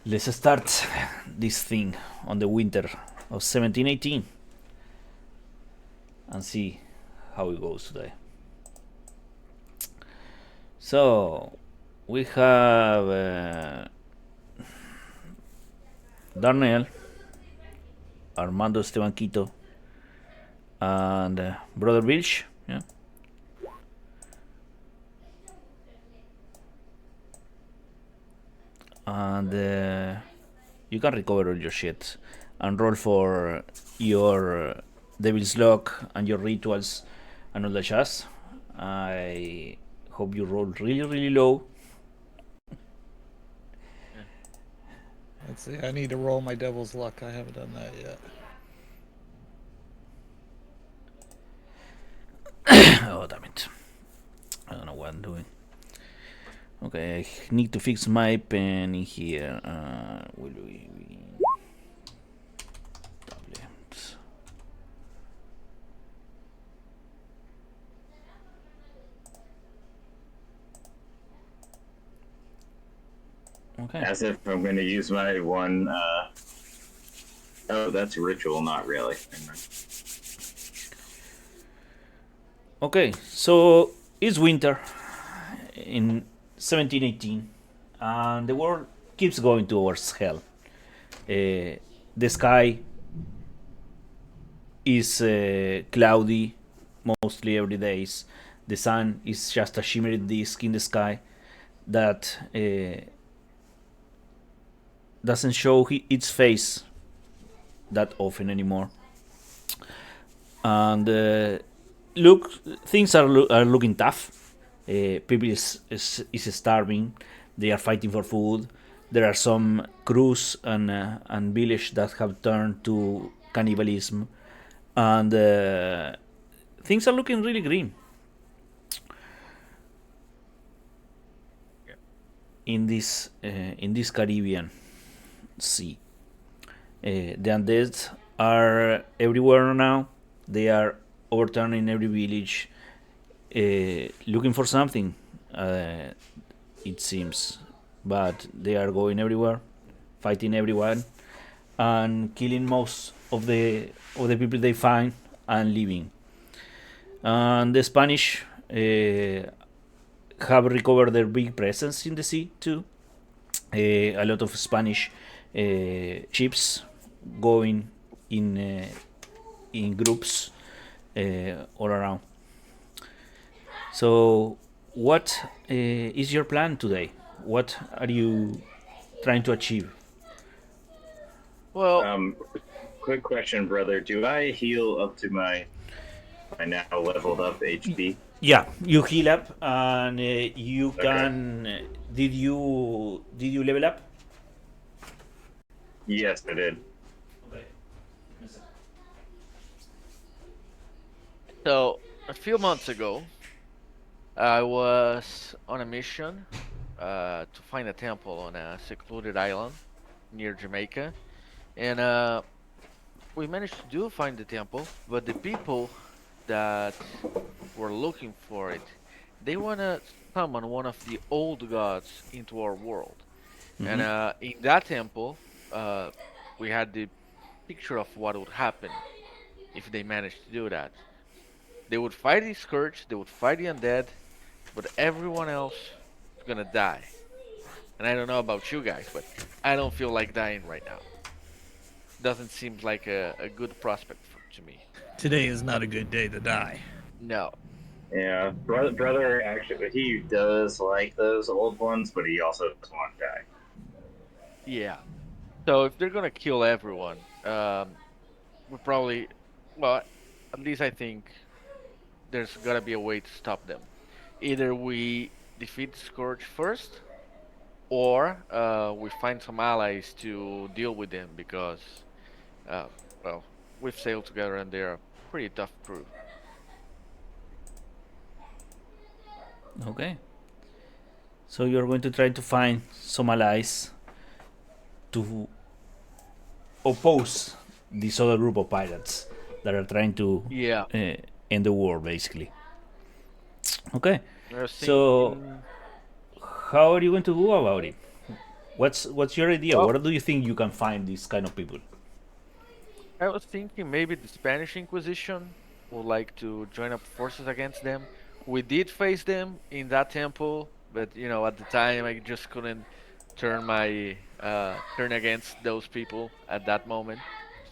Let's start this thing on the winter of 1718 and see how it goes today. So we have Darnell, Armando Estebanquito, and Brother Bilge. Yeah. And you can recover all your shit and roll for your Devil's Lock and your rituals and all that jazz. I hope you roll really, really low. Let's see. I need to roll my Devil's Luck. I haven't done that yet. Oh, damn it. I don't know what I'm doing. Okay, I need to fix my pen in here. Will we tablet. Okay. As if I'm going to use my one. Oh, that's ritual, not really. Okay, so it's winter in 1718, and the world keeps going towards hell. The sky is cloudy mostly every day. The sun is just a shimmering disk in the sky that doesn't show its face that often anymore. And look, things are looking tough. People is starving. They are fighting for food. There are some crews and village that have turned to cannibalism, and things are looking really grim. In this Caribbean sea, the undead are everywhere now. They are overturning every village, looking for something. It seems, but they are going everywhere, fighting everyone, and killing most of the people they find and leaving. And the Spanish have recovered their big presence in the sea too. A lot of Spanish ships going in groups all around. So, what is your plan today? What are you trying to achieve? Well, Quick question, brother. Do I heal up to my now leveled up HP? Yeah, you heal up, and you Okay. can. Did you level up? Yes, I did. Okay. so a few months ago, I was on a mission to find a temple on a secluded island near Jamaica, and we managed to find the temple, but the people that were looking for it, they want to summon one of the old gods into our world. And in that temple, we had the picture of what would happen if they managed to do that. They would fight the scourge, they would fight the undead, but everyone else is gonna die. And I don't know about you guys, but I don't feel like dying right now. Doesn't seem like a good prospect to me. Today is not a good day to die. No. Yeah, brother actually, he does like those old ones, but he also doesn't want to die. Yeah. So if they're gonna kill everyone, we probably, well, at least I think there's gotta be a way to stop them. Either we defeat Scourge first, or we find some allies to deal with them because, uh, well, we've sailed together and they're a pretty tough crew. Okay. So you're going to try to find some allies to oppose this other group of pirates that are trying to Yeah. end the war, basically. Okay. I was So thinking, how are you going to go about it? What's your idea? Well, Where do you think you can find these kind of people? I was thinking maybe the Spanish Inquisition would like to join up forces against them. We did face them in that temple, but at the time I just couldn't turn against those people at that moment.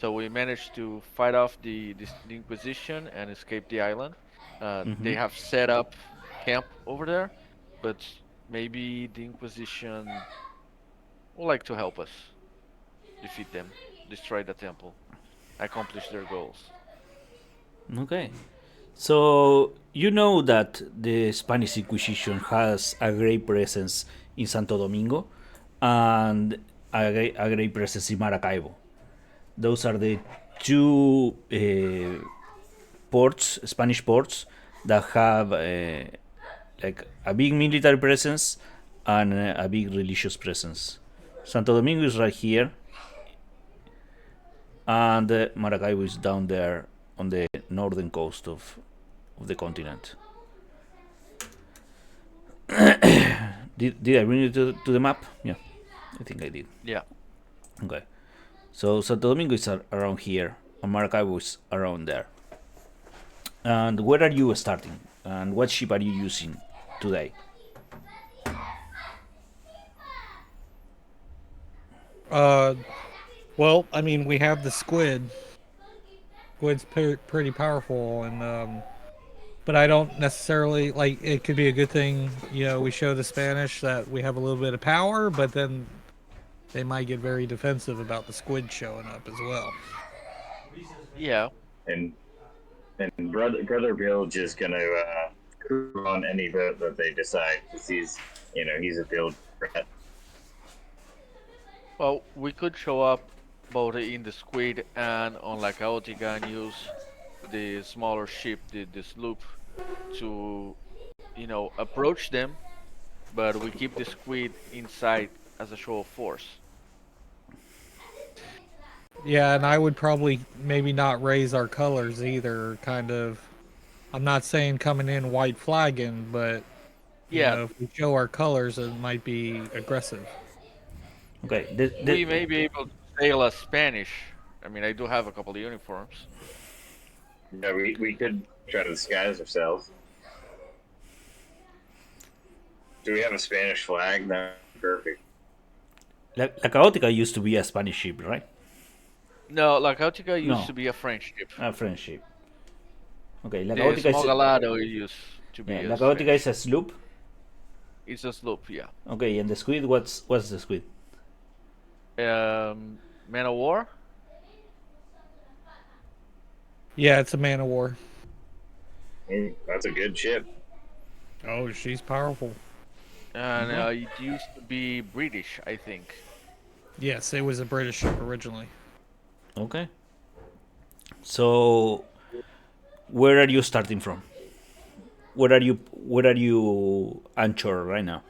So we managed to fight off the Inquisition and escape the island. They have set up camp over there, but maybe the Inquisition would like to help us defeat them, destroy the temple, accomplish their goals. Okay. So you know that the Spanish Inquisition has a great presence in Santo Domingo and a great presence in Maracaibo. Those are the two ports, Spanish ports, that have like a big military presence and a big religious presence. Santo Domingo is right here, and Maracaibo is down there on the northern coast of the continent. Did I bring you to the map? Yeah, I think I did. Yeah. Okay. So Santo Domingo is around here, and Maracaibo is around there. And where are you starting? And what ship are you using today? Well, I mean, we have the squid. Squid's pretty powerful, and but I don't necessarily like. It could be a good thing, we show the Spanish that we have a little bit of power, but then they might get very defensive about the squid showing up as well. Yeah. And brother Bill just gonna crew on any boat that they decide because he's a build rat. Well, we could show up both in the squid and on La Caótica and use the smaller ship, the sloop, to, approach them, but we keep the squid inside as a show of force. Yeah, and I would probably maybe not raise our colors either. Kind of. I'm not saying coming in white flagging, but Yeah, if we show our colors, it might be aggressive. Okay. we may be able to sail as Spanish. I mean, I do have a couple of uniforms. Yeah, we could try to disguise ourselves. Do we have a Spanish flag? No, perfect. La Caótica used to be a Spanish ship, right? No, La Caótica used No. to be a French ship. A French ship. Okay, La The Caótica small is Galado used to be La a Caótica Spanish. is a sloop. It's a sloop, yeah. Okay, and the squid, what's the squid? Man of War? Yeah, it's a man of war. That's a good ship. Oh, she's powerful. And it used to be British, I think. Yes, it was a British ship originally. Okay. So, where are you starting from? Where are you anchored right now?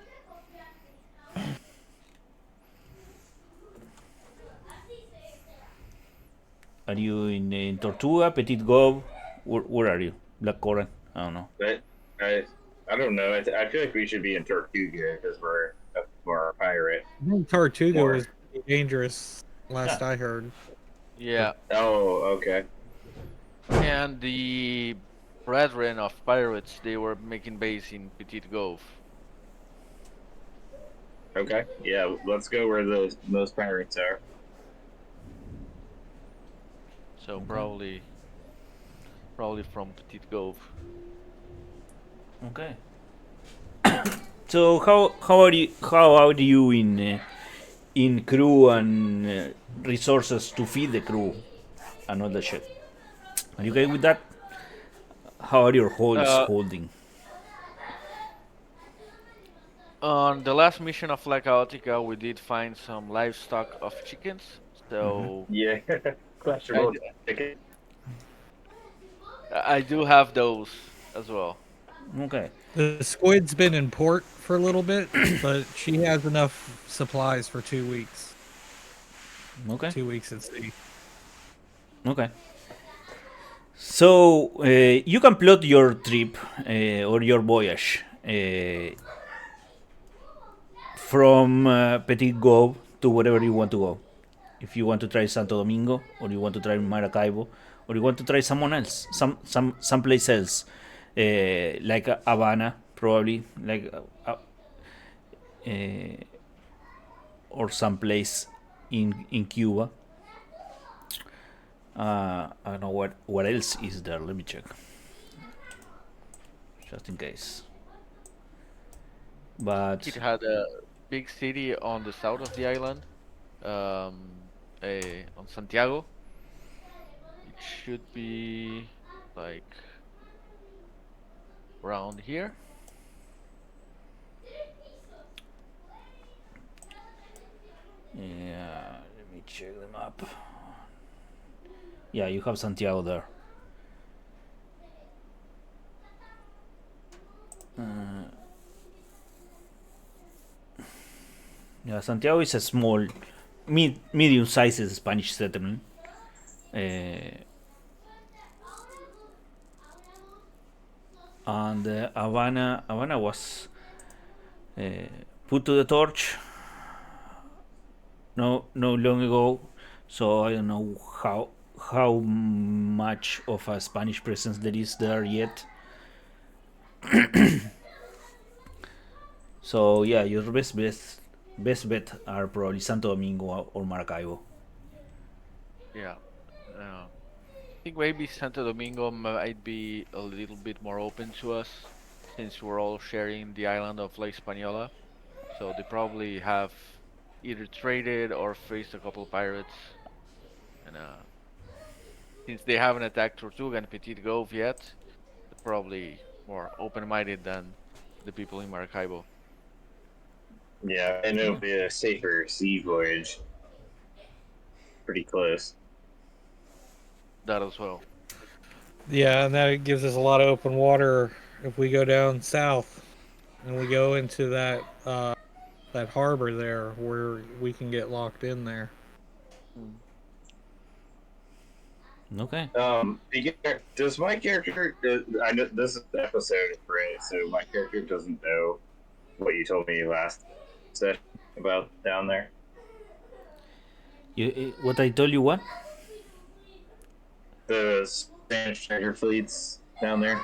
Are you in Tortuga, Petit Gob? Where are you? Black Coral? I don't know. But I don't know. I feel like we should be in Tortuga because we're a pirate. Tortuga Or- was dangerous, last Yeah. I heard. Yeah. Oh, okay. And the brethren of pirates, they were making base in Petit Gove. Okay. Yeah, let's go where the most pirates are. So probably from Petit Gove. Okay. So how are you in crew and resources to feed the crew and all that shit? Are you okay with that? How are your holds holding? On the last mission of La Caótica, we did find some livestock of chickens. So Yeah. Questionable ticket. I do have those as well. Okay. The squid's been in port for a little bit, but she has enough supplies for 2 weeks. Okay. 2 weeks at sea. Okay. So you can plot your trip or your voyage from Petit Gob to wherever you want to go. If you want to try Santo Domingo, or you want to try Maracaibo, or you want to try someone else, someplace else, like Havana, probably, like or someplace in Cuba. I don't know what else is there. Let me check, just in case. But It had a big city on the south of the island, on Santiago. It should be like around here. yeah, let me check the map. Yeah, you have Santiago there. Yeah, Santiago is a small, medium-sized Spanish settlement. Uh, and Havana was uh, put to the torch no long ago, so I don't know how much of a Spanish presence there is there yet. So yeah, your best bet are probably Santo Domingo or Maracaibo. Yeah. I think maybe Santo Domingo might be a little bit more open to us since we're all sharing the island of La Española. So they probably have either traded or faced a couple of pirates. And since they haven't attacked Tortuga and Petit Gove yet, they're probably more open-minded than the people in Maracaibo. Yeah, and it'll be a safer sea voyage. Pretty close. That as well. Yeah, and that gives us a lot of open water if we go down south and we go into that harbor there where we can get locked in there. Okay. Does my character? I know this is episodic, right? So my character doesn't know what you told me last session about down there. What I told you? What? The Spanish treasure fleets down there.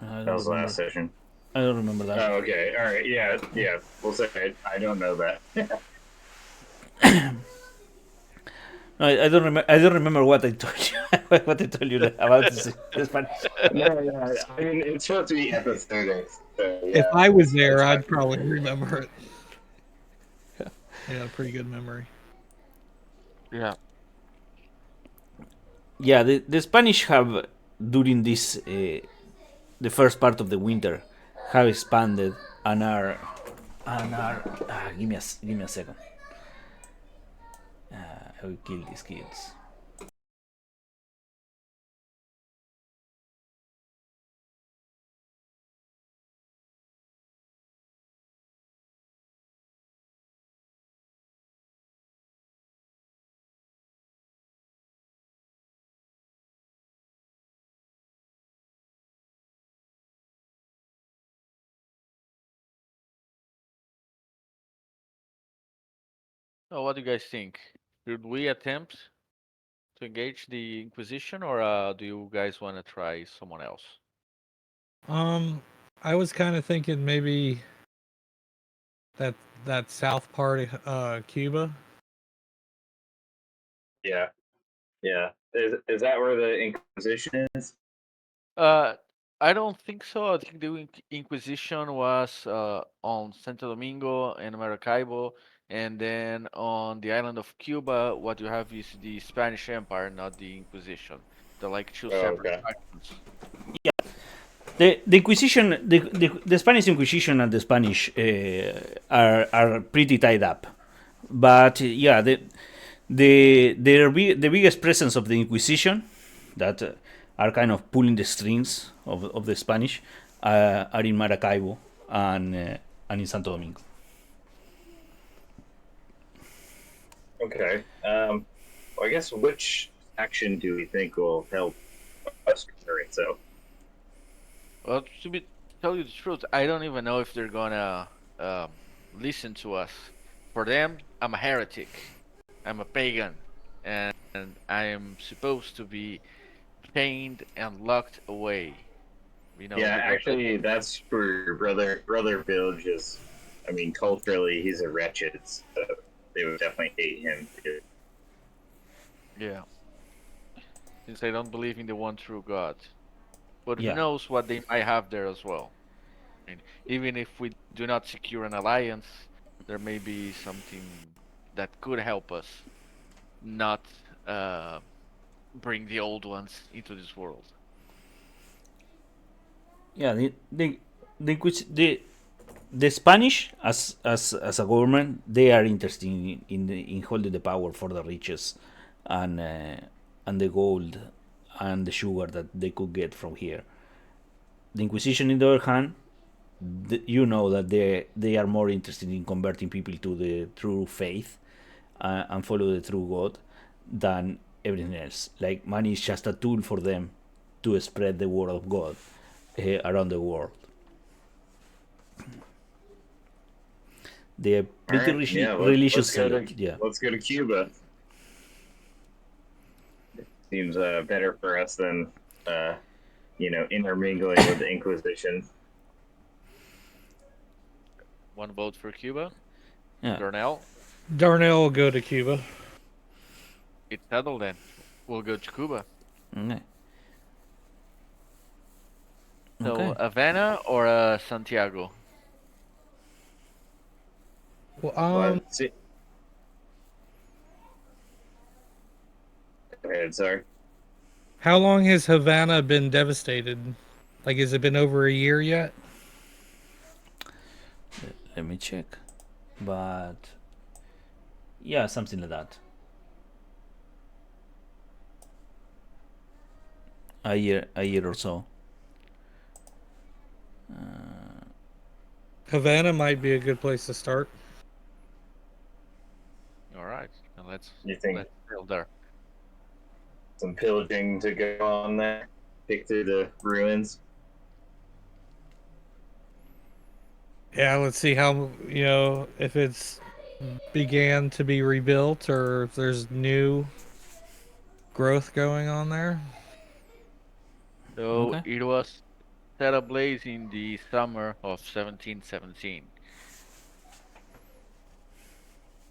I That don't was remember. last session. I don't remember that. Oh, okay. All right. Yeah. We'll say I don't know that. No, I don't remember. I don't remember what I told you. What I told you about the Spanish. No. I mean, it's supposed to be episodic. So, yeah, If I was there, that's I'd fine. probably remember it. Yeah, pretty good memory. Yeah. Yeah, the Spanish have during this the first part of the winter have expanded and are give me a second. I will kill these kids. So what do you guys think? Should we attempt to engage the Inquisition, or do you guys want to try someone else? I was kind of thinking maybe that that south part of Cuba. Yeah. Is that where the Inquisition is? Uh, I don't think so. I think the Inquisition was on Santo Domingo and Maracaibo, and then on the island of Cuba, what you have is the Spanish Empire, not the Inquisition. They're like two Oh, separate okay. factions. The Inquisition, the Spanish Inquisition and the Spanish are pretty tied up, but yeah, the biggest presence of the Inquisition that are kind of pulling the strings of the Spanish are in Maracaibo and in Santo Domingo. Okay. Well, I guess which action do we think will help us cover itself? Well, to be tell you the truth, I don't even know if they're gonna listen to us. For them, I'm a heretic. I'm a pagan, and I am supposed to be chained and locked away. You know, Yeah, because actually, that's for brother Bill. Just, I mean, culturally, he's a wretched, so they would definitely hate him too. yeah, since I don't believe in the one true God. But who Yeah, knows what they might have there as well. I mean, even if we do not secure an alliance, there may be something that could help us not uh, bring the old ones into this world. yeah. The Spanish as a government, they are interested in holding the power for the riches and and the gold and the sugar that they could get from here. The Inquisition, in the other hand, you know that they are more interested in converting people to the true faith and follow the true God than everything else. Like money is just a tool for them to spread the word of God around the world. They are All pretty right, yeah, religious zealot. Yeah, let's go to Cuba. Seems better for us than intermingling with the Inquisition. One vote for Cuba. yeah. Darnell, Darnell will go to Cuba. it's settled then. We'll go to Cuba. Okay. So Okay. Havana or Santiago? Well, What? Go ahead, sorry. how long has Havana been devastated? Like, has it been over a year yet? Let me check. But yeah, something like that. A year or so. Havana might be a good place to start. All right, now You think let's sail there. some pillaging to go on there? Pick through the ruins. Yeah, let's see how, if it's began to be rebuilt or if there's new growth going on there. So Okay. it was set ablaze in the summer of 1717.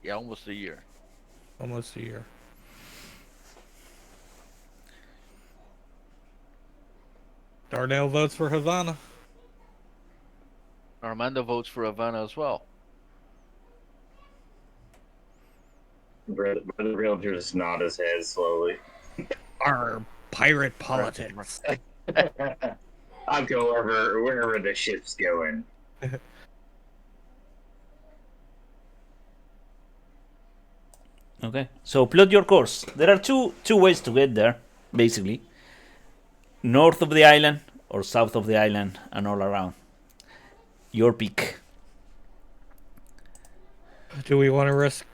Yeah, almost a year. Almost a year. Darnell votes for Havana. Armando votes for Havana as well. Brother Bill just nod his head slowly. Our pirate Right. politics. I'll go wherever the ship's going. Okay. So plot your course. There are two ways to get there, basically. North of the island or south of the island and all around. Your pick. Do we want to risk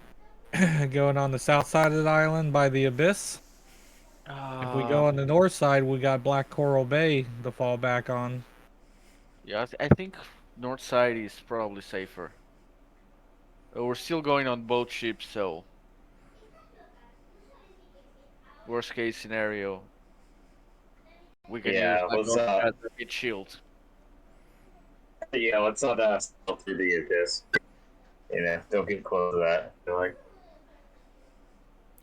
going on the south side of the island by the abyss? If we go on the north side, we got Black Coral Bay to fall back on. Yeah, I think north side is probably safer. We're still going on boat ships, so worst case scenario, we can use Yeah, that let's boat as a heat shield. let's not sail through the abyss. Don't get close to that. They're like,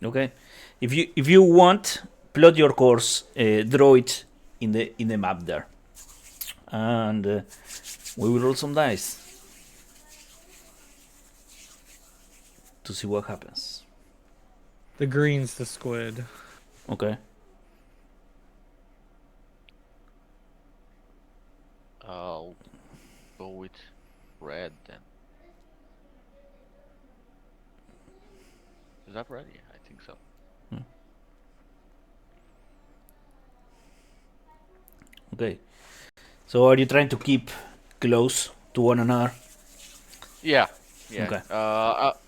Okay. If you want, plot your course. Draw it in the map there, and we will roll some dice to see what happens. The green's the squid. Okay. I'll go with red then. Is that red? Yeah, I think so. Okay. So are you trying to keep close to one another? Yeah, yeah. Okay.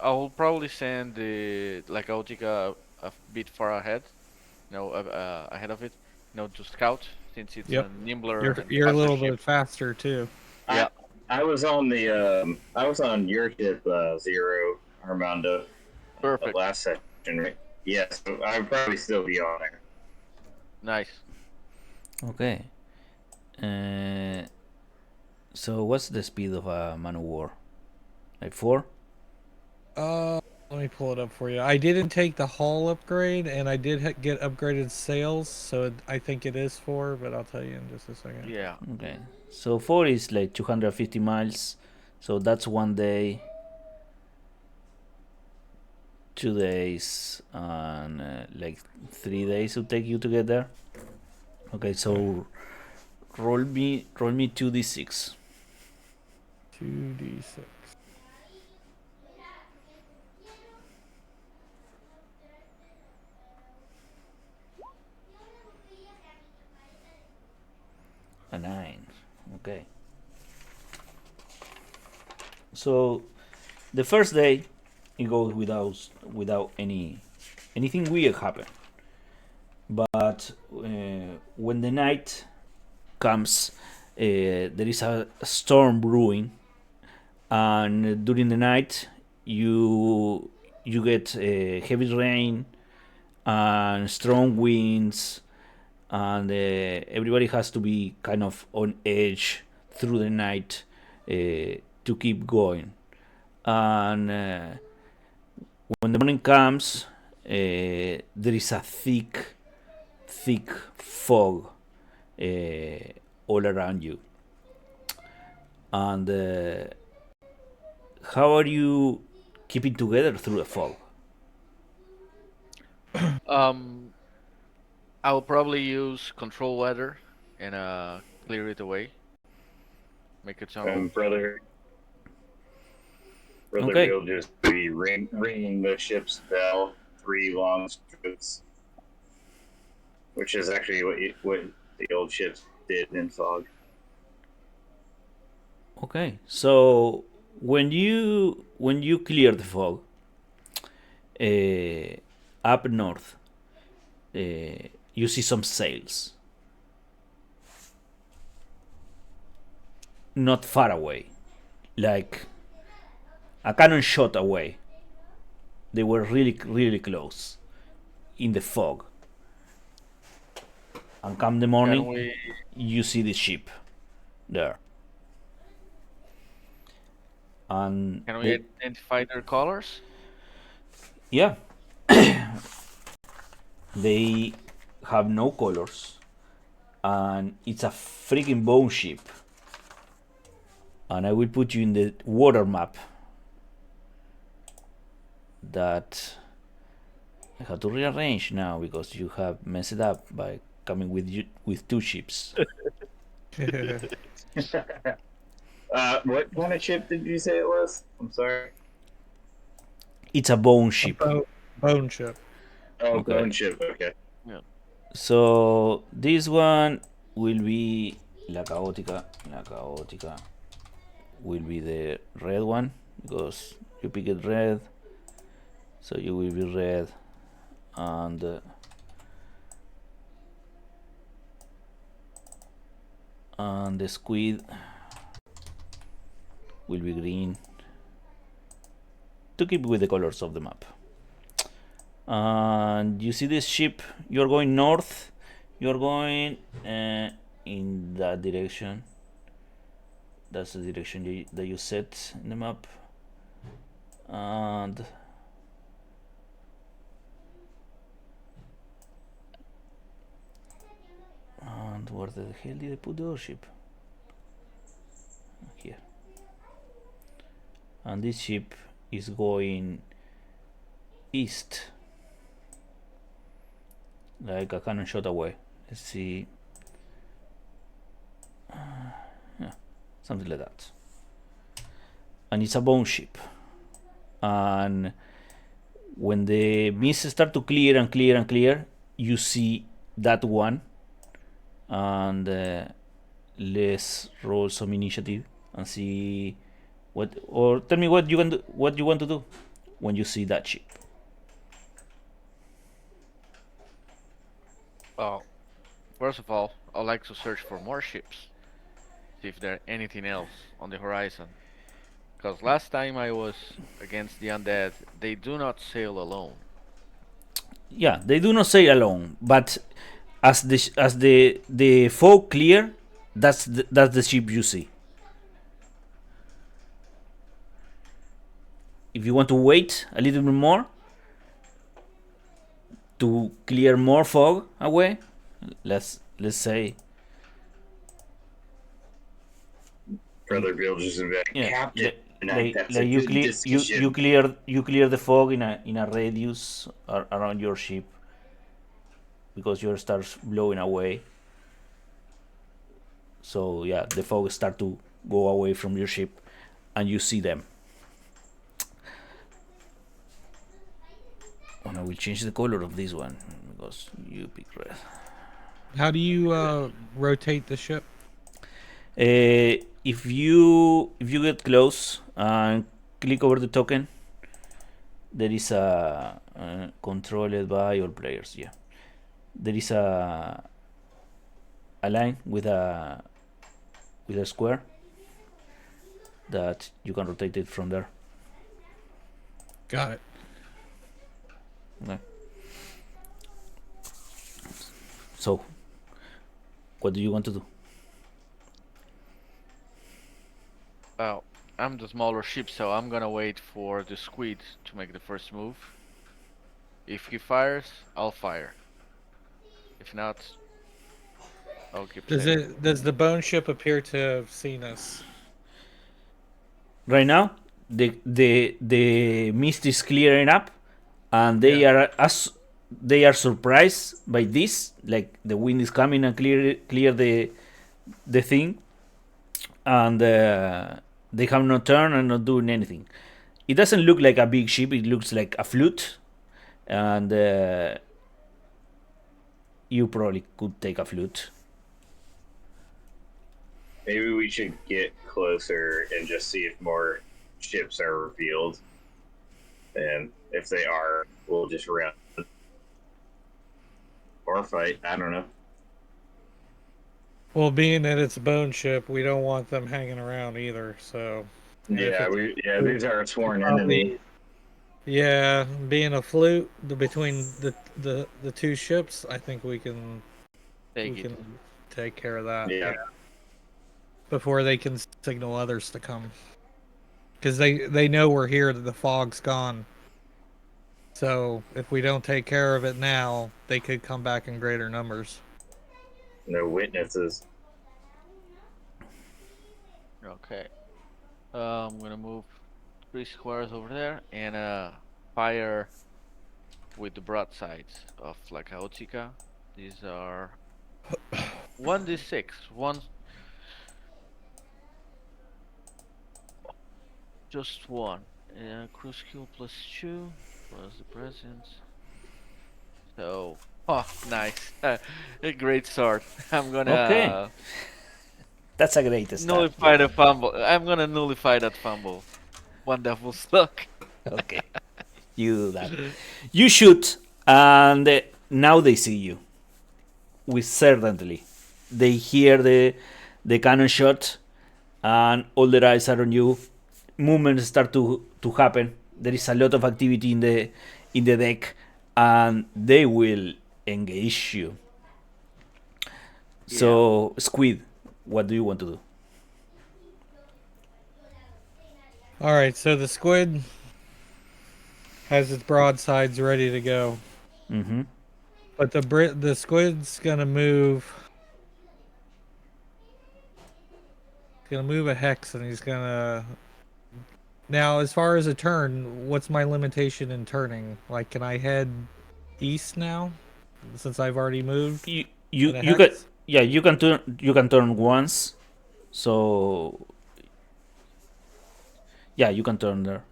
I'll probably send the like I'll take a bit far ahead, ahead of it, to scout since it's Yep. a nimbler You're and you're a faster little ship. bit faster too. Yeah. I was on I was on your ship, Zero Armando, the Perfect. last session, right? Yes, I would probably still be on there. Nice. Okay. So what's the speed of a man of war? Like 4? Let me pull it up for you. I didn't take the hull upgrade, and I did get upgraded sails, so I think it is 4, but I'll tell you in just a second. Yeah. Okay. So 4 is like 250 miles. So that's 1 day, 2 days, and like 3 days to take you to get there. Okay, so roll me 2d6. 2d6. A 9. Okay. So the first day it goes without anything weird happen. But when the night comes, there is a storm brewing, and during the night you get heavy rain and strong winds, and everybody has to be kind of on edge through the night to keep going. And when the morning comes, there is a thick fog all around you. And how are you keeping together through the fog? I'll probably use control weather and clear it away. Make it sound. Brother Okay. will just be ringing the ship's bell 3 long strokes, which is actually what the old ships did in fog. Okay, so when you clear the fog up north, you see some sails not far away, like a cannon shot away. They were really close in the fog. And come the Can morning, we? you see the ship there. And Can we identify their colors? yeah, they have no colors, and it's a freaking bone ship. And I will put you in the water map that I have to rearrange now because you have messed it up by coming with 2 ships. What kind of ship did you say it was? I'm sorry. It's a bone ship. Bone ship. Oh, Okay. bone ship. Okay. So this one will be La Caótica. La Caótica will be the red one because you picked red. So you will be red, and the squid will be green to keep with the colors of the map. And you see this ship, you're going north, you're going in that direction. That's the direction that you set in the map. And where the hell did I put the other ship? Here. And this ship is going east, like a cannon shot away. Let's see. Yeah, something like that. And it's a bone ship. And when the mists start to clear and clear and clear, you see that one. And let's roll some initiative and see what, or tell me what you want to do when you see that ship. Oh, first of all, I'd like to search for more ships, see if there's anything else on the horizon. Because last time I was against the undead, they do not sail alone. Yeah, they do not sail alone, but as the fog clear, that's the ship you see. If you want to wait a little bit more to clear more fog away, let's say, Brother Bill just be like, yeah, Captain, that's a like good decision. you clear the fog in a radius around your ship because your starts blowing away. So yeah, the fog start to go away from your ship, and you see them. And I will change the color of this one because you pick red. How do you rotate the ship? If you get close and click over the token, there is a controlled by all players. Yeah, there is a line with a square that you can rotate it from there. Got it. Okay. So, what do you want to do? Well, I'm the smaller ship, so I'm gonna wait for the squid to make the first move. If he fires, I'll fire. If not, I'll keep sailing. Does the bone ship appear to have seen us? Right now, the mist is clearing up, and they are surprised by this. Like the wind is coming and clear the thing, and they have not turned and not doing anything. It doesn't look like a big ship. It looks like a flute, and you probably could take a flute. Maybe we should get closer and just see if more ships are revealed. And if they are, we'll just run. Or fight. I don't know. Well, being that it's a bone ship, we don't want them hanging around either. So Yeah, these are a sworn enemy. yeah, being a flute between the two ships, I think we can take care of that. Yeah. Before they can signal others to come, because they know we're here. That the fog's gone. So if we don't take care of it now, they could come back in greater numbers. No witnesses. Okay. I'm gonna move 3 squares over there and fire with the broadsides of La Caótica. These are 1d6. Just one. Cruise kill +2 plus the presence. So, oh, nice. A great start. I'm gonna Okay. That's a great start. nullify the fumble. I'm gonna nullify that fumble. One devil's luck. Okay. You do that. You shoot, and now they see you. With certainty, they hear the cannon shot, and all their eyes are on you. Movements start to happen. There is a lot of activity in the deck, and they will engage you. So, Squid, what do you want to do? All right, so the squid has its broadsides ready to go, Mm-hmm. but the squid's gonna move. Gonna move a hex, and he's gonna. Now, as far as a turn, what's my limitation in turning? Like, can I head east now, since I've already moved? You And a you can hex? you can turn once, so yeah, you can turn there.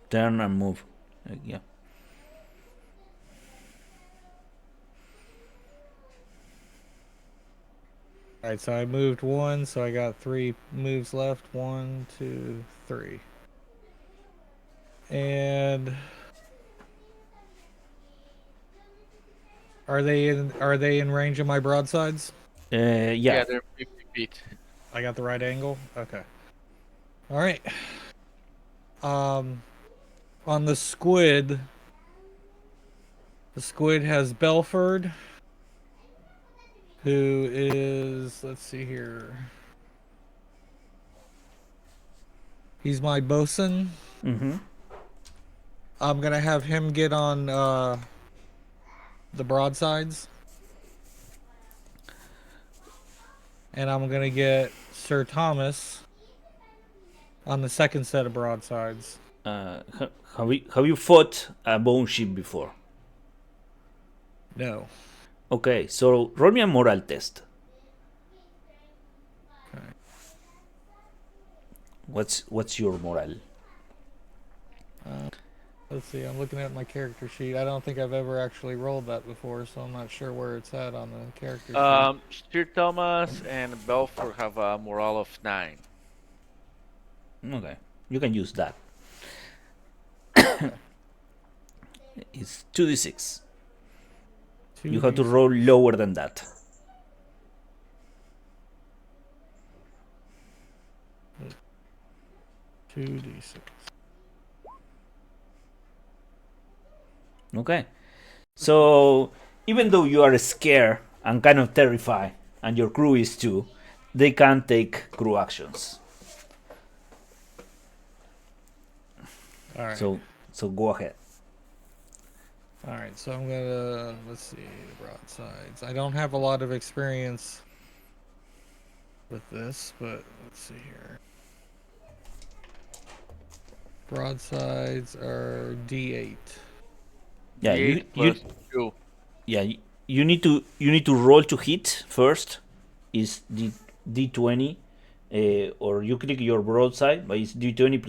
Turn and move. Yeah. All right, so I moved one, so I got 3 moves left. 1, 2, 3. And Are they in range of my broadsides? Yeah. Yeah, they're 50 feet. I got the right angle. Okay. All right. On the squid has Belford, who is, let's see here. He's my bosun. Mm-hmm. I'm gonna have him get on the broadsides, and I'm gonna get Sir Thomas on the second set of broadsides. Have you fought a bone ship before? No. Okay, so roll me a moral test. Okay. What's your moral? Let's see. I'm looking at my character sheet. I don't think I've ever actually rolled that before, so I'm not sure where it's at on the character sheet. Sir Thomas and Belfort have a morale of 9. Okay, you can use that. It's 2d6. You have to roll lower than that. Two d6. Okay. So, even though you are scared and kind of terrified, and your crew is too, they can't take crew actions. All right. So go ahead. All right. So I'm gonna let's see the broadsides. I don't have a lot of experience with this, but let's see here. Broadsides are D8. Yeah, you plus 2. yeah you need to roll to hit first. Is D20, or you click your broadside, but it's D20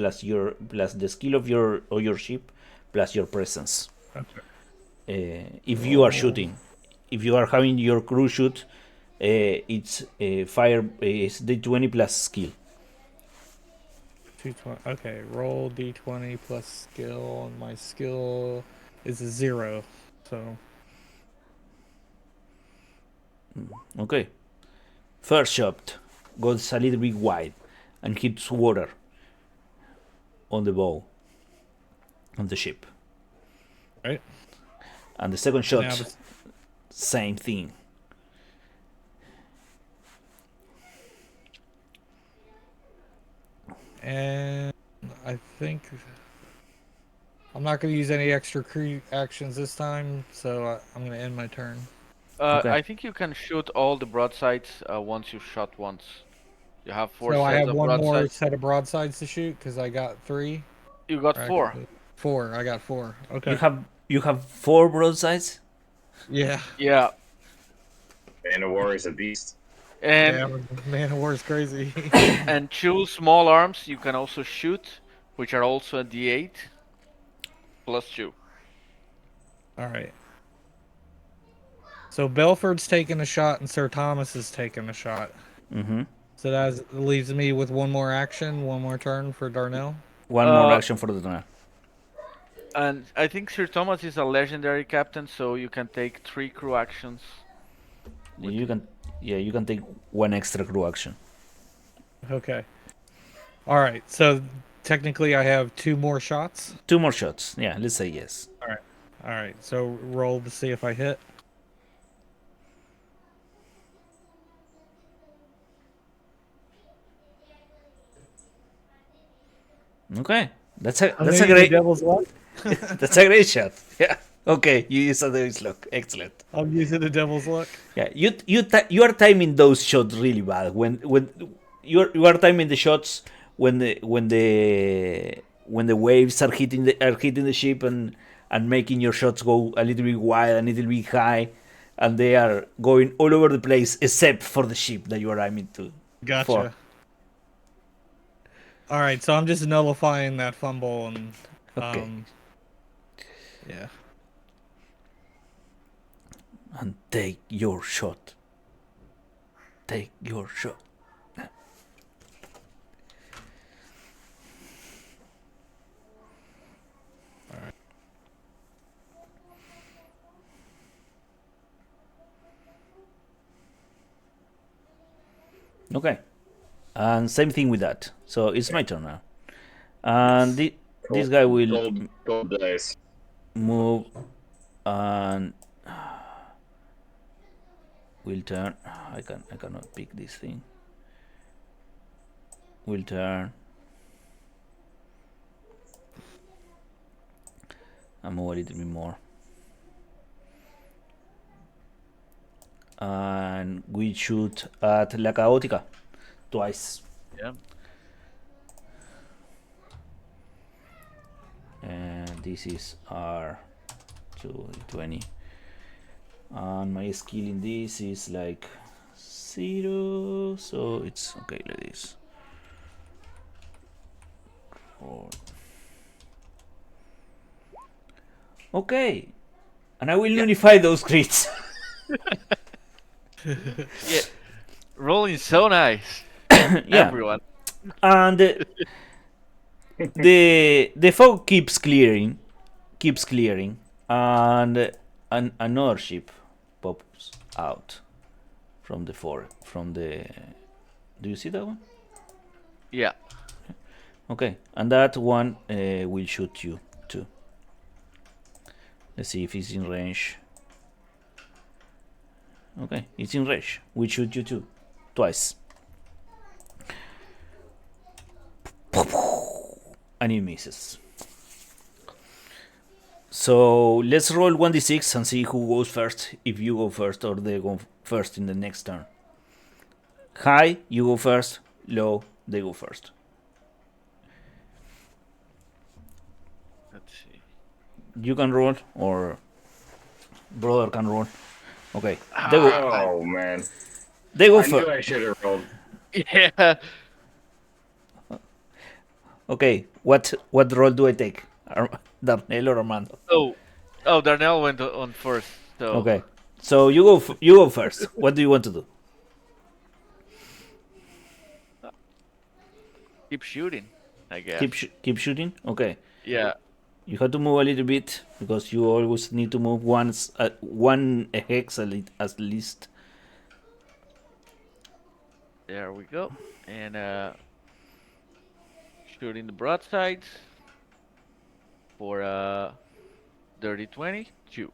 plus the skill of your ship plus your presence. Okay. If you are shooting, if you are having your crew shoot, it's fire. It's D20 plus skill. 220. Okay. Roll D20 plus skill, and my skill is a 0. So Okay. First shot goes a little bit wide and hits water on the bow on the ship. right. And the second shot, Now the same thing. And I think I'm not going to use any extra crew actions this time, so I'm going to end my turn. Okay. I think you can shoot all the broadsides once you've shot once. You have 4 So I sets have of one more broadsides. set of broadsides to shoot because I got 3. You got Or 4. actually, 4. I got 4. Okay. You have 4 broadsides. Yeah. Yeah. Man of War is a beast. And Yeah, Man of War is crazy. and 2 small arms you can also shoot, which are also a D8 plus 2. All right. So Belford's taking a shot and Sir Thomas is taking a shot. Mm-hmm. So that leaves me with one more action, one more turn for Darnell. One more action for the turn. And I think Sir Thomas is a legendary captain, so you can take 3 crew actions. You can take 1 extra crew action. Okay. All right. So technically I have 2 more shots. 2 more shots. Yeah, let's say yes. All right. So roll to see if I hit. Okay. That's a I'm gonna use great the devil's luck. that's a great shot. Yeah. Okay, you use a devil's luck. Excellent. I'm using the devil's luck. Yeah, you are timing those shots really bad. When you are timing the shots when the waves are hitting the ship and making your shots go a little bit wide, a little bit high, and they are going all over the place except for the ship that you are aiming to. Gotcha. For. All right, so I'm just nullifying that fumble and Okay. Yeah. And take your shot. Take your shot. Okay. And same thing with that. So it's my turn now. And this guy will gold dice. move and will turn. I cannot pick this thing. Will turn. And move a little bit more. And we shoot at La Caótica twice. Yeah. And this is R 220. And my skill in this is like 0, so it's okay like this. Okay, and I will nullify those crits. Yeah. Rolling so nice. Yeah. Everyone. And the fog keeps clearing, and another ship pops out from the do you see that one? Yeah. Okay, and that one will shoot you too. Let's see if it's in range. Okay, it's in range. We shoot you too, twice. And it misses. So let's roll 1d6 and see who goes first. If you go first or they go first in the next turn. High, you go first. Low, they go first. Let's see. You can roll, or brother can roll. Okay, they go. Oh man, They go I knew first. I should have rolled. Yeah. Okay, what role do I take? Darnell or Armando? Oh, Darnell went on first. So Okay, so you go first. What do you want to do? keep shooting, I guess. Keep shooting. Okay. Yeah. You have to move a little bit because you always need to move one hex at least. There we go. And shooting the broadsides for dirty 22.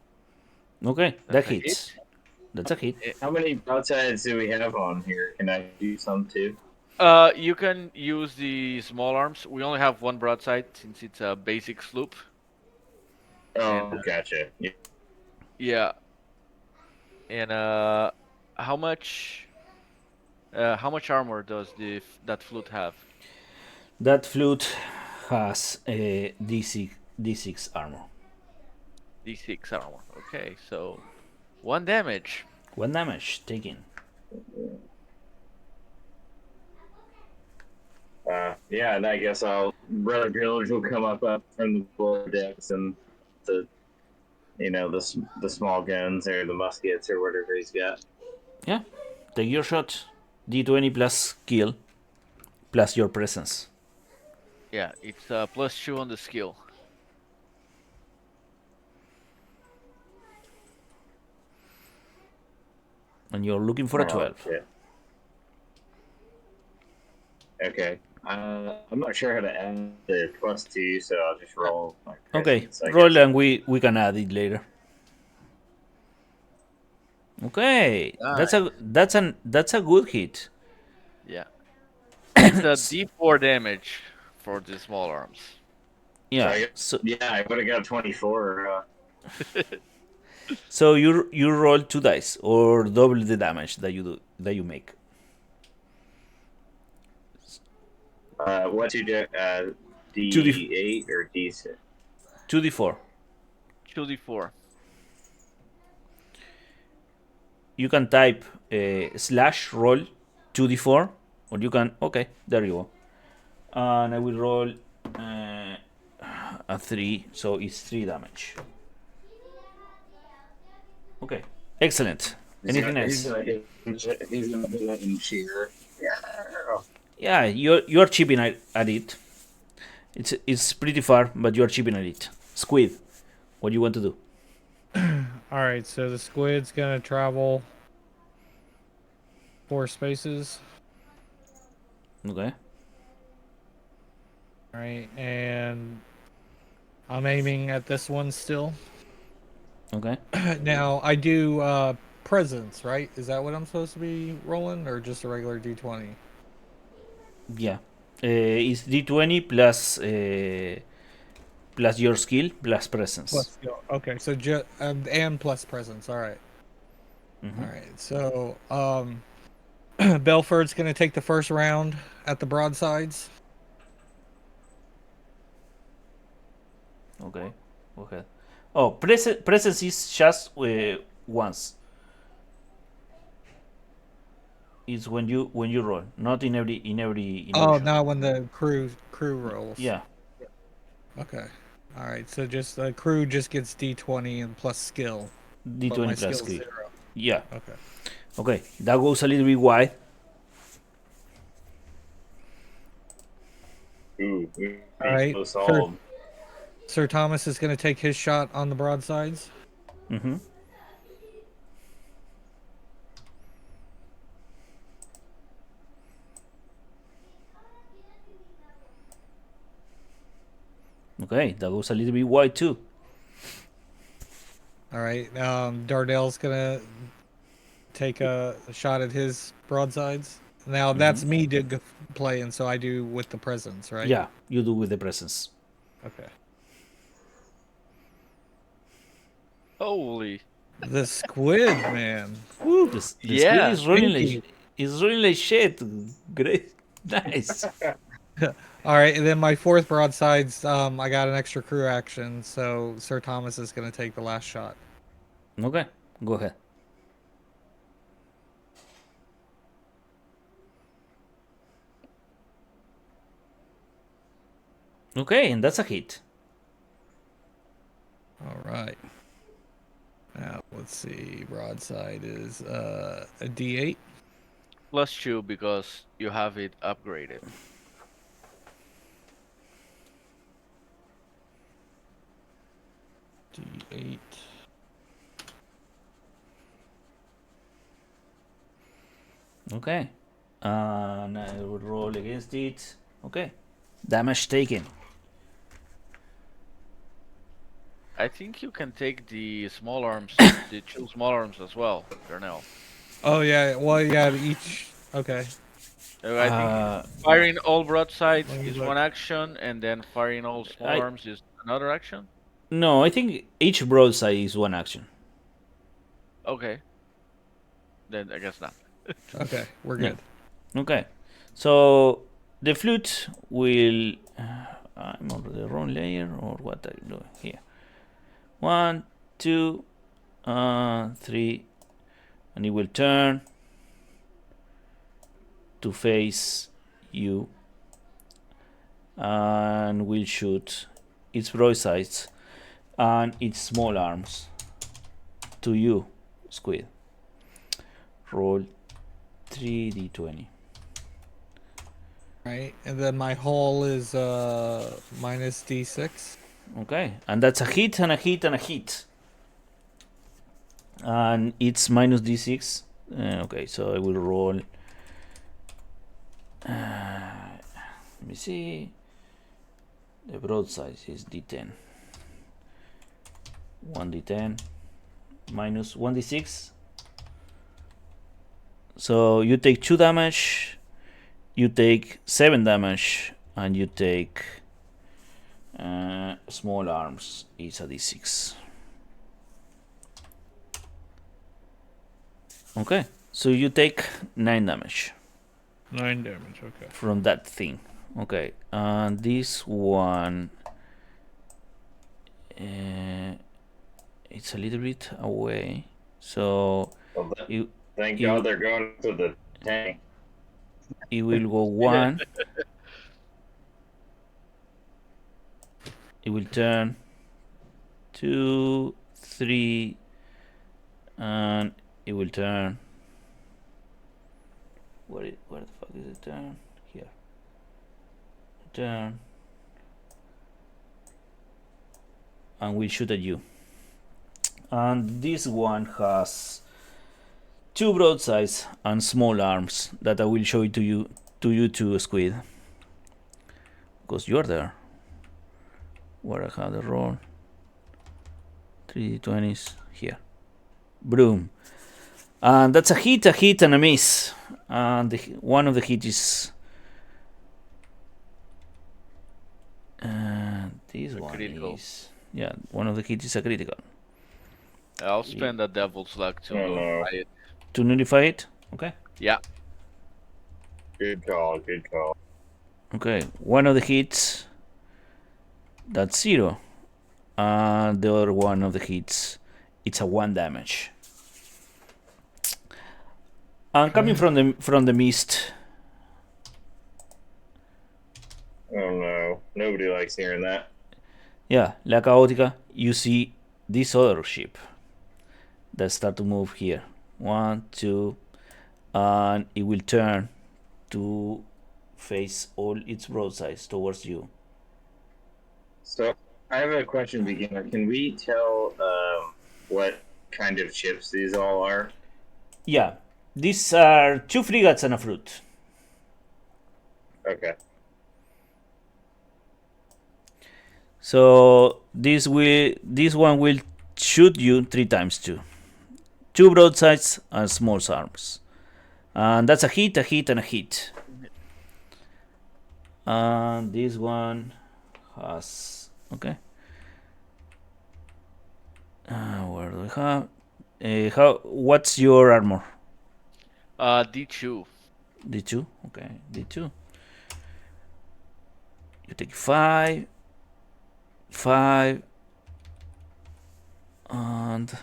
Okay, that That's a hits. hit. That's a hit. How many broadsides do we have on here? Can I do some too? You can use the small arms. We only have one broadside since it's a basic sloop. Oh, And, gotcha. Yeah. Yeah. And how much armor does that flute have? That flute has a D6 armor. D6 armor. Okay, so 1 damage. 1 damage taken. Yeah, and I guess Brother Village will come up from the floor decks and the small guns or the muskets or whatever he's got. Yeah, take your shot. D20 plus skill plus your presence. Yeah, it's +2 on the skill. And you're looking for a 12. Yeah. Okay. I'm not sure how to add the +2, so I'll just roll my Okay, presence, I roll guess. and we can add it later. Okay, that's a good hit. Yeah. It's a D4 damage for the small arms. Yeah. So I would have got 24. so you roll 2 dice or double the damage that you make. What you do? D8 or D6? 2d4. 2d4. You can type slash roll 2d4, or you can. Okay, there you go. And I will roll a 3, so it's 3 damage. Okay, excellent. Anything else? He's gonna do that in cheer. Yeah, you're chipping at it. It's pretty far, but you're chipping at it. Squid, what do you want to do? Alright, so the squid's gonna travel 4 spaces. Okay. All right, and I'm aiming at this one still. Okay. Now I do presence, right? Is that what I'm supposed to be rolling, or just a regular D20? Yeah. It's D20 plus your skill plus presence. Plus skill. Okay, so and plus presence. All right. Mhm. All right. So Belford's gonna take the first round at the broadsides. Okay. Go ahead. Oh, presence is just once. It's when you roll, not in every Oh, shot. not when the crew rolls. Yeah. Okay. All right. So just the crew just gets D20 and plus skill, but my D20 plus skill's skill. 0. Yeah. Okay. Okay. That goes a little bit wide. Ooh, All right. solved. Sir Thomas is going to take his shot on the broadsides. Mm-hmm. Okay, that goes a little bit wide too. All right. Dardel's going to take a shot at his broadsides. Now that's me playing, so I do with the presence, right? Yeah, you do with the presence. Okay. Holy. The squid, man. Woo, the squid Yeah. is running Thank like shit. Great, nice. All right, and then my fourth broadsides, I got an extra crew action, so Sir Thomas is going to take the last shot. Okay, go ahead. Okay, and that's a hit. All right. Now let's see. Broadside is a D8. +2 because you have it upgraded. D8. Okay, and I will roll against it. Okay, damage taken. I think you can take the small arms, the 2 small arms as well, Darnell. Oh yeah. Well, yeah. Each. Okay. I think Uh, firing all broadsides Let me is look. one action, and then firing all small I- arms is another action. no, I think each broadside is one action. Okay. Then I guess not. Okay, we're Yeah. good. Okay, so the flute will. I'm on the wrong layer, or what are you doing here? 1, 2, 3, and it will turn to face you, and will shoot its broadsides and its small arms to you, squid. Roll 3d20. Right, and then my hull is minus D6. Okay, and that's a hit and a hit and a hit. And it's minus d6. Okay, so I will roll. Let me see. The broadside is d10. 1d10 minus 1d6. So you take 2 damage, you take 7 damage, and you take small arms is a d6. Okay, so you take 9 damage 9 damage. Okay. from that thing. Okay, and this one, it's a little bit away, so Well, you, thank you- God they're going to the tank. it will go 1. It will turn 2, 3, and it will turn. Where the fuck is it turn? Here. Turn. And will shoot at you. And this one has 2 broadsides and small arms that I will show it to you to you too, Squid. Because you're there. Where I have the roll. 3d20s here. Boom. And that's a hit, and a miss. And one of the hits is. This one critical. is. Yeah, one of the hits is a critical. I'll spend a devil's luck to Oh, no. nullify it. To nullify it? Okay. Yeah. Good call. Good call. Okay. One of the hits. That's 0. And the other one of the hits. It's a 1 damage. And coming from the mist. Oh no. Nobody likes hearing that. Yeah, La Caótica, you see this other ship that start to move here. 1, 2, and it will turn to face all its broadsides towards you. So I have a question, beginner. Can we tell what kind of ships these all are? Yeah, these are 2 frigates and a fruit. Okay. So this one will shoot you 3 times 2. 2 broadsides and small arms. And that's a hit, and a hit. And this one has okay. Where do we have? What's your armor? D2. D2. Okay, D2. You take 5, and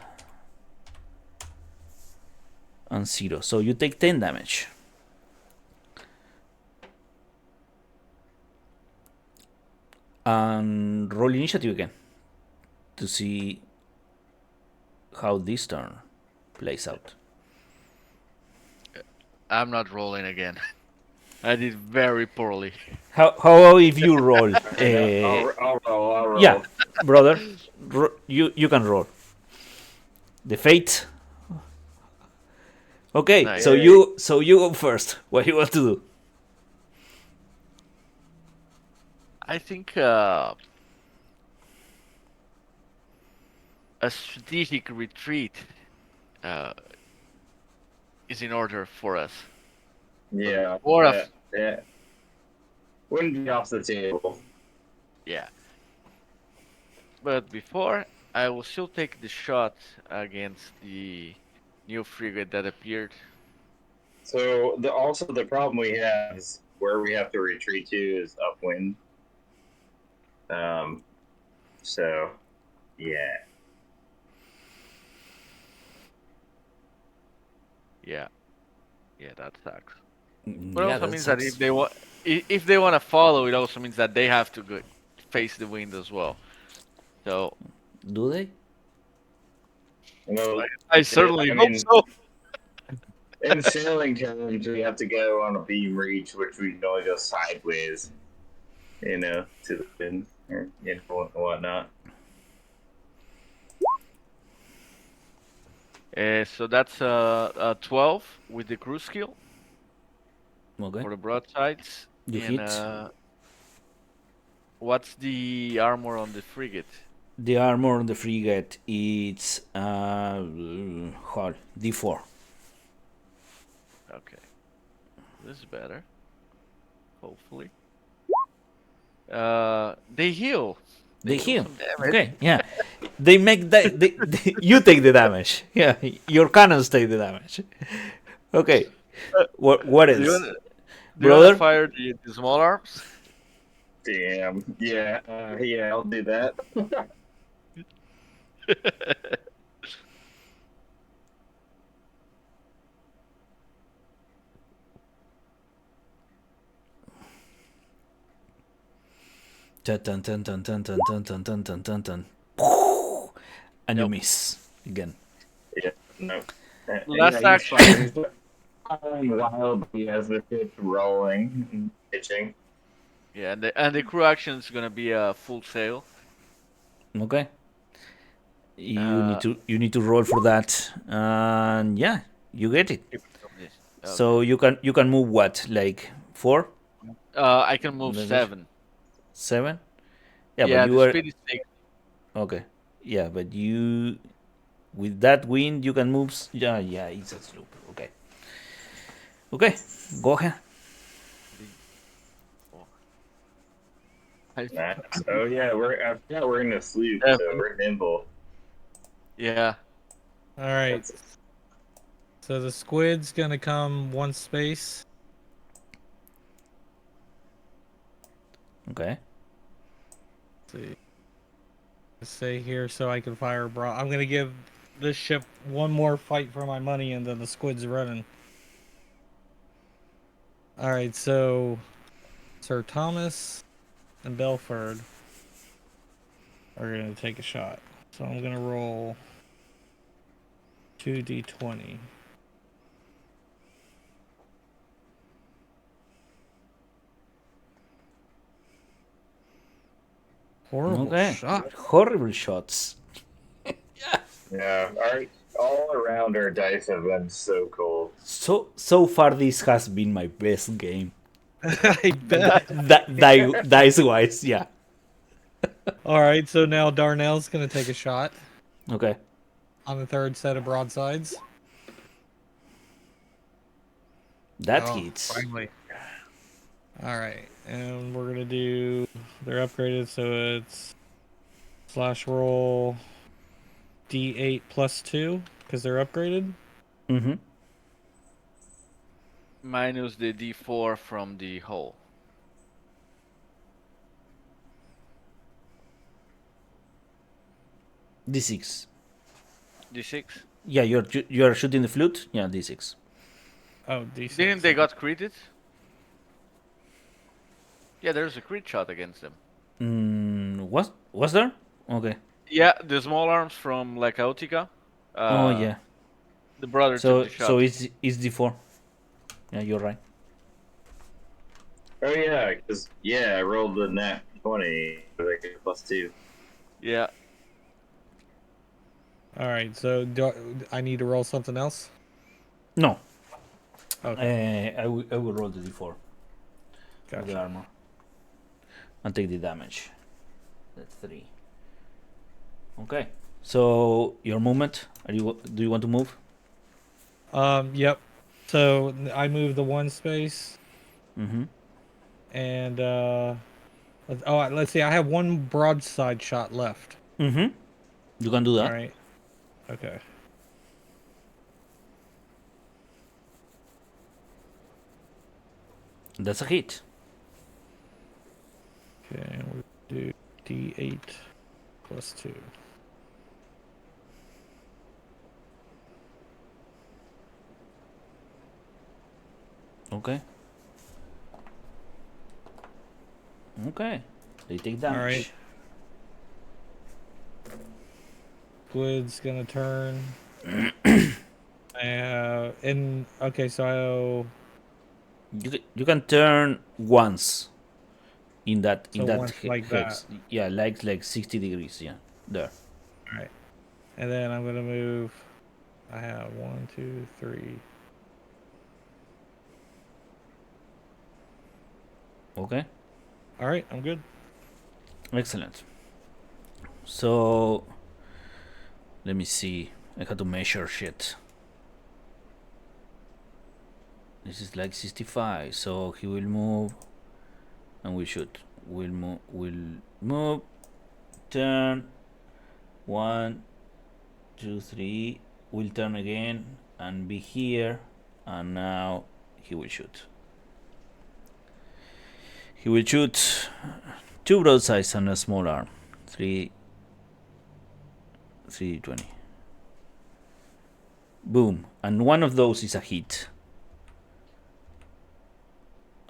0. So you take 10 damage. And roll initiative again to see how this turn plays out. I'm not rolling again. I did very poorly. How if you roll? I'll roll. Yeah, brother, you can roll. The fate. Okay, Nice. so you go first. What do you want to do? I think a strategic retreat is in order for us. Yeah. Or a yeah, yeah. Wouldn't be off the table. Yeah. But before, I will still take the shot against the new frigate that appeared. So the problem we have is where we have to retreat to is upwind. So yeah. Yeah. Yeah, that sucks. But Yeah, also that means sucks. that if they want to follow, it also means that they have to go face the wind as well. So Do they? You know, I certainly I hope mean- so. in sailing terms, we have to go on a beam reach, which we can only go sideways, to the wind or whatnot. So that's a 12 with the crew skill Okay. for the broadsides. You and, hit. What's the armor on the frigate? The armor on the frigate is hull D4. Okay. This is better. Hopefully. They heal. They heal. some damage. Okay, yeah. They make that. You take the damage. Yeah, your cannons take the damage. Okay. What Do else, you wanna brother? fire the small arms? Damn. Yeah. Yeah. I'll do that. Dun, dun, dun, dun, dun, dun, dun, dun, dun, dun, dun, dun. And you Nope. miss again. Yeah. No. Last Yeah, action. he's firing wildly as the ship's rolling and pitching. Yeah, and the crew action is gonna be a full sail. Okay. You need to roll for that, and yeah, you get it. Okay. So you can move what, like 4? I can move Damage? 7. 7? Yeah, Yeah, but you the are speed is 6. okay. Yeah, but you with that wind you can move. Yeah, it's a sloop. Okay. Okay, go ahead. Oh, I- Nice. Oh yeah, we're in a sloop, so Seven. we're nimble. Yeah. All right. That's So the squid's gonna come one space. Okay. Let's see. Stay here so I can fire broad. I'm gonna give this ship one more fight for my money, and then the squid's running. All right. So Sir Thomas and Belford are gonna take a shot. So I'm gonna roll 2d20. Horrible Okay. shot. Horrible shots. yeah. All around our dice have been so cold. So far this has been my best game. I bet. Dice wise, yeah. All right. So now Darnell's gonna take a shot Okay. on the third set of broadsides. That Oh, hits. Finally. All right, and we're gonna do. They're upgraded, so it's slash roll d8 plus 2 because they're upgraded. Mm-hmm. Minus the D4 from the hull. D6. D6. Yeah, you're shooting the flute. Yeah, D6. Oh, d6. Didn't they got critted? Yeah, there's a crit shot against them. What was there? Okay. Yeah, the small arms from like Autica. Oh yeah. The brother So took the shot. so it's D4. Yeah, you're right. Oh yeah, because I rolled the nat 20 with like a +2. Yeah. All right, so I need to roll something else? No. Okay, I will roll the D4 with the gotcha. armor and take the damage. That's 3. Okay. So your movement. Do you want to move? Yep. So I moved the one space, Mm-hmm. and let's see. I have one broadside shot left. Mm-hmm. You can do that. All right. Okay. That's a hit. Okay, we'll do d8 plus 2. Okay. Okay. They take damage. Alright. Squid's gonna turn. Okay, so You can turn once in that So once like hex. Yeah, like 60 degrees. Yeah, there. alright. And then I'm gonna move. I have 1, 2, 3. Okay. Alright, I'm good. Excellent. So let me see. I have to measure shit. This is like 65. So he will move, and we shoot. We'll move. Turn. 1, 2, 3. We'll turn again and be here. And now he will shoot. He will shoot 2 broadsides and a small arm. 320. Boom. And one of those is a hit.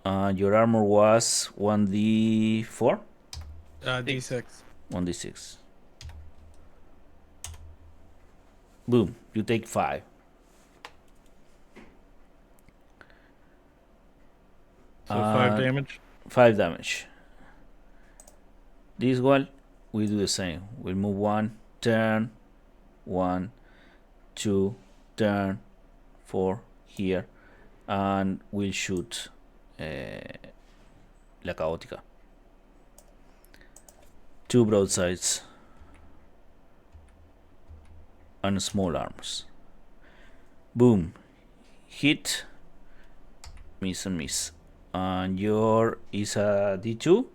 Your armor was 1d4? D6. 1d6. Boom. You take 5. So 5 damage. 5 damage. This one, we do the same. We'll move 1, turn, 1, 2, turn, 4, here, and we'll shoot la caótica. 2 broadsides and small arms. Boom. Hit. Miss and miss. And your is a D2?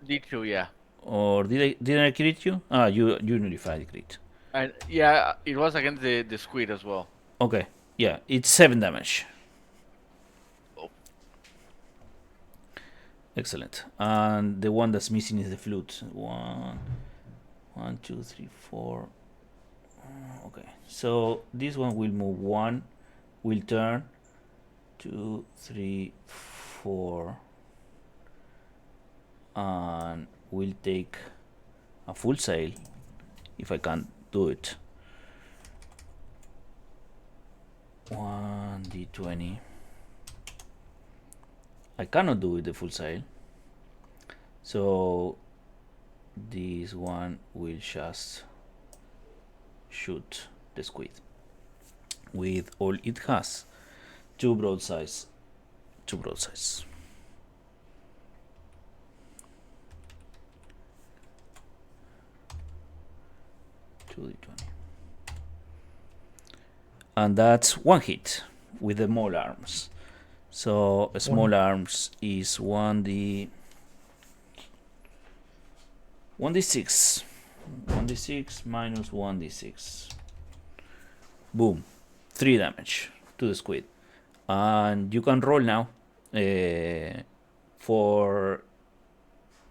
D2, yeah. Or did I crit you? Ah, you nullified crit. And yeah, it was against the squid as well. Okay. Yeah, it's 7 damage. Oh. Excellent. And the one that's missing is the flute. 1, 2, 3, 4. Okay. So this one will move 1, will turn 2, 3, 4, and will take a full sail if I can't do it. 1d20. I cannot do it the full sail, so this one will just shoot the squid with all it has. 2 broadsides. 2 broadsides. And that's 1 hit with the small arms. So small arms is 1d6. 1d6 minus 1d6. Boom. 3 damage to the squid. And you can roll now for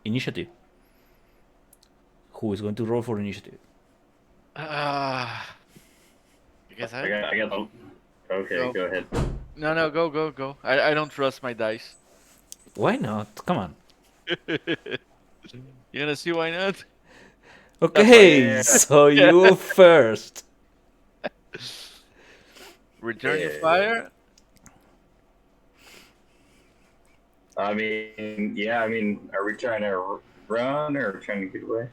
initiative. Who is going to roll for initiative? I guess I got them. Okay, No. go ahead. No, go. I don't trust my dice. Why not? Come on. You wanna see why not? Okay, Yeah. so you first. Return your Yeah. fire. I mean, yeah, I mean, are we trying to run or trying to get away?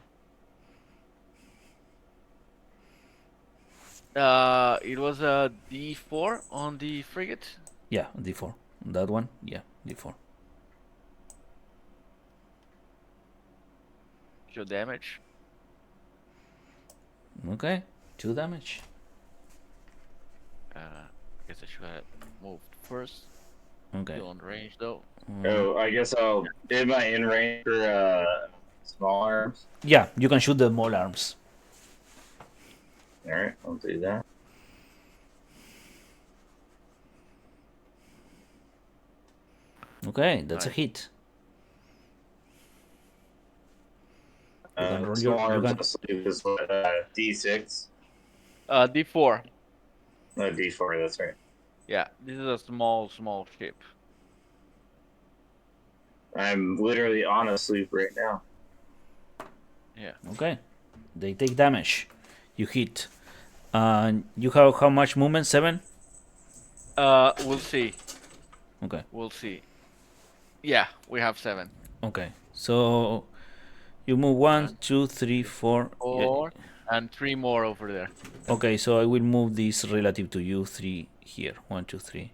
It was a D4 on the frigate. Yeah, d4. That one? Yeah, d4. Show damage. Okay, 2 damage. I guess I should have moved first. Okay. Still on range though. Oh, I guess I'll. Am I in range for small arms? Yeah, you can shoot the small arms. All right, I'll do that. Okay, that's a Nice. hit. You can roll Small your- you arms can- also is what, D6. D4. No, D4. That's right. Yeah, this is a small ship. I'm literally on a sleep right now. Yeah. Okay. They take damage. You hit. And you have how much movement? 7? We'll see. Okay. We'll see. Yeah, we have 7. Okay. So you move 1, 2, 3, 4. 4 and 3 more over there. Okay, so I will move this relative to you 3 here. 1, 2, 3.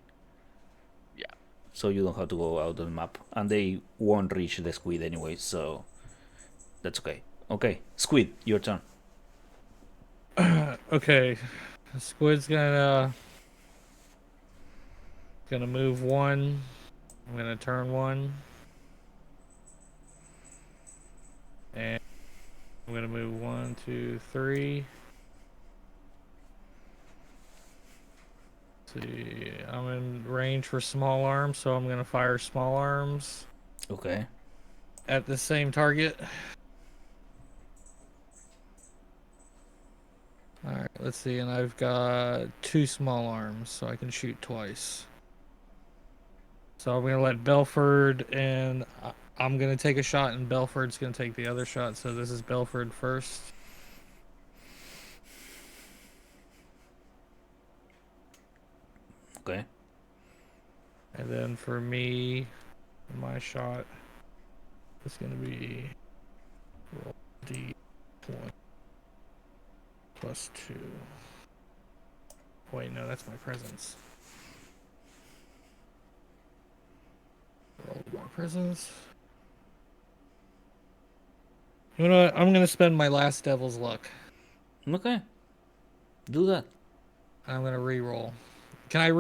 Yeah. So you don't have to go out of the map. And they won't reach the squid anyway, so that's okay. Okay, squid, your turn. Okay, the squid's gonna move 1. I'm gonna turn 1, and I'm gonna move 1, 2, 3. See, I'm in range for small arms, so I'm gonna fire small arms Okay. at the same target. Alright, let's see, and I've got 2 small arms, so I can shoot twice. So I'm gonna let Belford, and I'm gonna take a shot, and Belford's gonna take the other shot, so this is Belford first. Okay. And then for me, my shot is gonna be roll D1 plus 2. Wait, no, that's my presence. Roll presence. You know what? I'm gonna spend my last devil's luck. Okay. Do that. I'm gonna re-roll. Can I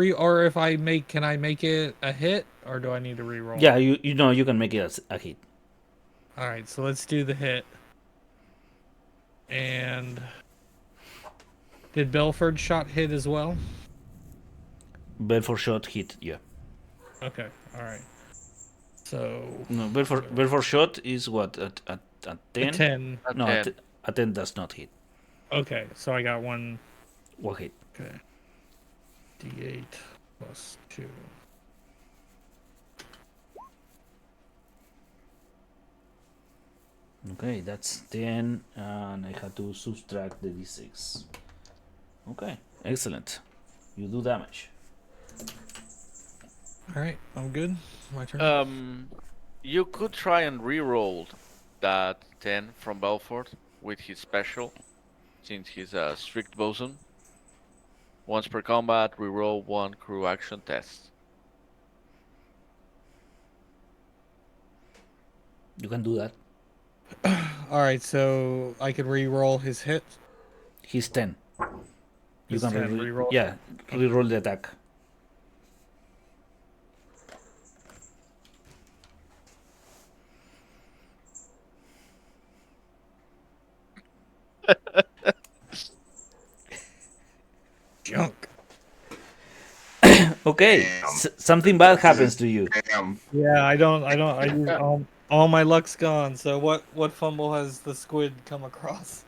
make it a hit, or do I need to re-roll? Yeah, you know you can make it as a hit. All right, so let's do the hit. And did Belford shot hit as well? Belfort shot hit, yeah. Okay, all right. So No, Belfort shot is what at 10? 10. A No, 10. a 10 does not hit. Okay, so I got one. One hit. Okay. D8 plus 2. Okay, that's 10, and I had to subtract the d6. Okay, excellent. You do damage. All right, I'm good. My turn. You could try and re-roll that 10 from Belfort with his special, since he's a strict bosun. Once per combat, re-roll one crew action test. You can do that. All right, so I could re-roll his hit. He's 10. You His can 10, re-roll. Yeah, re-roll the attack. Junk. Okay, something bad happens to you. Damn. Yeah, I use all my luck's gone. So what fumble has the squid come across?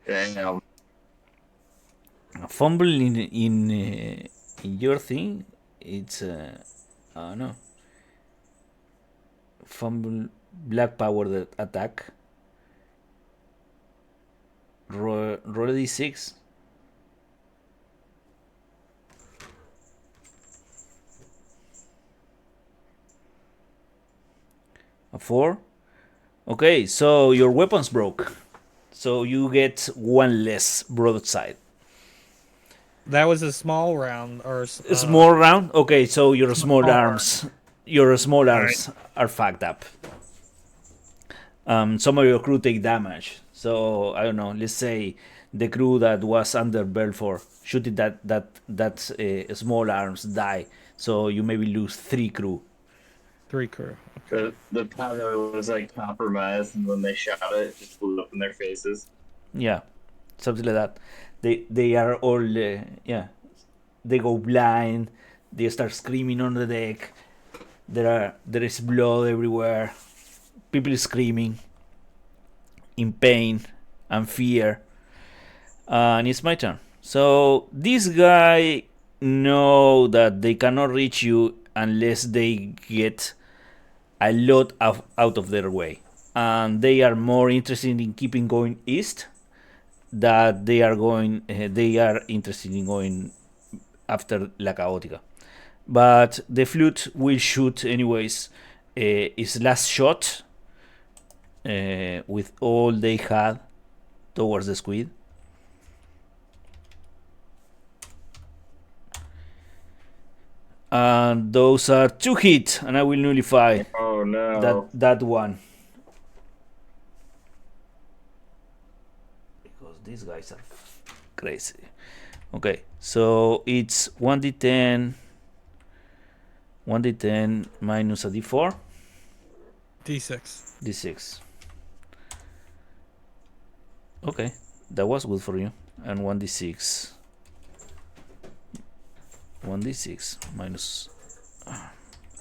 Damn. A fumble in your thing, it's I don't know. Fumble black power attack. Roll a d6. A 4. Okay, so your weapons broke. So you get one less broadside. That was a small round or A small round? Okay, so your small small arms. Your small arms are fucked up. Some of your crew take damage. So I don't know. Let's say the crew that was under Belfort shooting that small arms die. So you maybe lose 3 crew. 3 crew. The powder was like compromised, and when they shot it, it just blew up in their faces. Yeah, something like that. They are all yeah. They go blind. They start screaming on the deck. There is blood everywhere. People screaming in pain and fear. And it's my turn. So this guy know that they cannot reach you unless they get a lot out of their way, and they are more interested in keeping going east that they are interested in going after La Caótica. But the flute will shoot anyways his last shot with all they had towards the squid. And those are 2 hits, and I will nullify Oh no. that one. Because these guys are crazy. Okay, so it's 1d10 minus a d4 D6. d6. Okay, that was good for you. And 1d6 minus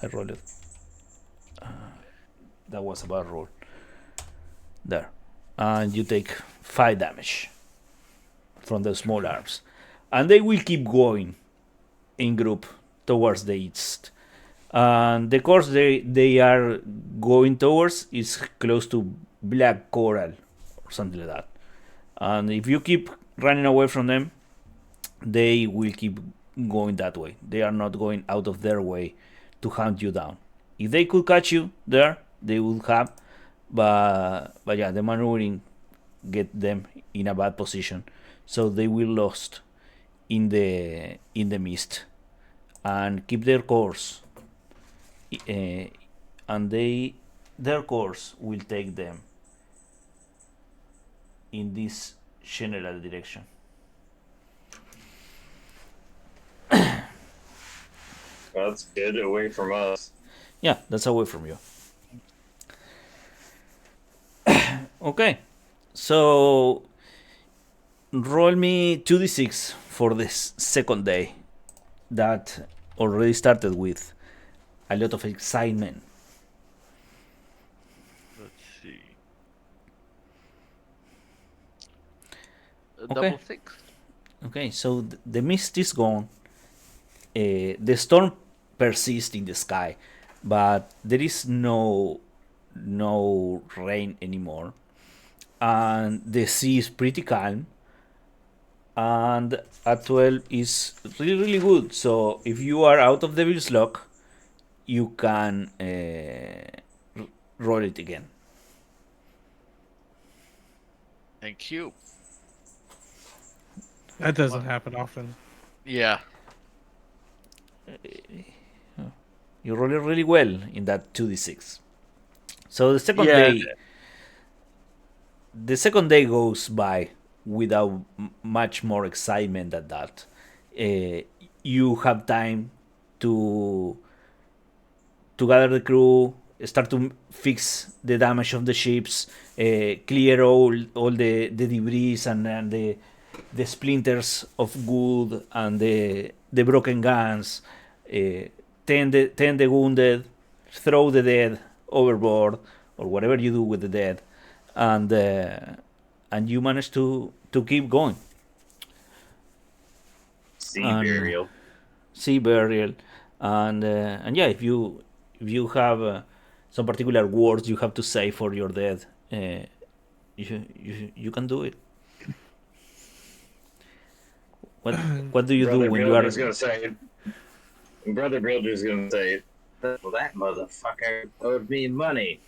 I rolled it. That was a bad roll. There. And you take 5 damage from the small arms. And they will keep going in group towards the east. And the course they are going towards is close to black coral or something like that. And if you keep running away from them, they will keep going that way. They are not going out of their way to hunt you down. If they could catch you there, they would have, but yeah, the maneuvering get them in a bad position, so they will lost in the mist and keep their course and their course will take them in this general direction. That's good, away from us. Yeah, that's away from you. Okay, so roll me 2d6 for this second day that already started with a lot of excitement. Let's see. Okay. Double six. Okay, so the mist is gone. The storm persists in the sky, but there is no rain anymore, and the sea is pretty calm. And at 12 is really good. So if you are out of Devil's Lock, you can roll it again. Thank you. That doesn't happen often. Yeah. You roll it really well in that 2d6. So the second day goes by without much more excitement than that. You have time to gather the crew, start to fix the damage of the ships, clear all the debris and the splinters of wood and the broken guns, tend the wounded, throw the dead overboard or whatever you do with the dead, and you manage to keep going. Sea burial. Sea burial, and yeah, if you have some particular words you have to say for your dead, you can do it. What do you do when you are? Gonna say, Brother Builder's gonna say, well, that motherfucker owed me money.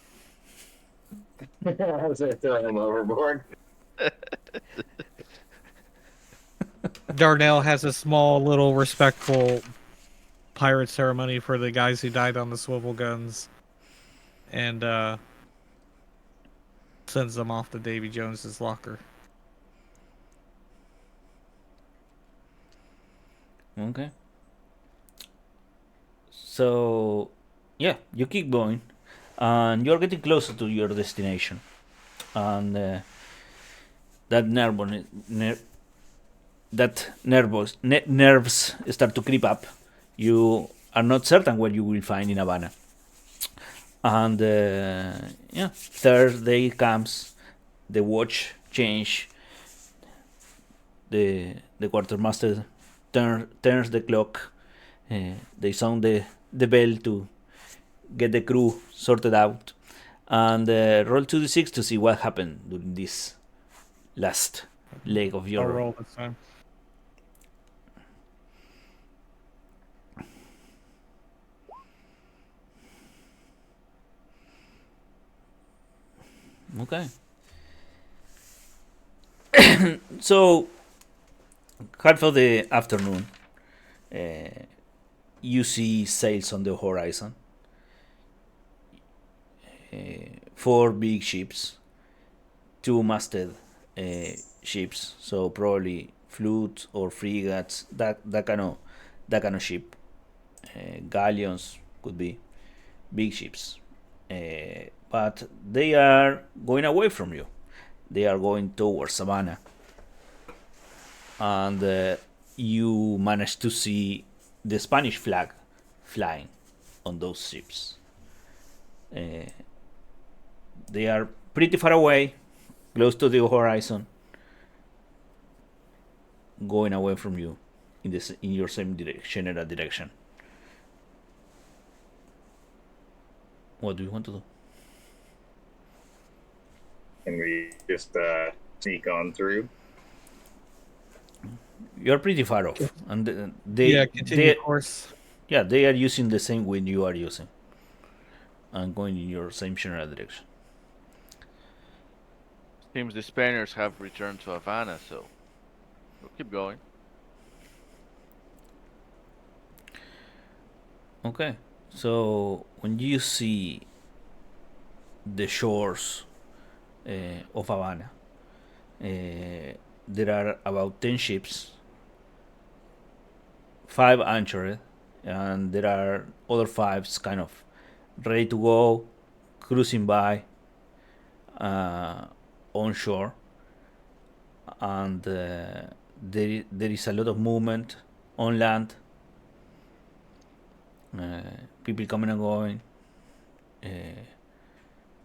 I was gonna throw him overboard. Darnell has a small, little, respectful pirate ceremony for the guys who died on the swivel guns, and sends them off to Davy Jones's locker. Okay. So, yeah, you keep going, and you're getting closer to your destination, and that nerves start to creep up. You are not certain what you will find in Havana, and yeah, Thursday comes, the watch change, the quartermaster turns the clock. They sound the bell to get the crew sorted out, and roll 2d6 to see what happened during this last leg of I'll your. roll this time. Okay. So, half of the afternoon, you see sails on the horizon. 4 big ships, 2 masted ships, so probably flutes or frigates, that kind of ship. Galleons could be big ships, but they are going away from you. They are going towards Savannah, and you manage to see the Spanish flag flying on those ships. They are pretty far away, close to the horizon, going away from you in your same general direction. What do you want to do? Can we just sneak on through? You're pretty far off, and Continue course. Yeah, they are using the same wind you are using, and going in your same general direction. Seems the Spaniards have returned to Havana, so we'll keep going. Okay, so when you see the shores of Havana. There are about 10 ships, 5 anchored, and there are other 5s kind of ready to go, cruising by onshore. And there is a lot of movement on land, people coming and going,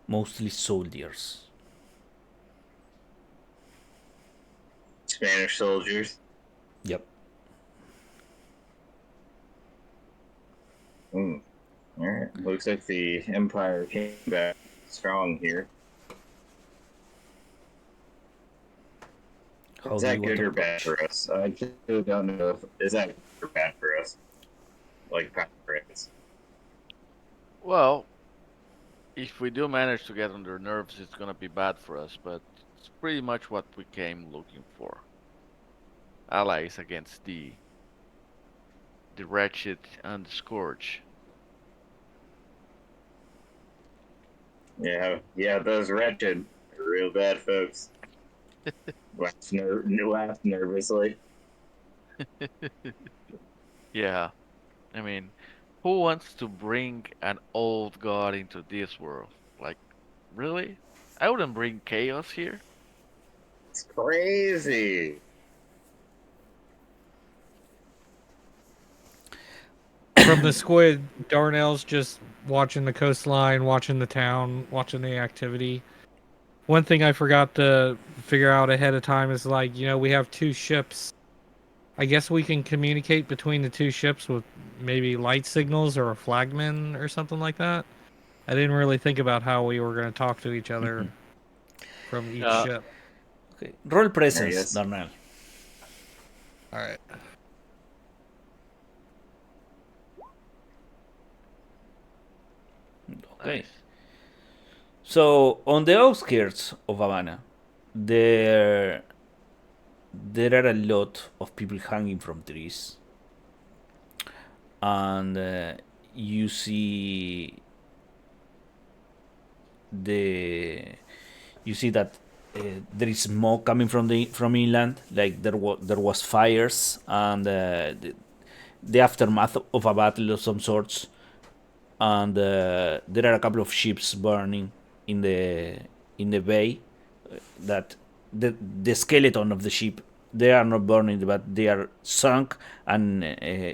mostly soldiers. Spanish soldiers. Yep. All right. Looks like the Empire came back strong here. How Is do that you want good to or bad approach? for us? I really don't know if is that good or bad for us. Like pirates. Well, if we do manage to get on their nerves, it's gonna be bad for us, but it's pretty much what we came looking for. Allies against the wretched and the scourge. Yeah, those wretched are real bad folks. Laughed nervously. Yeah, I mean, who wants to bring an old god into this world? Like, really? I wouldn't bring chaos here. It's crazy. From the squid, Darnell's just watching the coastline, watching the town, watching the activity. One thing I forgot to figure out ahead of time is like, we have 2 ships. I guess we can communicate between the 2 ships with maybe light signals or a flagman or something like that. I didn't really think about how we were going to talk to each other from each Uh, ship. Okay. Roll There he presence, is. Darnell. All right. Okay. nice. So on the outskirts of Havana, there are a lot of people hanging from trees, and you see that there is smoke coming from inland, like there was fires and the aftermath of a battle of some sorts, and there are a couple of ships burning in the bay. That the skeleton of the ship, they are not burning, but they are sunk and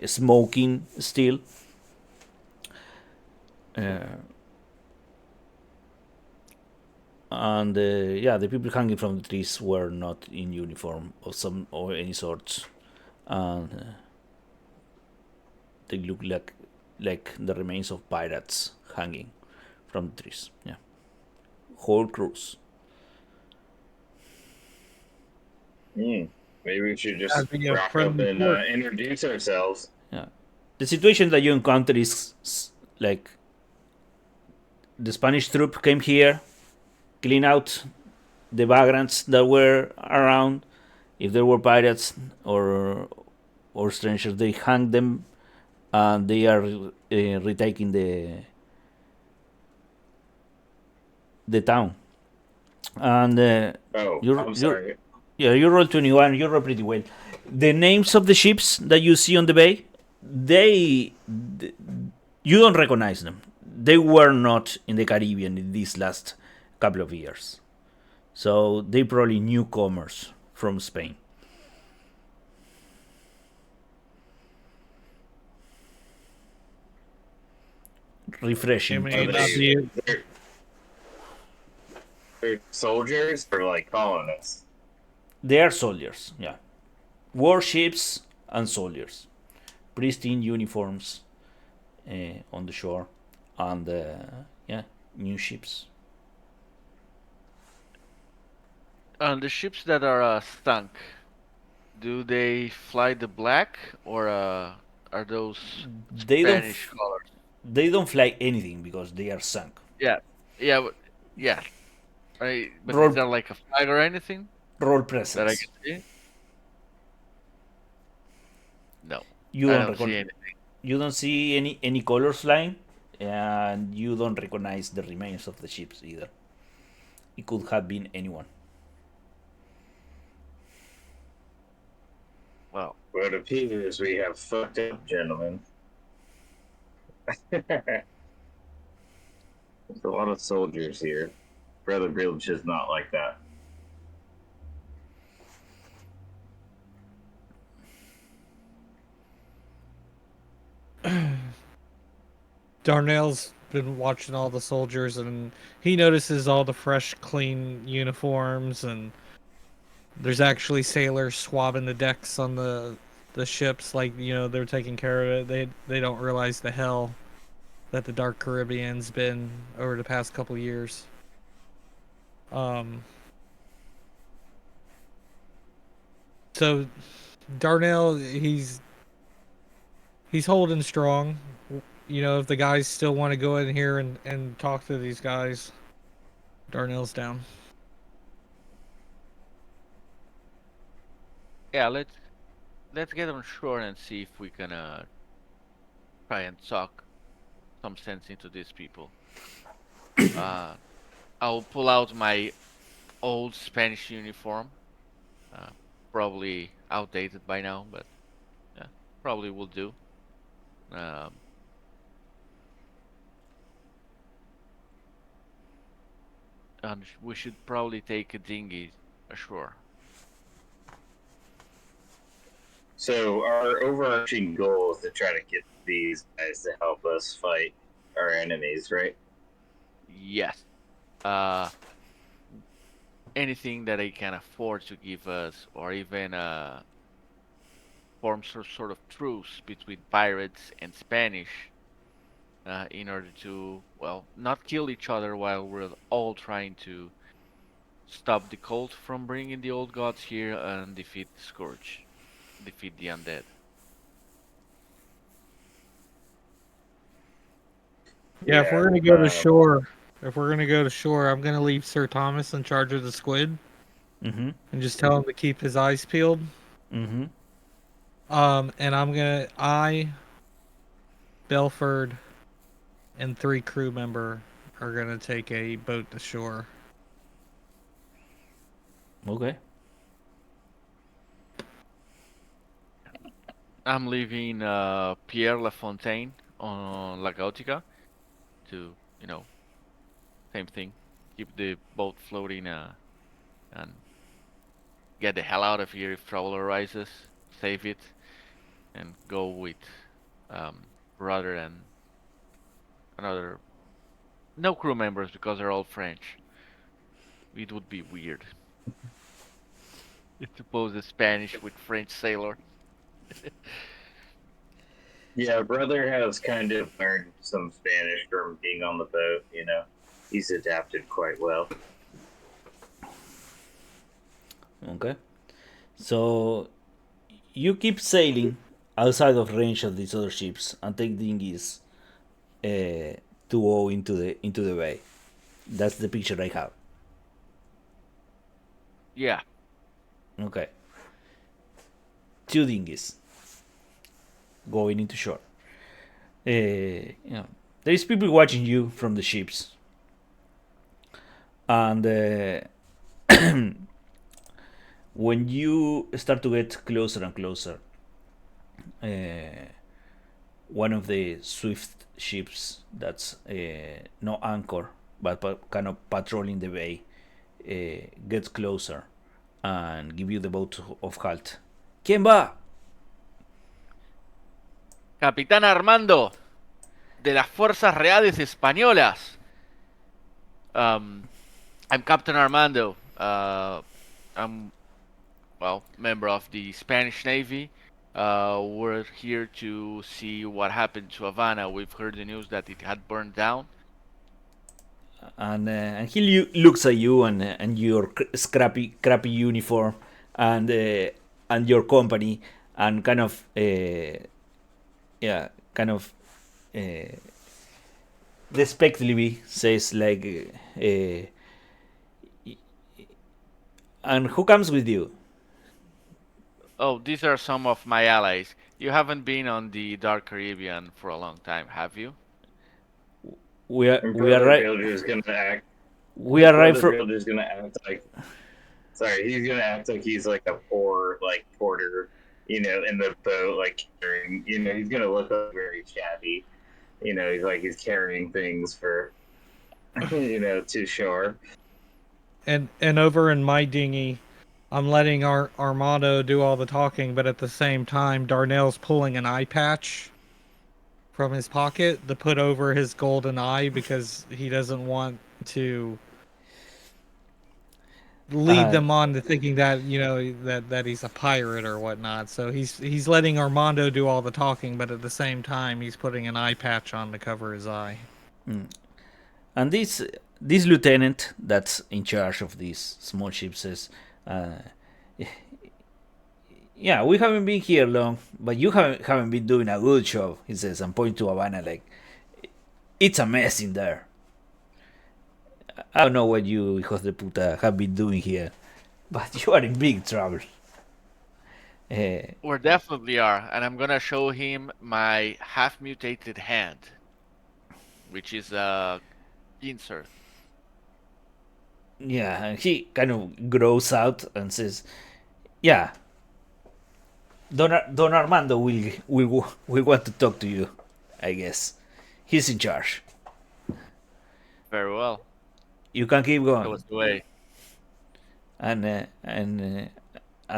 smoking still. And the people hanging from the trees were not in uniform of some or any sorts, and they look like the remains of pirates hanging from the trees. Yeah, whole crews. Maybe we should just That'd be a rock up friendly and port. introduce ourselves. Yeah, the situation that you encounter is like the Spanish troop came here, clean out the vagrants that were around. If there were pirates or strangers, they hang them, and they are retaking the town. And Oh, you're I'm you're sorry. yeah, you roll 21. You roll pretty well. The names of the ships that you see on the bay, you don't recognize them. They were not in the Caribbean in these last couple of years, so they probably newcomers from Spain. Refreshing. Maybe Are To not they, the they're soldiers or like colonists? They are soldiers. Yeah, warships and soldiers, pristine uniforms on the shore, and yeah, new ships. And the ships that are sunk, do they fly the black or are those They don't Spanish colors? they don't fly anything because they are sunk. Yeah, yeah, yeah. Right, but is Roll there like a flag or anything roll that I presence. can see? No, You I don't don't see recognize. anything. You don't see any colors flying. and you don't recognize the remains of the ships either. It could have been anyone. Well, Well, it appears we have fucked up, gentlemen. There's a lot of soldiers here. Brother Bilge is not like that. Darnell's been watching all the soldiers, and he notices all the fresh, clean uniforms, and there's actually sailors swabbing the decks on the ships, like, you know, they're taking care of it. They don't realize the hell that the Dark Caribbean's been over the past couple years. So Darnell, he's holding strong. You know, if the guys still want to go in here and talk to these guys, Darnell's down. yeah, let's get on shore and see if we can try and talk some sense into these people. I'll pull out my old Spanish uniform. Probably outdated by now, but yeah, probably will do. Um, and we should probably take a dinghy ashore. So our overarching goal is to try to get these guys to help us fight our enemies, right? Yes. Anything that they can afford to give us, or even form some sort of truce between pirates and Spanish, in order to, well, not kill each other while we're all trying to stop the cult from bringing the old gods here and defeat the Scourge, defeat the undead. Yeah, if we're gonna go to shore, I'm gonna leave Sir Thomas in charge of the squid Mm-hmm. and just tell him to keep his eyes peeled. Mm-hmm. And Belford, and 3 crew member are gonna take a boat to shore. Okay. I'm leaving Pierre Lafontaine on La Gautica to, you know, same thing, keep the boat floating and get the hell out of here if trouble arises, save it, and go with rather than another. No crew members because they're all French. It would be weird. It's supposed to Spanish with French sailor. Yeah, brother has kind of learned some Spanish from being on the boat, you know. He's adapted quite well. Okay. So you keep sailing outside of range of these other ships and take dinghies to go into the bay. That's the picture I have. Yeah. Okay. 2 dinghies going into shore. You know, there is people watching you from the ships, and when you start to get closer and closer, one of the swift ships that's no anchor but kind of patrolling the bay gets closer and give you the vote of halt. ¿Quién va? Capitán Armando de las Fuerzas Reales Españolas. I'm Captain Armando. I'm, well, member of the Spanish Navy. We're here to see what happened to Havana. We've heard the news that it had burned down. And he looks at you and your scrappy uniform and your company and kind of despectively says like and who comes with you? Oh, these are some of my allies. You haven't been on the Dark Caribbean for a long time, have you? we are And we Brother arrive Builder's gonna act. we arrive Brother from Builder's gonna act like. Sorry, he's gonna act like he's like a poor like porter, in the boat, like carrying. He's gonna look like very shabby. He's carrying things for, to shore. And over in my dinghy, I'm letting our Armando do all the talking, but at the same time, Darnell's pulling an eye patch from his pocket to put over his golden eye because he doesn't want to lead them on to thinking that that he's a pirate or whatnot. So he's letting Armando do all the talking, but at the same time, he's putting an eye patch on to cover his eye. and this lieutenant that's in charge of these small ships says, yeah, we haven't been here long, but you haven't been doing a good job, he says, and point to Havana like, it's a mess in there. I don't know what you, hijos de puta, have been doing here, but you are in big trouble. We definitely are, and I'm gonna show him my half-mutated hand, which is a pincer. Yeah, and he kind of grows out and says, yeah, Don Armando will want to talk to you, I guess. He's in charge. Very well. You can keep That going. was the way. And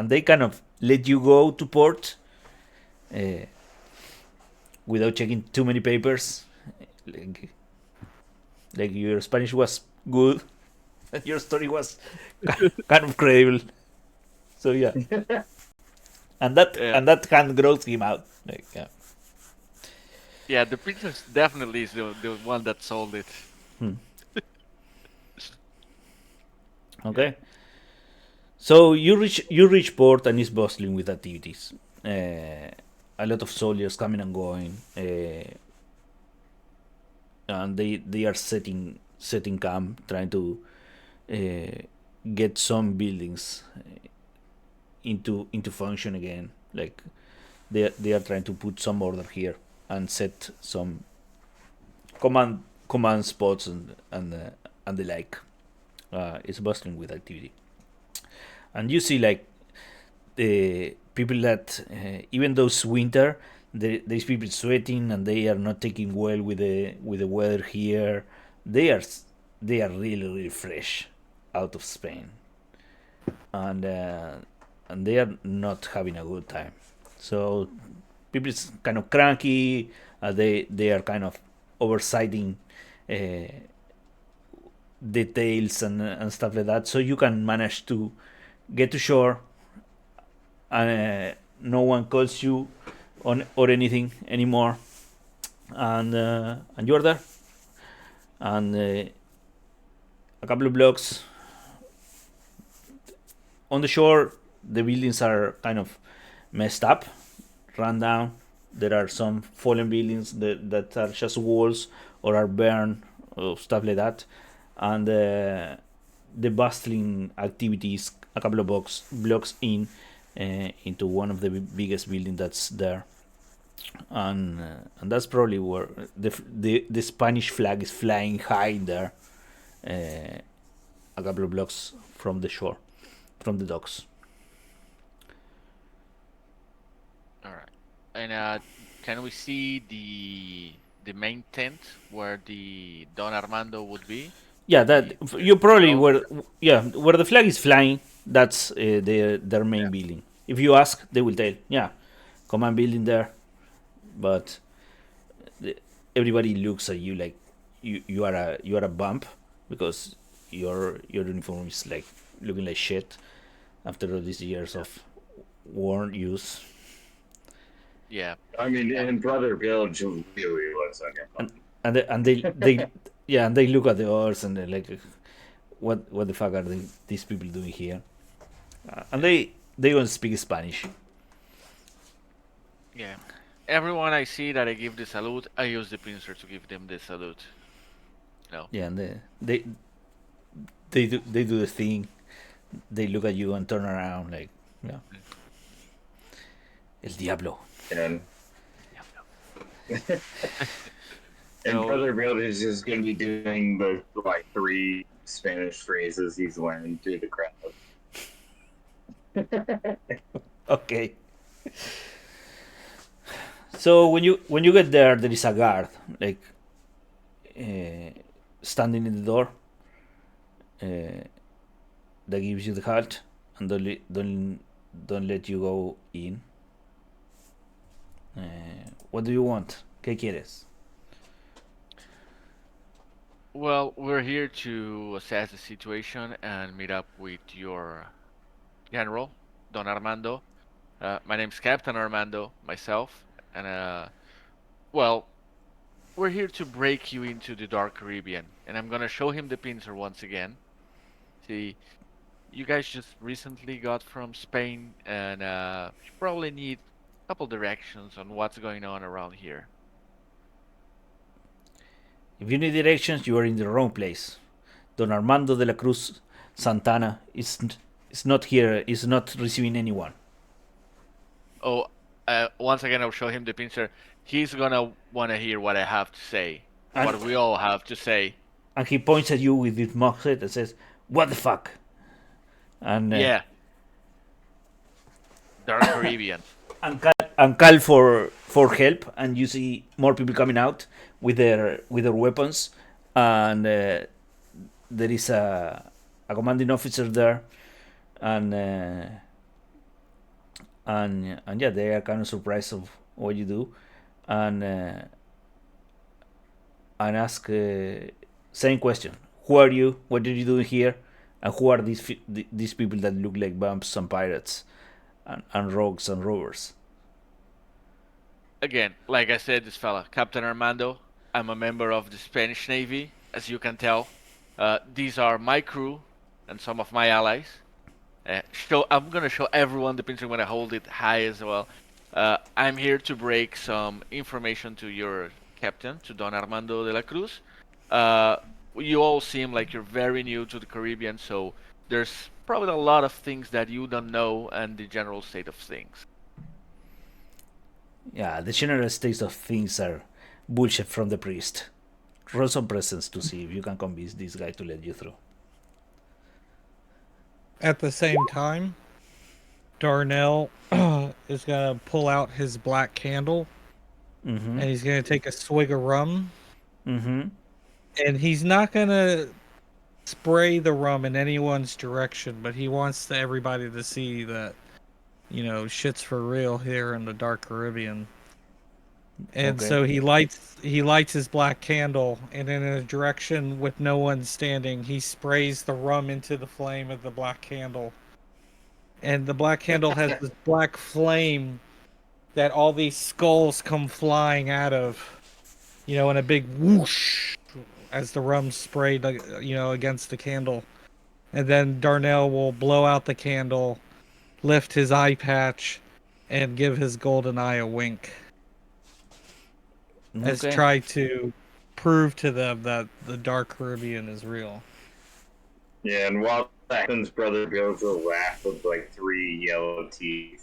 they kind of let you go to port without checking too many papers. Like your Spanish was good, and your story was kind of credible. So yeah, and that hand grows him out. Like yeah. Yeah, the princess definitely is the one that sold it. Okay. So you reach port and it's bustling with activities. A lot of soldiers coming and going, and they are setting camp, trying to get some buildings into function again. Like they are trying to put some order here and set some command spots and the like. It's bustling with activity. And you see like the people that even though it's winter, these people sweating and they are not taking well with the weather here. They are really fresh out of Spain, and they are not having a good time. So people is kind of cranky. They are kind of oversighting details and stuff like that. So you can manage to get to shore, and no one calls you on or anything anymore, and you're there, and a couple of blocks on the shore. The buildings are kind of messed up, run down. There are some fallen buildings that are just walls or are burned or stuff like that, and the bustling activities a couple of blocks into one of the biggest buildings that's there, and that's probably where the Spanish flag is flying high there, a couple of blocks from the shore, from the docks. All right. And can we see the main tent where the Don Armando would be? Yeah, that you probably where the flag is flying. That's their main building. If you ask, they will tell. Yeah, command building there, but everybody looks at you like you are a bump because your uniform is like looking like shit after all these years of worn use. Yeah. I mean, and Brother Bill really looks like a And they yeah, and they look at the oars and they're like, what the fuck are these people doing here? And they don't speak Spanish. Yeah. Everyone I see that I give the salute, I use the pincer to give them the salute. No. Yeah, and they do the thing. They look at you and turn around like, yeah. El diablo. And And So Brother Build is just going to be doing the like 3 Spanish phrases he's learned through the crowd. Okay. So when you get there is a guard like standing in the door that gives you the halt and don't let you go in. What do you want? ¿Qué quieres? well, we're here to assess the situation and meet up with your general, Don Armando. My name's Captain Armando, myself, and well, we're here to break you into the Dark Caribbean, and I'm gonna show him the pincer once again. See, you guys just recently got from Spain, and you probably need a couple directions on what's going on around here. If you need directions, you are in the wrong place. Don Armando de la Cruz Santana is not here. Is not receiving anyone. Oh, once again, I'll show him the pincer. He's gonna wanna hear what I have to say, And, what we all have to say. and he points at you with his mug head and says, "What the fuck?" And Yeah, Dark Caribbean. and call for help, and you see more people coming out with their weapons, and there is a commanding officer there, and and yeah, they are kind of surprised of what you do, and ask same question: Who are you? What are you doing here? And who are these people that look like bumps and pirates, and rogues and rovers? Again, like I said, this fella, Captain Armando. I'm a member of the Spanish Navy, as you can tell. These are my crew and some of my allies. I'm gonna show everyone the picture when I hold it high as well. I'm here to break some information to your captain, to Don Armando de la Cruz. You all seem like you're very new to the Caribbean, so there's probably a lot of things that you don't know and the general state of things. Yeah, the general state of things are bullshit from the priest. Roll some presence to see if you can convince this guy to let you through. At the same time, Darnell is gonna pull out his black candle Mm-hmm. and he's gonna take a swig of rum, Mm-hmm. and he's not gonna spray the rum in anyone's direction, but he wants everybody to see that, you know, shit's for real here in the Dark Caribbean. And Okay. so he lights his black candle, and in a direction with no one standing, he sprays the rum into the flame of the black candle. And the black candle has this black flame that all these skulls come flying out of, you know, in a big whoosh as the rum sprayed, you know, against the candle. And then Darnell will blow out the candle, lift his eye patch, and give his golden eye a wink, as Okay. try to prove to them that the Dark Caribbean is real. Yeah, and while that happens, Brother Build will laugh with like 3 yellow teeth.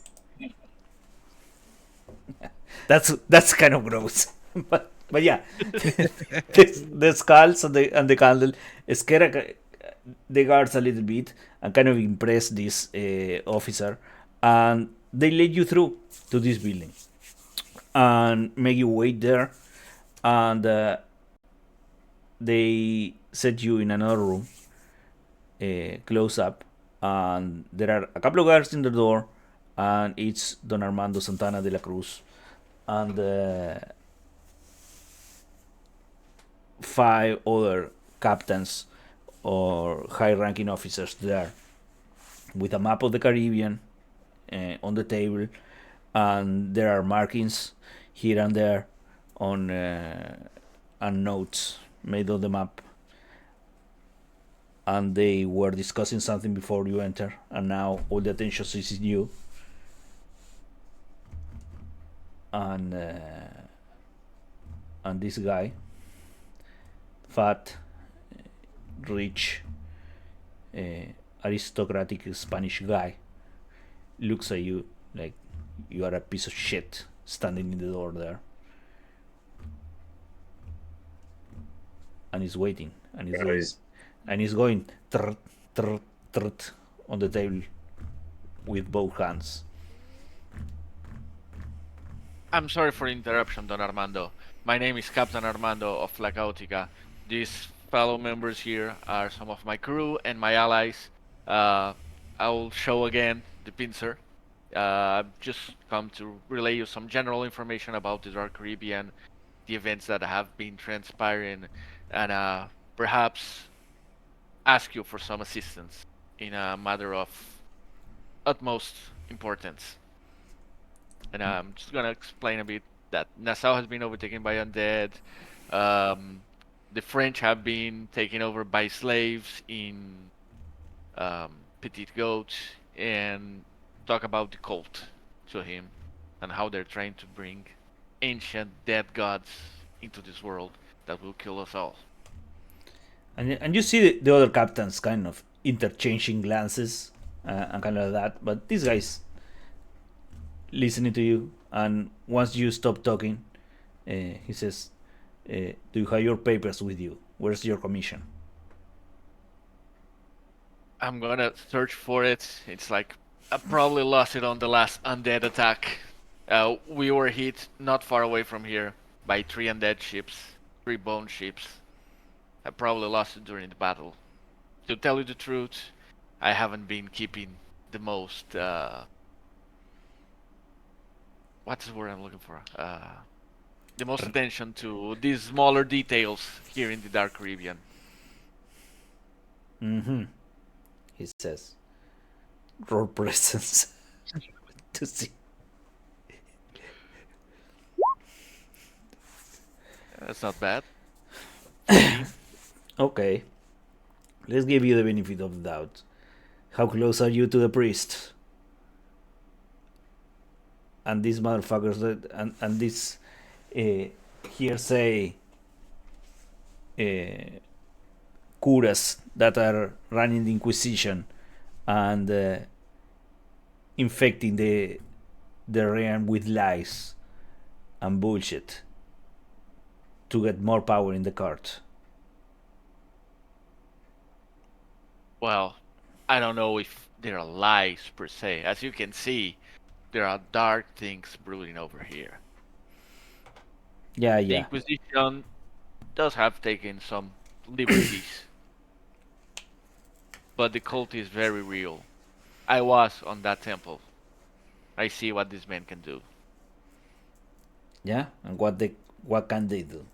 That's kind of gross. but yeah, the skulls and the candle scare the guards a little bit and kind of impress this officer, and they let you through to this building and make you wait there, and they set you in another room, close up, and there are a couple of guards in the door, and it's Don Armando Santana de la Cruz and 5 other captains or high-ranking officers there, with a map of the Caribbean on the table, and there are markings here and there on and notes made on the map. And they were discussing something before you enter, and now all the attention is in you. And this guy, fat, rich, aristocratic Spanish guy, looks at you like you are a piece of shit standing in the door there. and he's waiting, and he's Yeah, doing, he's- and he's going trrrt, trrrt, trrrt on the table with both hands. I'm sorry for the interruption, Don Armando. My name is Captain Armando of La Caótica. These fellow members here are some of my crew and my allies. I'll show again the pincer. I've just come to relay you some general information about the Dark Caribbean, the events that have been transpiring, and perhaps ask you for some assistance in a matter of utmost importance. And I'm just gonna explain a bit that Nassau has been overtaken by undead. Um, the French have been taken over by slaves in Petit Goat, and talk about the cult to him and how they're trying to bring ancient dead gods into this world that will kill us all. And you see the other captains kind of interchanging glances and kind of that, but this guy's listening to you, and once you stop talking, he says, "Do you have your papers with you? Where's your commission?" I'm gonna search for it. It's like I probably lost it on the last undead attack. We were hit not far away from here by 3 undead ships, 3 bone ships. I probably lost it during the battle. To tell you the truth, I haven't been keeping the most. What's the word I'm looking for? The most attention to these smaller details here in the Dark Caribbean. Mm-hmm. He says, "Roll presence to see." That's not bad. Okay, let's give you the benefit of the doubt. How close are you to the priest? And these motherfuckers and this hearsay curas that are running the Inquisition and infecting the realm with lies and bullshit to get more power in the court. Well, I don't know if there are lies per se. As you can see, there are dark things brewing over here. Yeah, The yeah. Inquisition does have taken some liberties, but the cult is very real. I was on that temple. I see what these men can do. Yeah, and what can they do?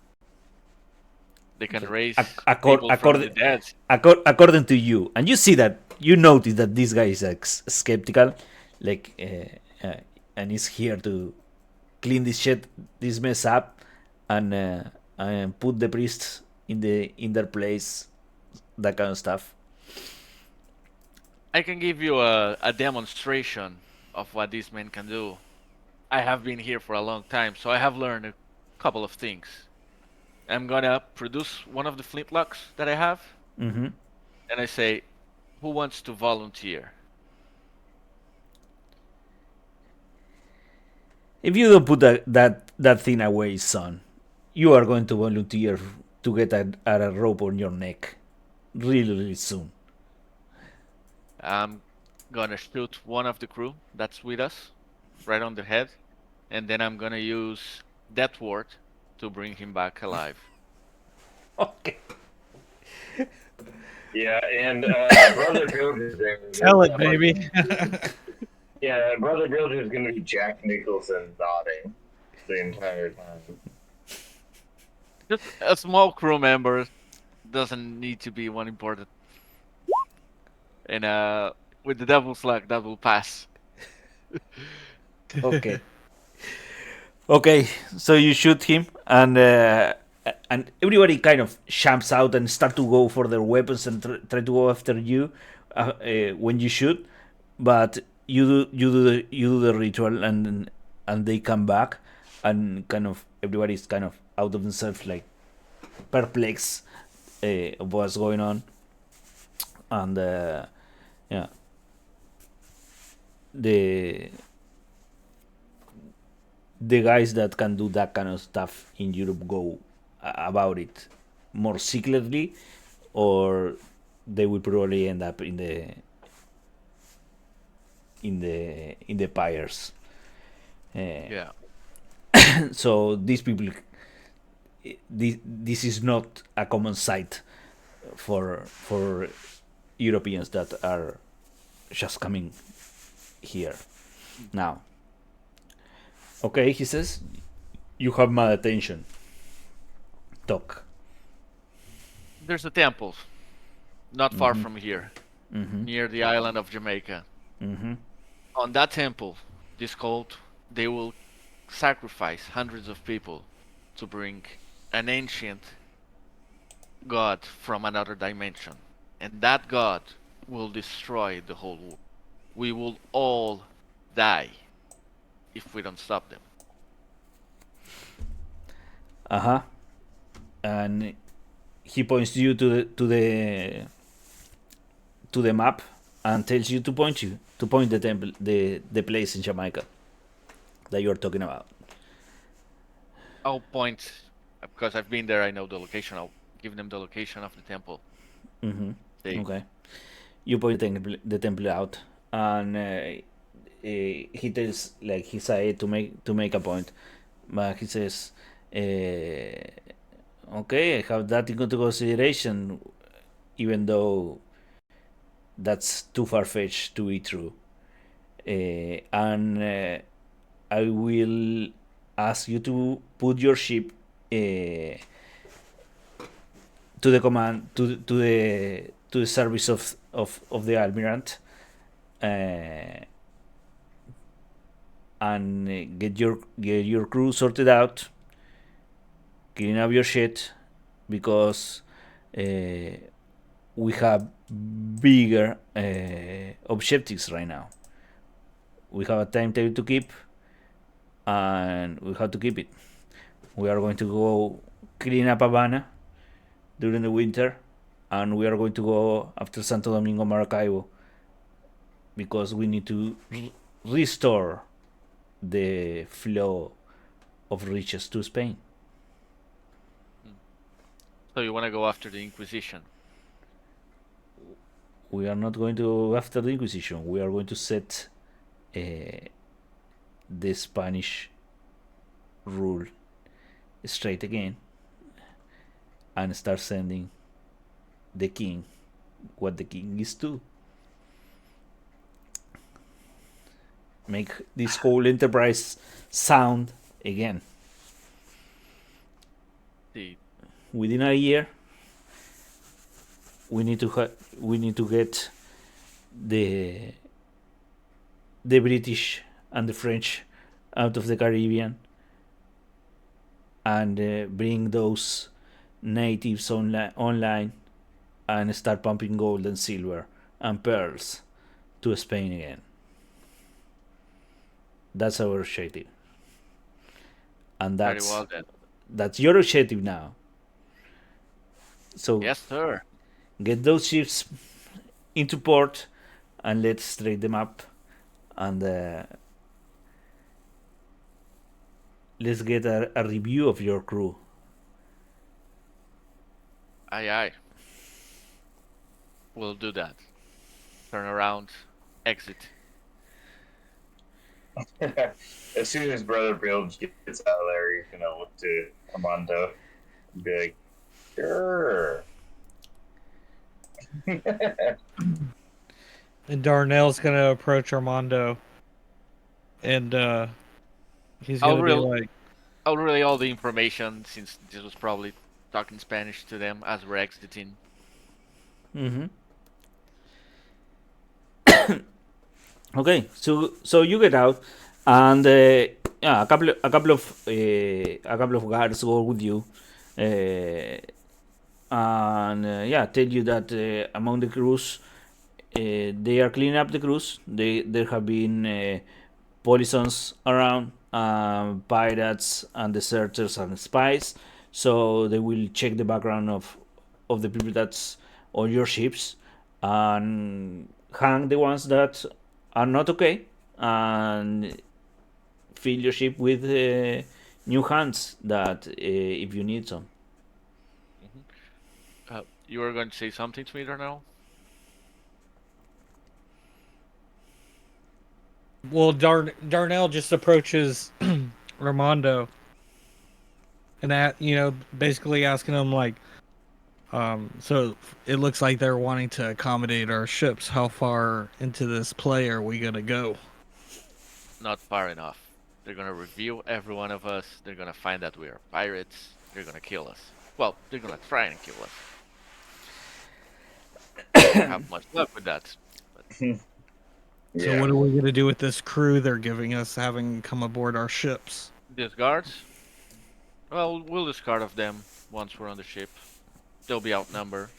They can raise Accord, people from the dead. according to you, and you see that you notice that this guy is skeptical, like, and is here to clean this mess up, and put the priests in their place, that kind of stuff. I can give you a demonstration of what these men can do. I have been here for a long time, so I have learned a couple of things. I'm gonna produce one of the flintlocks that I have, Mm-hmm. and I say, who wants to volunteer? If you don't put that thing away, son, you are going to volunteer to get a rope on your neck really soon. I'm gonna shoot one of the crew that's with us, right on the head, and then I'm gonna use Death Ward to bring him back alive. Okay. Yeah, and Brother Bilge is there. Tell it, baby. Yeah, Brother Bilge is going to be Jack Nicholson nodding the entire time. Just a small crew member doesn't need to be one important. And with the Devil's Luck, that will pass. Okay. Okay, so you shoot him, and everybody kind of jumps out and start to go for their weapons and try to go after you when you shoot, but you do the ritual, and they come back, and kind of everybody's kind of out of themselves, like perplexed of what's going on, and yeah, the guys that can do that kind of stuff in Europe go about it more secretly, or they will probably end up in the pyres. Yeah. So these people, this is not a common sight for Europeans that are just coming here now. Okay, he says, you have my attention. Talk. There's a temple not far from here, near the island of Jamaica. On that temple, this cult, they will sacrifice hundreds of people to bring an ancient god from another dimension. And that god will destroy the whole world. We will all die if we don't stop them. And he points you to the map and tells you to point the temple, the place in Jamaica that you're talking about. I'll point, because I've been there, I know the location. I'll give them the location of the temple. Okay. You point the temple out, and he tells, like, he said to make a point, but he says, okay, I have that into consideration, even though that's too far-fetched to be true. And I will ask you to put your ship to the command to the service of the almirant, and get your crew sorted out, clean up your shit, because we have bigger objectives right now. We have a timetable to keep, and we have to keep it. We are going to go clean up Havana during the winter, and we are going to go after Santo Domingo, Maracaibo, because we need to restore the flow of riches to Spain. So you want to go after the Inquisition? We are not going to go after the Inquisition. We are going to set the Spanish rule straight again, and start sending the king what the king is to. Make this whole enterprise sound again. Within a year, we need to get the British and the French out of the Caribbean, and bring those natives online, and start pumping gold and silver and pearls to Spain again. That's our objective, and that's Very well then. That's your objective now. So Yes, sir. get those ships into port, and let's straight them up, and let's get a review of your crew. Aye, aye. We'll do that. Turn around, exit. As soon as Brother Bilge gets out of there, he's gonna look to Armando and be like, sure. And Darnell's gonna approach Armando, and he's gonna be like, I'll relay all the information, since this was probably talking Spanish to them as we're exiting. Okay, so you get out, and yeah, a couple of guards go with you, and yeah, tell you that among the crews, they are cleaning up the crews. There have been polisons around, pirates and deserters and spies. So they will check the background of the people that's on your ships, and hang the ones that are not okay, and fill your ship with new hands that if you need some. You were going to say something to me, Darnell? Well, Darnell just approaches Armando and that basically asking him like, so it looks like they're wanting to accommodate our ships. How far into this play are we gonna go? Not far enough. They're gonna review every one of us. They're gonna find that we are pirates. They're gonna kill us. Well, they're gonna try and kill us. We won't have much luck with that. But So Yeah. what are we gonna do with this crew they're giving us, having come aboard our ships? these guards, well, we'll discard of them once we're on the ship. They'll be outnumbered.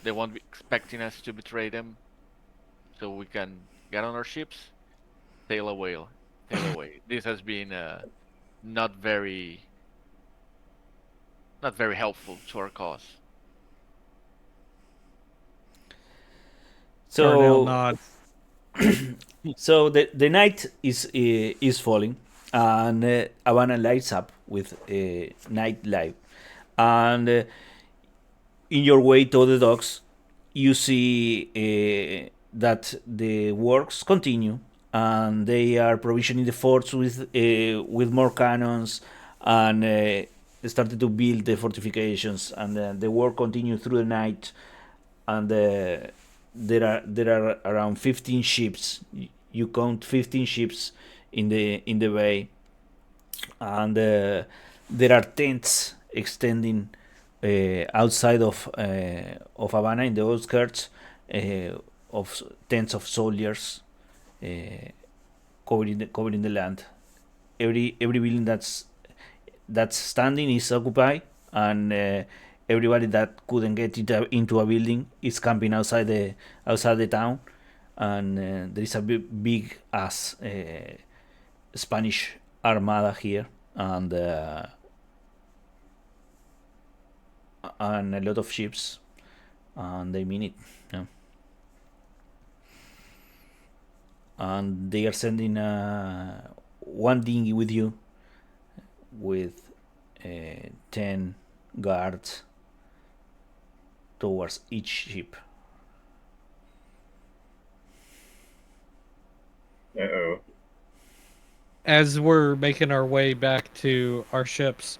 They won't be expecting us to betray them, so we can get on our ships, sail away. Sail away. This has been not very, not very helpful to our cause. Darnell So nods. so the night is falling, and Havana lights up with night light, and in your way to the docks, you see that the works continue, and they are provisioning the forts with more cannons, and started to build the fortifications, and the work continues through the night, and there are around 15 ships. You count 15 ships in the bay, and there are tents extending outside of Havana in the outskirts, of tents of soldiers uh, covering the land. Every building that's standing is occupied, and everybody that couldn't get into a building is camping outside the town, and there is a big ass Spanish armada here, and a lot of ships, and they mean it. Yeah. And they are sending one dinghy with you, with 10 guards towards each ship. Uh-oh. As we're making our way back to our ships,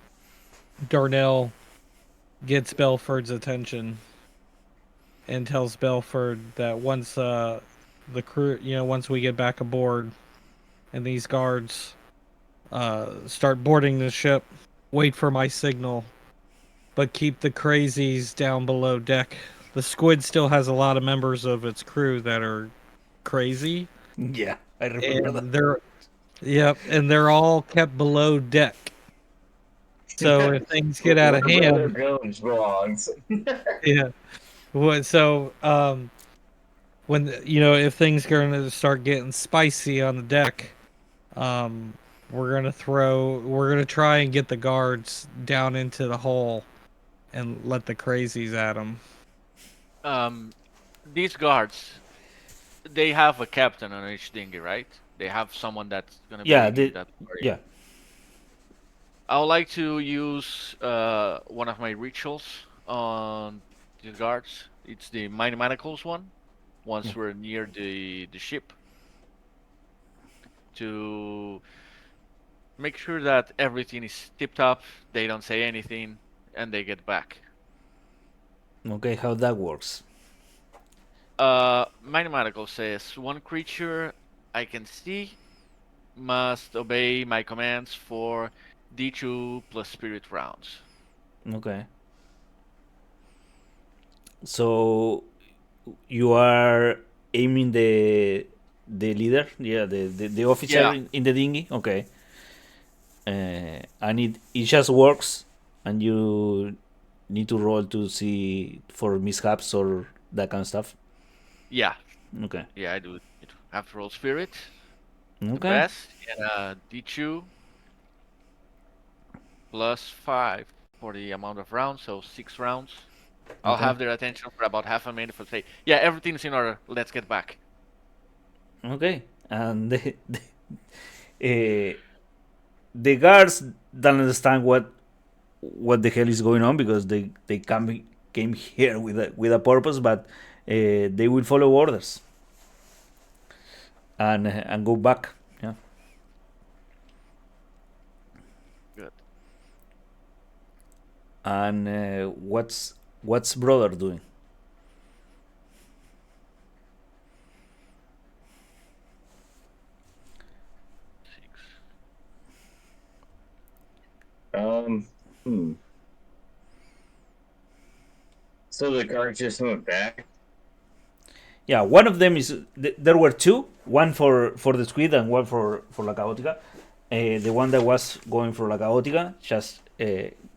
Darnell gets Belford's attention and tells Belford that once the crew, once we get back aboard and these guards start boarding the ship, wait for my signal, but keep the crazies down below deck. The Squid still has a lot of members of its crew that are crazy, Yeah, I remember that. and they're all kept below deck. So if things get out of Where their hand, village belongs. yeah. So when if things are going to start getting spicy on the deck, we're gonna try and get the guards down into the hole and let the crazies at them. These guards, they have a captain on each dinghy, right? They have someone that's gonna be Yeah, leading that party. yeah. I would like to use one of my rituals on the guards. It's the Mighty Manacles one. Once Yeah. we're near the ship, to make sure that everything is tipped up, they don't say anything, and they get back. Okay, how that works? Mighty Manacles says one creature I can see must obey my commands for D2 plus spirit rounds. Okay. So you are aiming the leader, yeah, the officer Yeah. in the dinghy. Okay. And it just works, and you need to roll to see for mishaps or that kind of stuff. Yeah, Okay. yeah, I do. It. Have to roll spirit, the Okay. best, and D2 plus 5 for the amount of rounds, so 6 rounds. I'll Okay. have their attention for about half a minute for say, yeah, everything's in order. Let's get back. Okay. And uh, the guards don't understand what the hell is going on, because they came here with a purpose, but they will follow orders and go back. Yeah. Good. And what's brother doing? Six. Hmm. So the guard just went back. Yeah, one of them is there were two, one for the squid and one for La Caótica. The one that was going for La Caótica just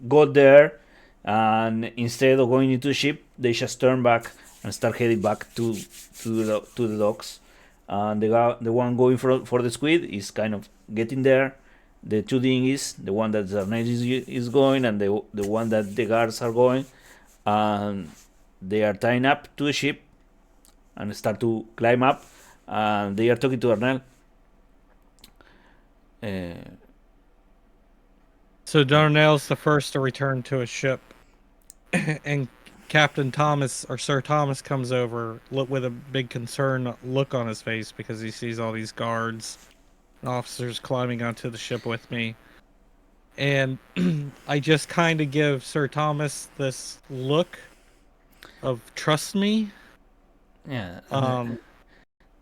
got there, and instead of going into the ship, they just turned back and start heading back to the docks. And the one going for the squid is kind of getting there. The two dinghies, the one that Zarnet is going, and the one that the guards are going, and they are tying up to the ship and start to climb up, and they are talking to Darnell. So Darnell's the first to return to his ship, and Captain Thomas or Sir Thomas comes over with a big concerned look on his face because he sees all these guards and officers climbing onto the ship with me. And I just kind of give Sir Thomas this look of trust me. Yeah.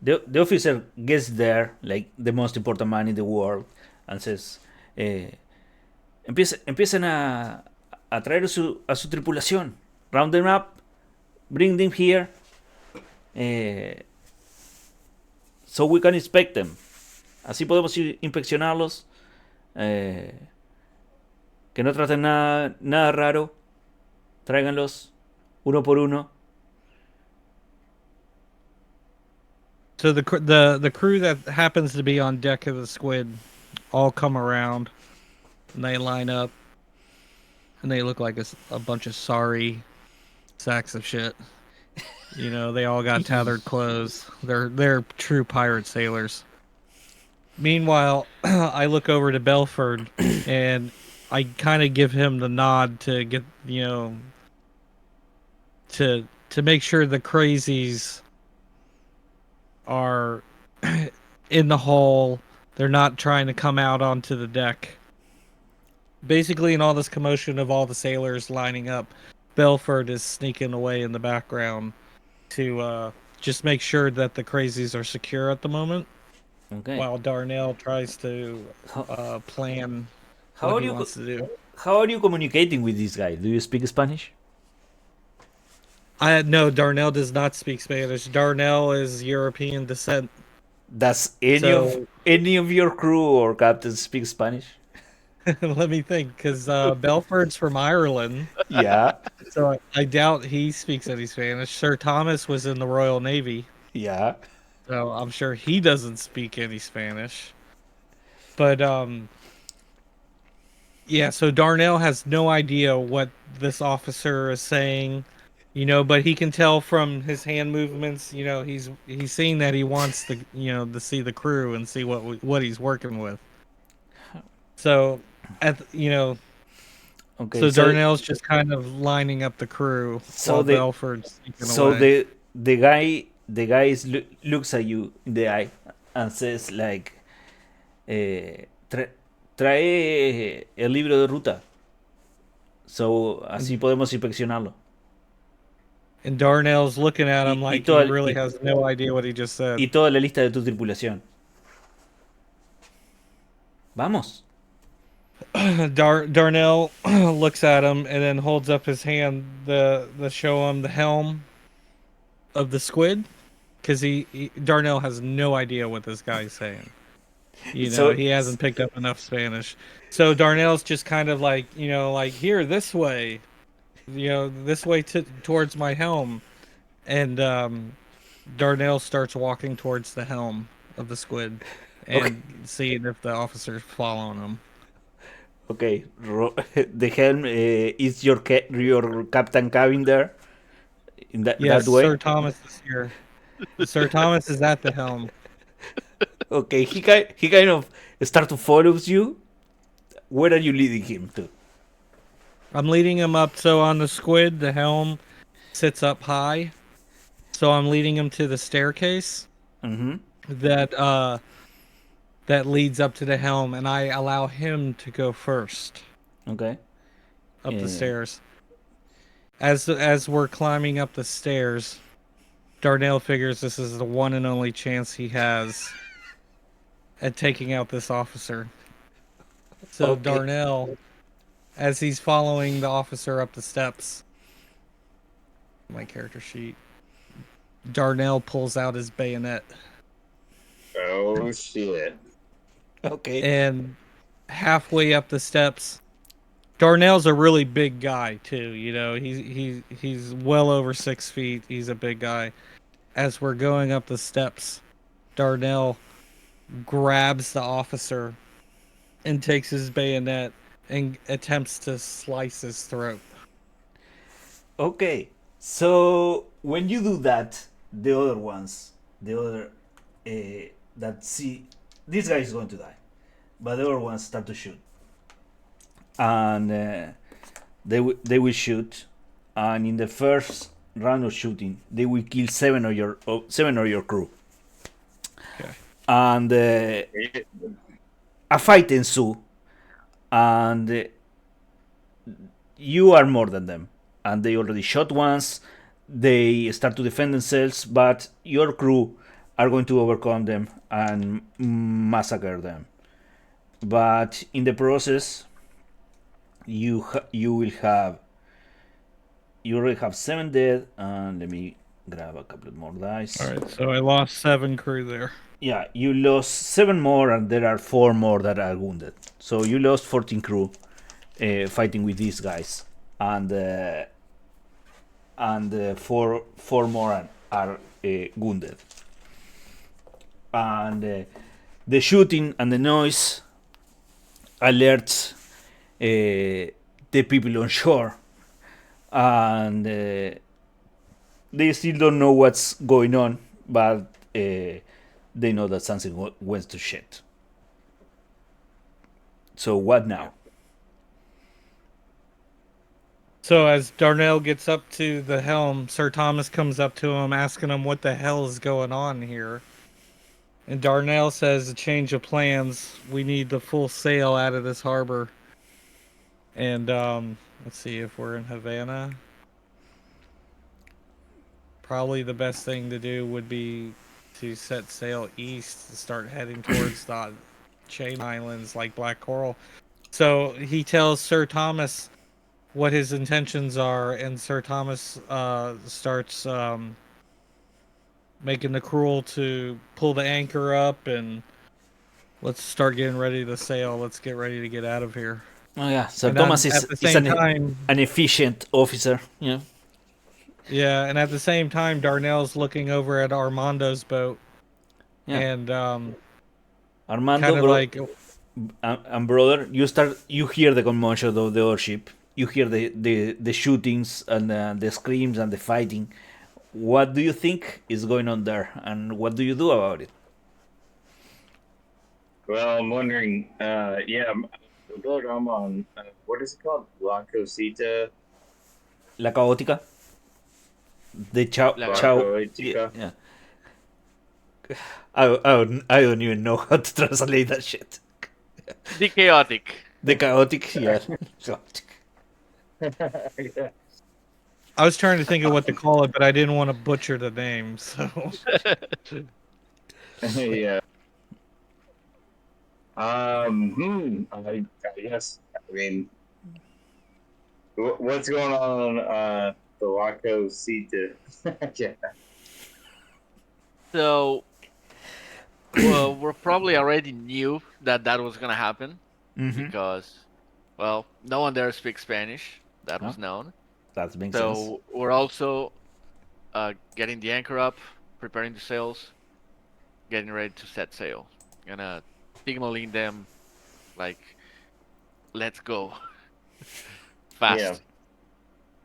The officer gets there, like the most important man in the world, and says, empiecen a traer a su tripulación. Round them up, bring them here, so we can inspect them. Así podemos inspeccionarlos. Que no traten nada raro. Tráiganlos uno por uno. So the crew that happens to be on deck of the Squid all come around, and they line up, and they look like a bunch of sorry sacks of shit. You know, they all got tattered clothes. They're true pirate sailors. Meanwhile, I look over to Belford, and I kind of give him the nod to get, you know, to make sure the crazies are in the hull. They're not trying to come out onto the deck. Basically, in all this commotion of all the sailors lining up, Belford is sneaking away in the background to just make sure that the crazies are secure at the moment. Okay. While Darnell tries to plan How what are he you wants to do. How are you communicating with this guy? Do you speak Spanish? No, Darnell does not speak Spanish. Darnell is European descent. Does So- any of your crew or captains speak Spanish? Let me think, because Belford's from Ireland, Yeah, so I doubt he speaks any Spanish. Sir Thomas was in the Royal Navy, yeah. so I'm sure he doesn't speak any Spanish. But yeah, so Darnell has no idea what this officer is saying, you know, but he can tell from his hand movements, you know, he's seeing that he wants to, you know, to see the crew and see what he's working with. So, you know, Okay. so Darnell's just kind of lining up the crew So while the- Belford's sneaking So away. the guy looks at you in the eye and says like, trae el libro de ruta. So así podemos inspeccionarlo. And Darnell's looking at him Y like todo he really has no idea what he just said. Y toda la lista de tu tripulación. Vamos. Darnell looks at him and then holds up his hand to show him the helm of the Squid, because Darnell has no idea what this guy's saying. You know, So- he hasn't picked up enough Spanish. So Darnell's just kind of like, you know, like, here, this way, you know, this way towards my helm. And Darnell starts walking towards the helm of the Squid and seeing if the officer's following him. Okay. The helm is your captain cabin there. In that Yes, way. Sir Thomas is here. Sir Thomas is at the helm. Okay. He kind of start to follow you. Where are you leading him to? I'm leading him up. So on the squid, the helm sits up high. So I'm leading him to the staircase Mm-hmm. that leads up to the helm, and I allow him to go first Okay. up the stairs. As we're climbing up the stairs, Darnell figures this is the one and only chance he has at taking out this officer. So Okay. Darnell, as he's following the officer up the steps, my character sheet, Darnell pulls out his bayonet. Oh shit. Okay. And halfway up the steps, Darnell's a really big guy too. You know, he's well over 6 feet. He's a big guy. As we're going up the steps, Darnell grabs the officer and takes his bayonet and attempts to slice his throat. Okay. So when you do that, the other ones, the other that see this guy is going to die, but the other ones start to shoot, and they will shoot, and in the first round of shooting, they will kill seven of your crew. Okay. And a fight ensues, and you are more than them, and they already shot once. They start to defend themselves, but your crew are going to overcome them and massacre them. But in the process, you already have 7 dead, and let me grab a couple more dice. All right, so I lost 7 crew there. Yeah, you lost 7 more, and there are 4 more that are wounded. So you lost 14 crew fighting with these guys, and four more are wounded. And the shooting and the noise alerts the people on shore, and they still don't know what's going on, but they know that something went to shit. So what now? So as Darnell gets up to the helm, Sir Thomas comes up to him asking him what the hell is going on here. And Darnell says, a change of plans. We need the full sail out of this harbor. And let's see if we're in Havana. Probably the best thing to do would be to set sail east and start heading towards the chain islands like Black Coral. So he tells Sir Thomas what his intentions are, and Sir Thomas starts making the crew to pull the anchor up, and let's start getting ready to sail. Let's get ready to get out of here. Oh yeah, so And Thomas at the is same time, an efficient officer. Yeah. yeah, and at the same time, Darnell's looking over at Armando's boat, Yeah. and Armando, kind of like, and brother, you hear the commotion of the airship. You hear the shootings and the screams and the fighting. What do you think is going on there, and what do you do about it? Well, I'm wondering. I'm on. What is it called? La Cosita. La caótica. The chow. La Caótica. Yeah. I don't even know how to translate that shit. The chaotic. The chaotic, yeah. Chaotic. Yeah. I was trying to think of what to call it, but I didn't want to butcher the name, so. Yeah. I guess. I mean, what's going on the La Cosita? Yeah. So, well, we're probably already knew that was gonna happen Mm-hmm. because, well, no one there speaks Spanish. That was known. That makes sense. So we're also getting the anchor up, preparing the sails, getting ready to set sail, and signaling them like, "Let's go fast."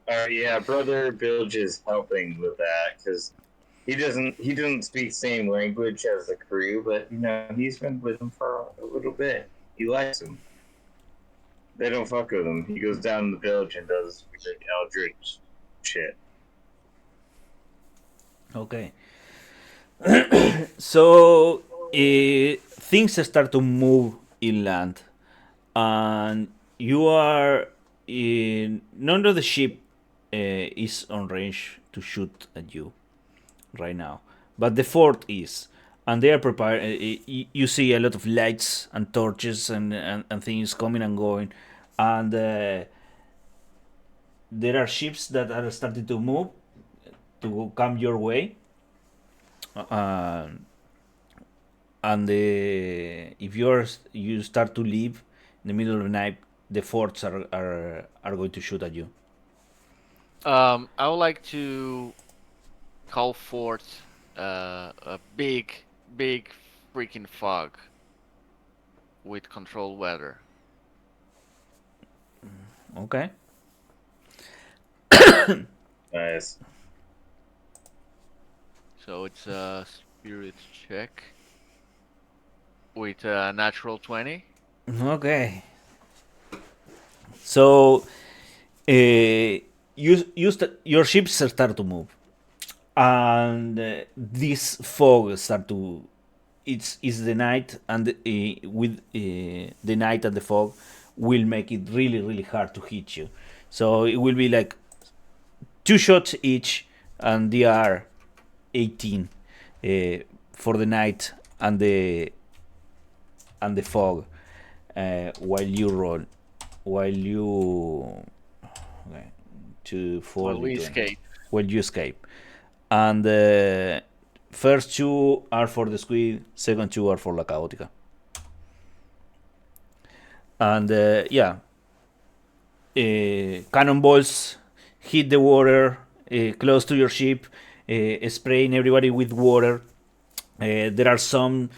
Yeah. Brother Bilge is helping with that because he doesn't speak same language as the crew, but he's been with them for a little bit. He likes them. They don't fuck with him. He goes down in the village and does weird eldritch shit. Okay. So things start to move inland, and you are in. None of the ship is on range to shoot at you right now, but the fort is, and they are prepared. You see a lot of lights and torches and things coming and going, and there are ships that are starting to move to come your way. Uh, and if you start to leave in the middle of the night, the forts are going to shoot at you. I would like to call forth a big freaking fog with controlled weather. Okay. Nice. So it's a spirit check with a natural 20. Okay. So your ships start to move, and this fog start to. It's the night, and with the night and the fog will make it really hard to hit you. So it will be like 2 shots each, and they are 18 for the night and the fog while you roll. While you. Okay, 2, 4, While we 20. escape. While you escape. And the first 2 are for the squid, second 2 are for La Caótica. And yeah, cannonballs hit the water close to your ship, spraying everybody with water. There are some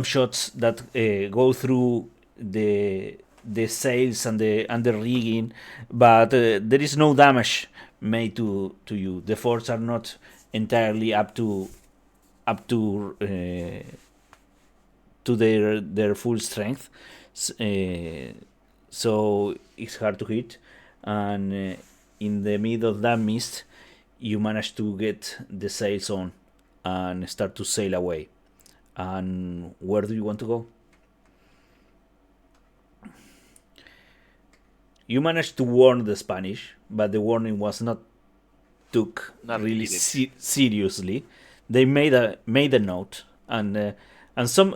shots that go through the sails and the rigging, but there is no damage made to you. The forts are not entirely up to their full strength, so it's hard to hit. And in the middle of that mist, you manage to get the sails on and start to sail away. And where do you want to go? You managed to warn the Spanish, but the warning was not took Not really needed. seriously. They made a note, and some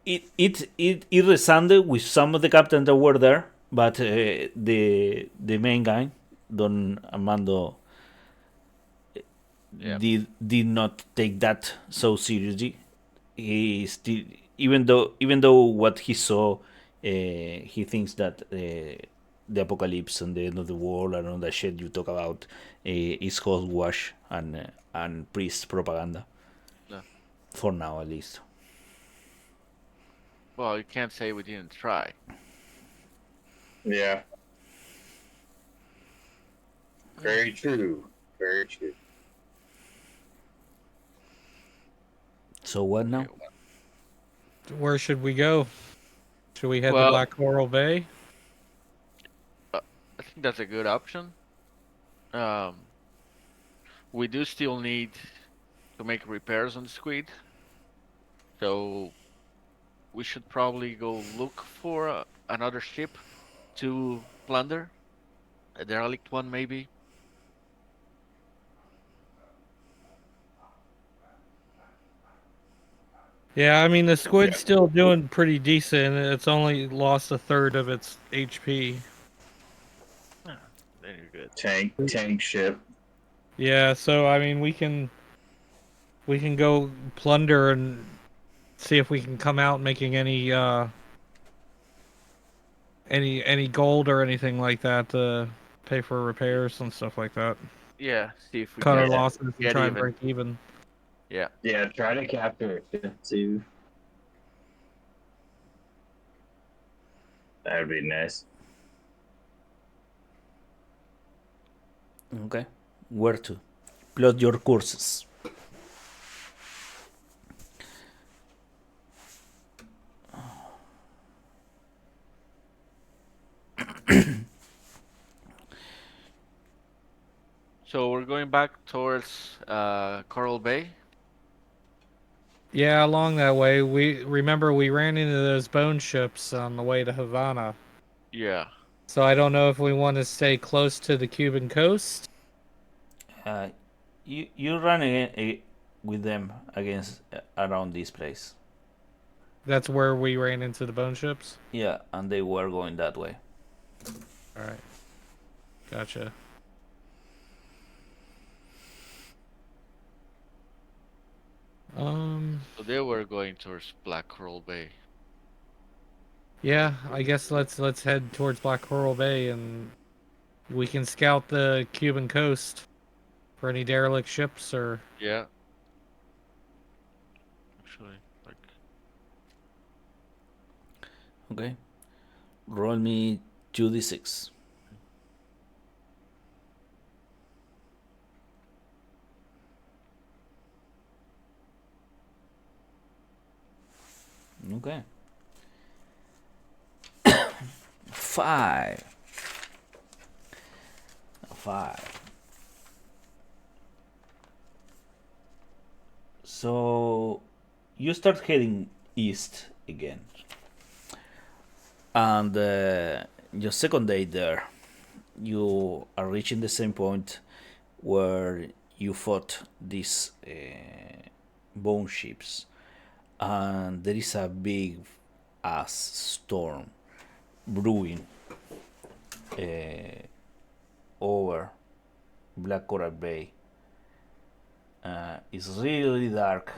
it resounded with some of the captains that were there, but the main guy, Don Armando, Yeah. did not take that so seriously. He still, even though what he saw, he thinks that the apocalypse and the end of the world and all that shit you talk about is hogwash and priest propaganda, No. for now at least. Well, you can't say we didn't try. Yeah. Very true. Very true. So what now? Where should we go? Should we head to Well- Black Coral Bay? I think that's a good option. We do still need to make repairs on the squid, so we should probably go look for another ship to plunder, a derelict one maybe. Yeah, I mean the squid's still doing pretty decent. It's only lost a third of its HP. Then you're good. Tank ship. Yeah, so I mean we can go plunder and see if we can come out making any gold or anything like that to pay for repairs and stuff like that. Yeah, see if we Cut our can losses and get try and even. break even. Yeah. Yeah, try to capture a ship too. That would be nice. Okay, where to? Plot your courses. So we're going back towards Coral Bay. Yeah, along that way. We remember we ran into those bone ships on the way to Havana. Yeah. So I don't know if we want to stay close to the Cuban coast. Uh, you run with them against around this place. That's where we ran into the bone ships. Yeah, and they were going that way. All right, gotcha. So they were going towards Black Coral Bay. Yeah, I guess let's head towards Black Coral Bay and we can scout the Cuban coast for any derelict ships or. Yeah. Actually, like Okay. Roll me 2d6. Okay. 5. 5. So you start heading east again, and your second day there, you are reaching the same point where you fought these bone ships, and there is a big ass storm brewing over Black Coral Bay. It's really dark,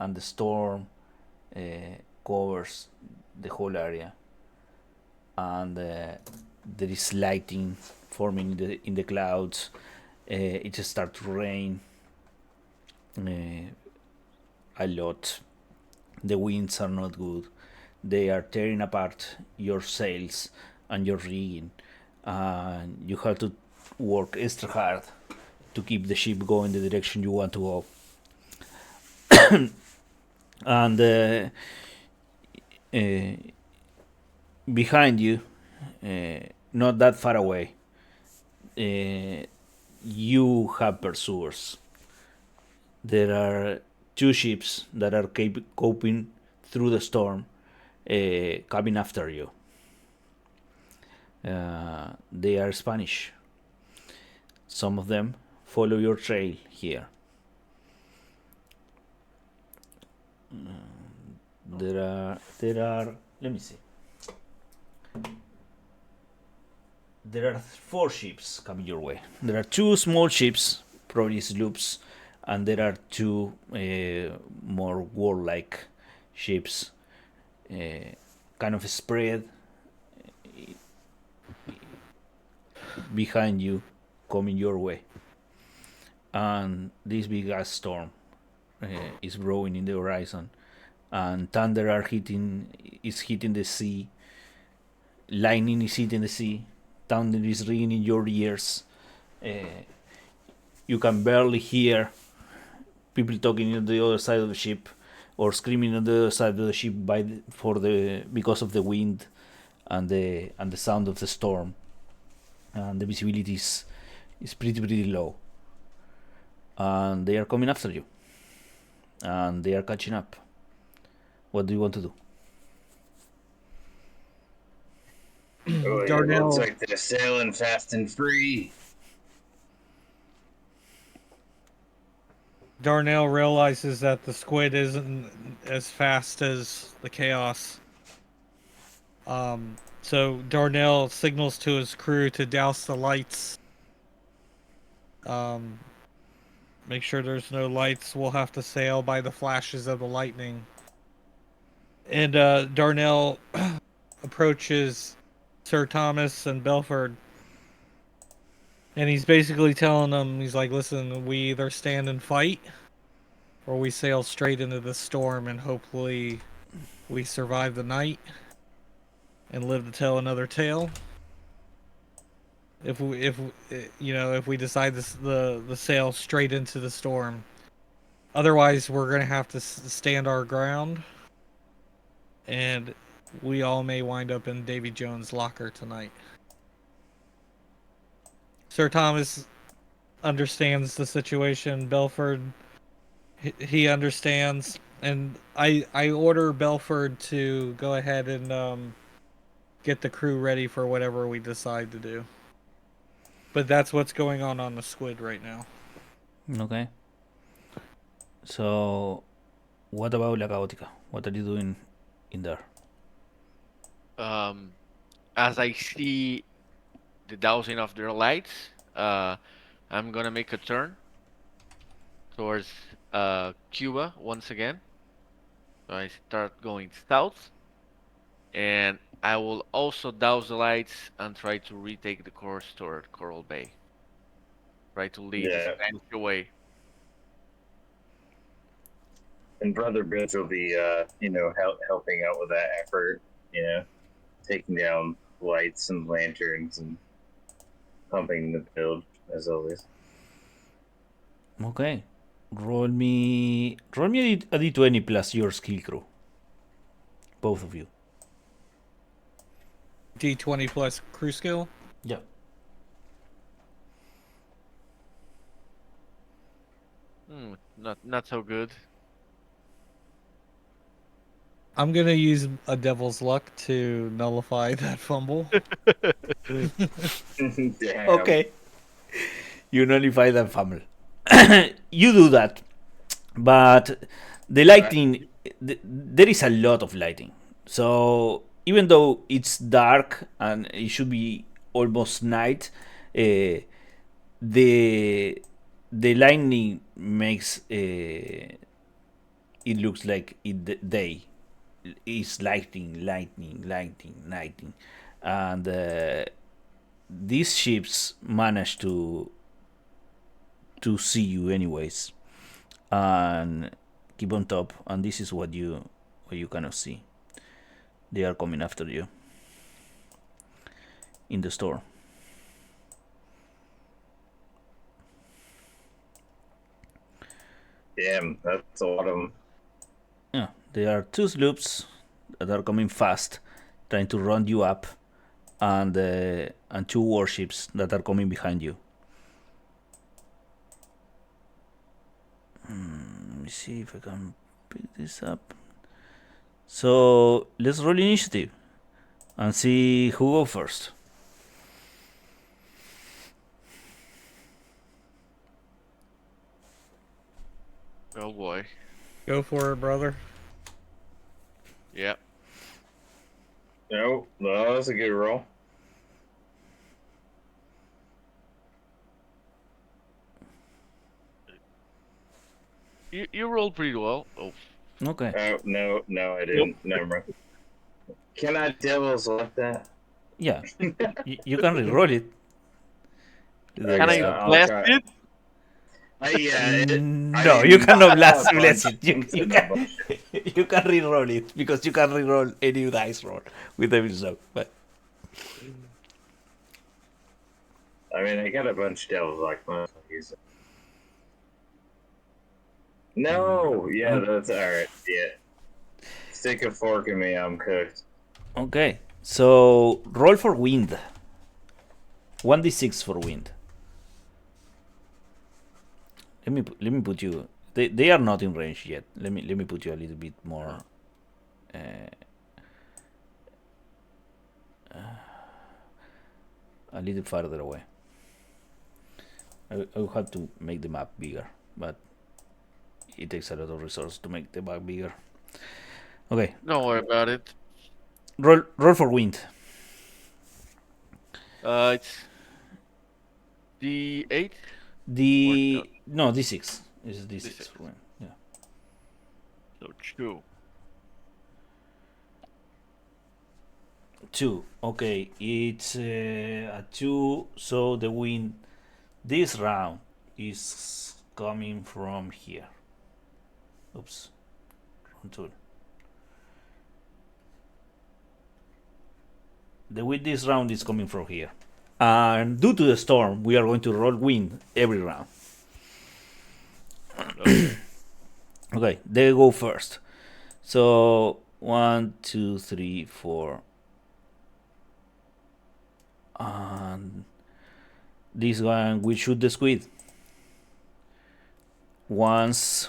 and the storm covers the whole area, and there is lighting forming in the clouds. It starts to rain a lot. The winds are not good. They are tearing apart your sails and your rigging, and you have to work extra hard to keep the ship going the direction you want to go. And behind you, not that far away, you have pursuers. There are two ships that are coping through the storm, coming after you. They are Spanish. Some of them follow your trail here. There are. Let me see. There are 4 ships coming your way. There are 2 small ships, probably sloops, and there are 2 more warlike ships, kind of spread behind you, coming your way. And this big ass storm is brewing in the horizon, and thunder is hitting the sea. Lightning is hitting the sea. Thunder is ringing in your ears. You can barely hear people talking on the other side of the ship, or screaming on the other side of the ship because of the wind and the sound of the storm. And the visibility is pretty low. And they are coming after you, and they are catching up. What do you want to do? Oh, it Darnell. looks like they're sailing fast and free. Darnell realizes that the squid isn't as fast as the chaos. So Darnell signals to his crew to douse the lights. Make sure there's no lights. We'll have to sail by the flashes of the lightning. And Darnell approaches Sir Thomas and Belford. And he's basically telling them, he's like, listen, we either stand and fight, or we sail straight into the storm and hopefully we survive the night and live to tell another tale. If we decide the sail straight into the storm. Otherwise, we're gonna have to stand our ground, and we all may wind up in Davy Jones' locker tonight. Sir Thomas, understands the situation. Belford, he understands, and I order Belford to go ahead and get the crew ready for whatever we decide to do. But that's what's going on the squid right now. Okay. So, what about La Caótica? What are you doing in there? As I see the dousing of their lights, I'm gonna make a turn towards Cuba once again. So I start going south, and I will also douse the lights and try to retake the course toward Coral Bay. Try to lead the Yeah. Spanish away. And Brother Bids will be, helping out with that effort. Taking down lights and lanterns and pumping the build as always. Okay. Roll me a d20 plus your skill crew. Both of you. D20 plus crew skill. Yeah. Not so good. I'm gonna use a devil's luck to nullify that fumble. Damn. Okay. You nullify that fumble. You do that, but the lighting, there is a lot of lighting. So even though it's dark and it should be almost night, the lightning makes it looks like day. It's lightning, and these ships manage to see you anyways, and keep on top. And this is what you kind of see. They are coming after you in the store. Damn, that's a lot of them. Yeah, there are two sloops that are coming fast, trying to run you up, and two warships that are coming behind you. Let me see if I can pick this up. So let's roll initiative and see who goes first. Oh boy. Go for it, brother. Yeah. No, that's a good roll. You rolled pretty well. Oh. Okay. Oh, no, I didn't. Never mind. Can I devil's like that? Yeah, you can re-roll it. Okay, Can I I'll blast try. it? No, you cannot blast it. You can bullshit. you can re-roll it because you can re-roll any dice roll with Devil's Dog. But I mean, I got a bunch of devils like use it. No, yeah, that's all right. Yeah, stick a fork in me, I'm cooked. okay, so roll for wind. 1d6 for wind. Let me put you. They are not in range yet. Let me put you a little bit more. A little farther away. I will have to make the map bigger, but it takes a lot of resources to make the map bigger. Okay, Don't worry about it. roll for wind. It's D8. No, d6. It's d6 for wind. Yeah. So 2. 2. Okay, it's a 2. So the wind this round is coming from here. Oops. Wrong tool. The wind this round is coming from here. And due to the storm, we are going to roll wind every round. Okay. Okay, they go first. So 1, 2, 3, 4. And this one will shoot the squid. once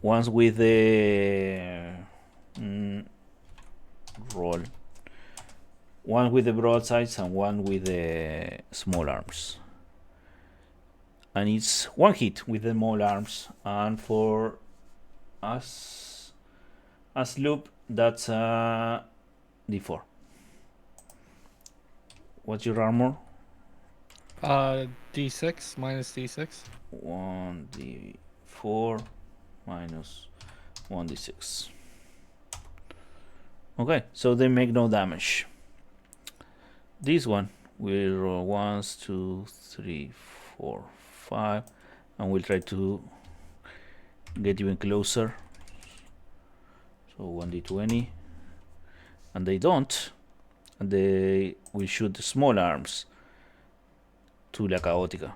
with the roll, one with the broadsides and one with the small arms, and it's one hit with the small arms. And for us as loop, that's a d4. What's your armor? D6 minus D6. 1d4 minus 1d6. Okay, so they make no damage. This one will roll 1, 2, 3, 4, 5, and we'll try to get even closer. So 1d20, and they don't, and they will shoot the small arms to La Caótica,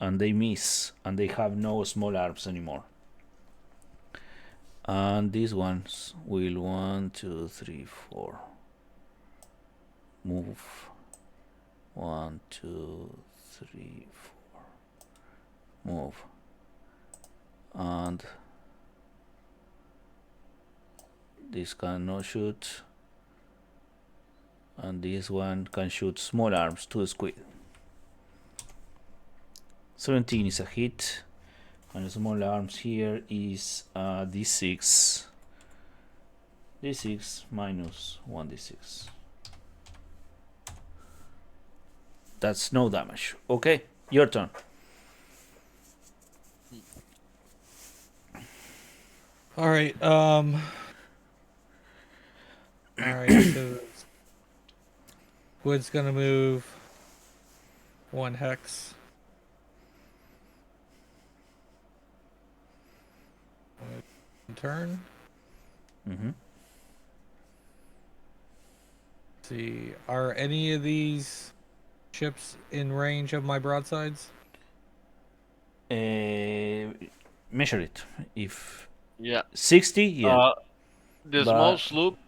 and they miss, and they have no small arms anymore. And these ones will 1, 2, 3, 4 move. 1, 2, 3, 4 move, and this cannot shoot, and this one can shoot small arms to the squid. 17 is a hit, and the small arms here is d6. d6 minus 1d6. That's no damage. Okay, your turn. All right. All right. So Wood's gonna move 1 hex. Turn. Mm-hmm. See, are any of these ships in range of my broadsides? Measure it. If Yeah. 60, yeah. The But- small sloop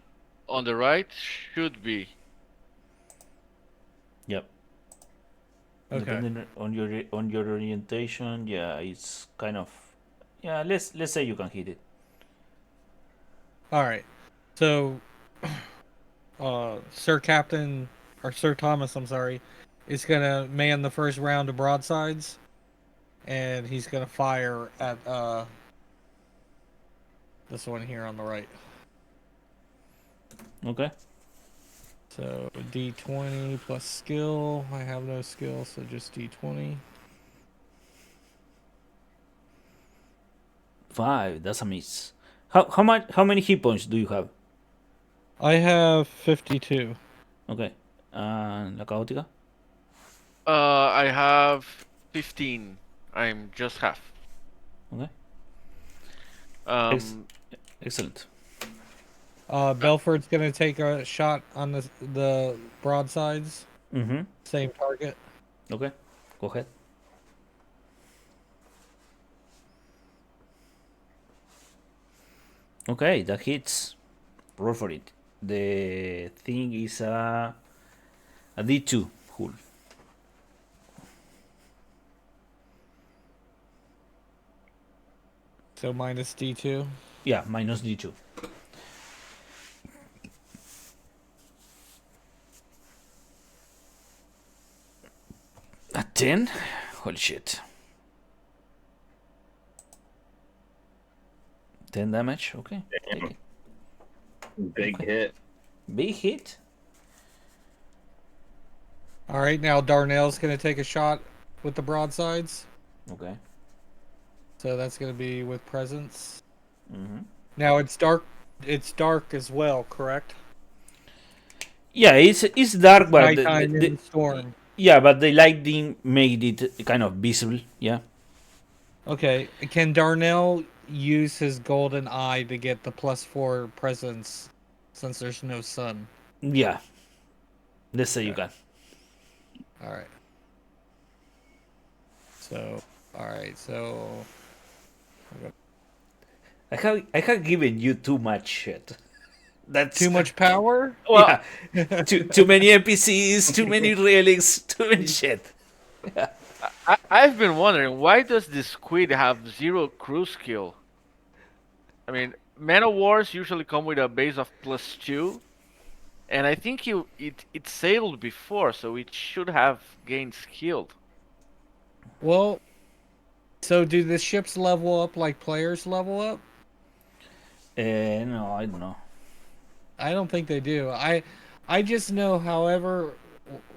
on the right should be. Yep. Okay. Depending on your orientation, yeah, it's kind of, yeah. Let's say you can hit it. All right. So, Sir Captain or Sir Thomas, I'm sorry, is gonna man the first round of broadsides, and he's gonna fire at this one here on the right. Okay. So D20 plus skill. I have no skill, so just D20. 5. That's a miss. How much? How many hit points do you have? I have 52. Okay. And La Caótica? I have 15. I'm just half. Okay. Um, Excellent. Belford's gonna take a shot on the broadsides. Mm-hmm. Same target. Okay. Go ahead. Okay, that hits. Roll for it. The thing is a D2 hull. So minus D2. Yeah, minus D2. A 10? Holy shit. 10 damage? Okay. Take it. Big hit. Big hit. All right, now Darnell's gonna take a shot with the broadsides. Okay. So that's gonna be with presence. Mm-hmm. Now it's dark. It's dark as well, correct? Yeah, it's dark, but Nighttime in the storm. yeah, but the lighting made it kind of visible. Yeah. Okay. Can Darnell use his golden eye to get the +4 presence since there's no sun? Yeah. Let's say you can. All right. So, all right. So, I have given you too much shit. That's too much power? Yeah. too many NPCs, too many relics, too many shit. I've been wondering, why does the squid have 0 crew skill? I mean, Man of Wars usually come with a base of +2, and I think it sailed before, so it should have gained skill. Well, so do the ships level up like players level up? No, I don't know. I don't think they do. I just know, however,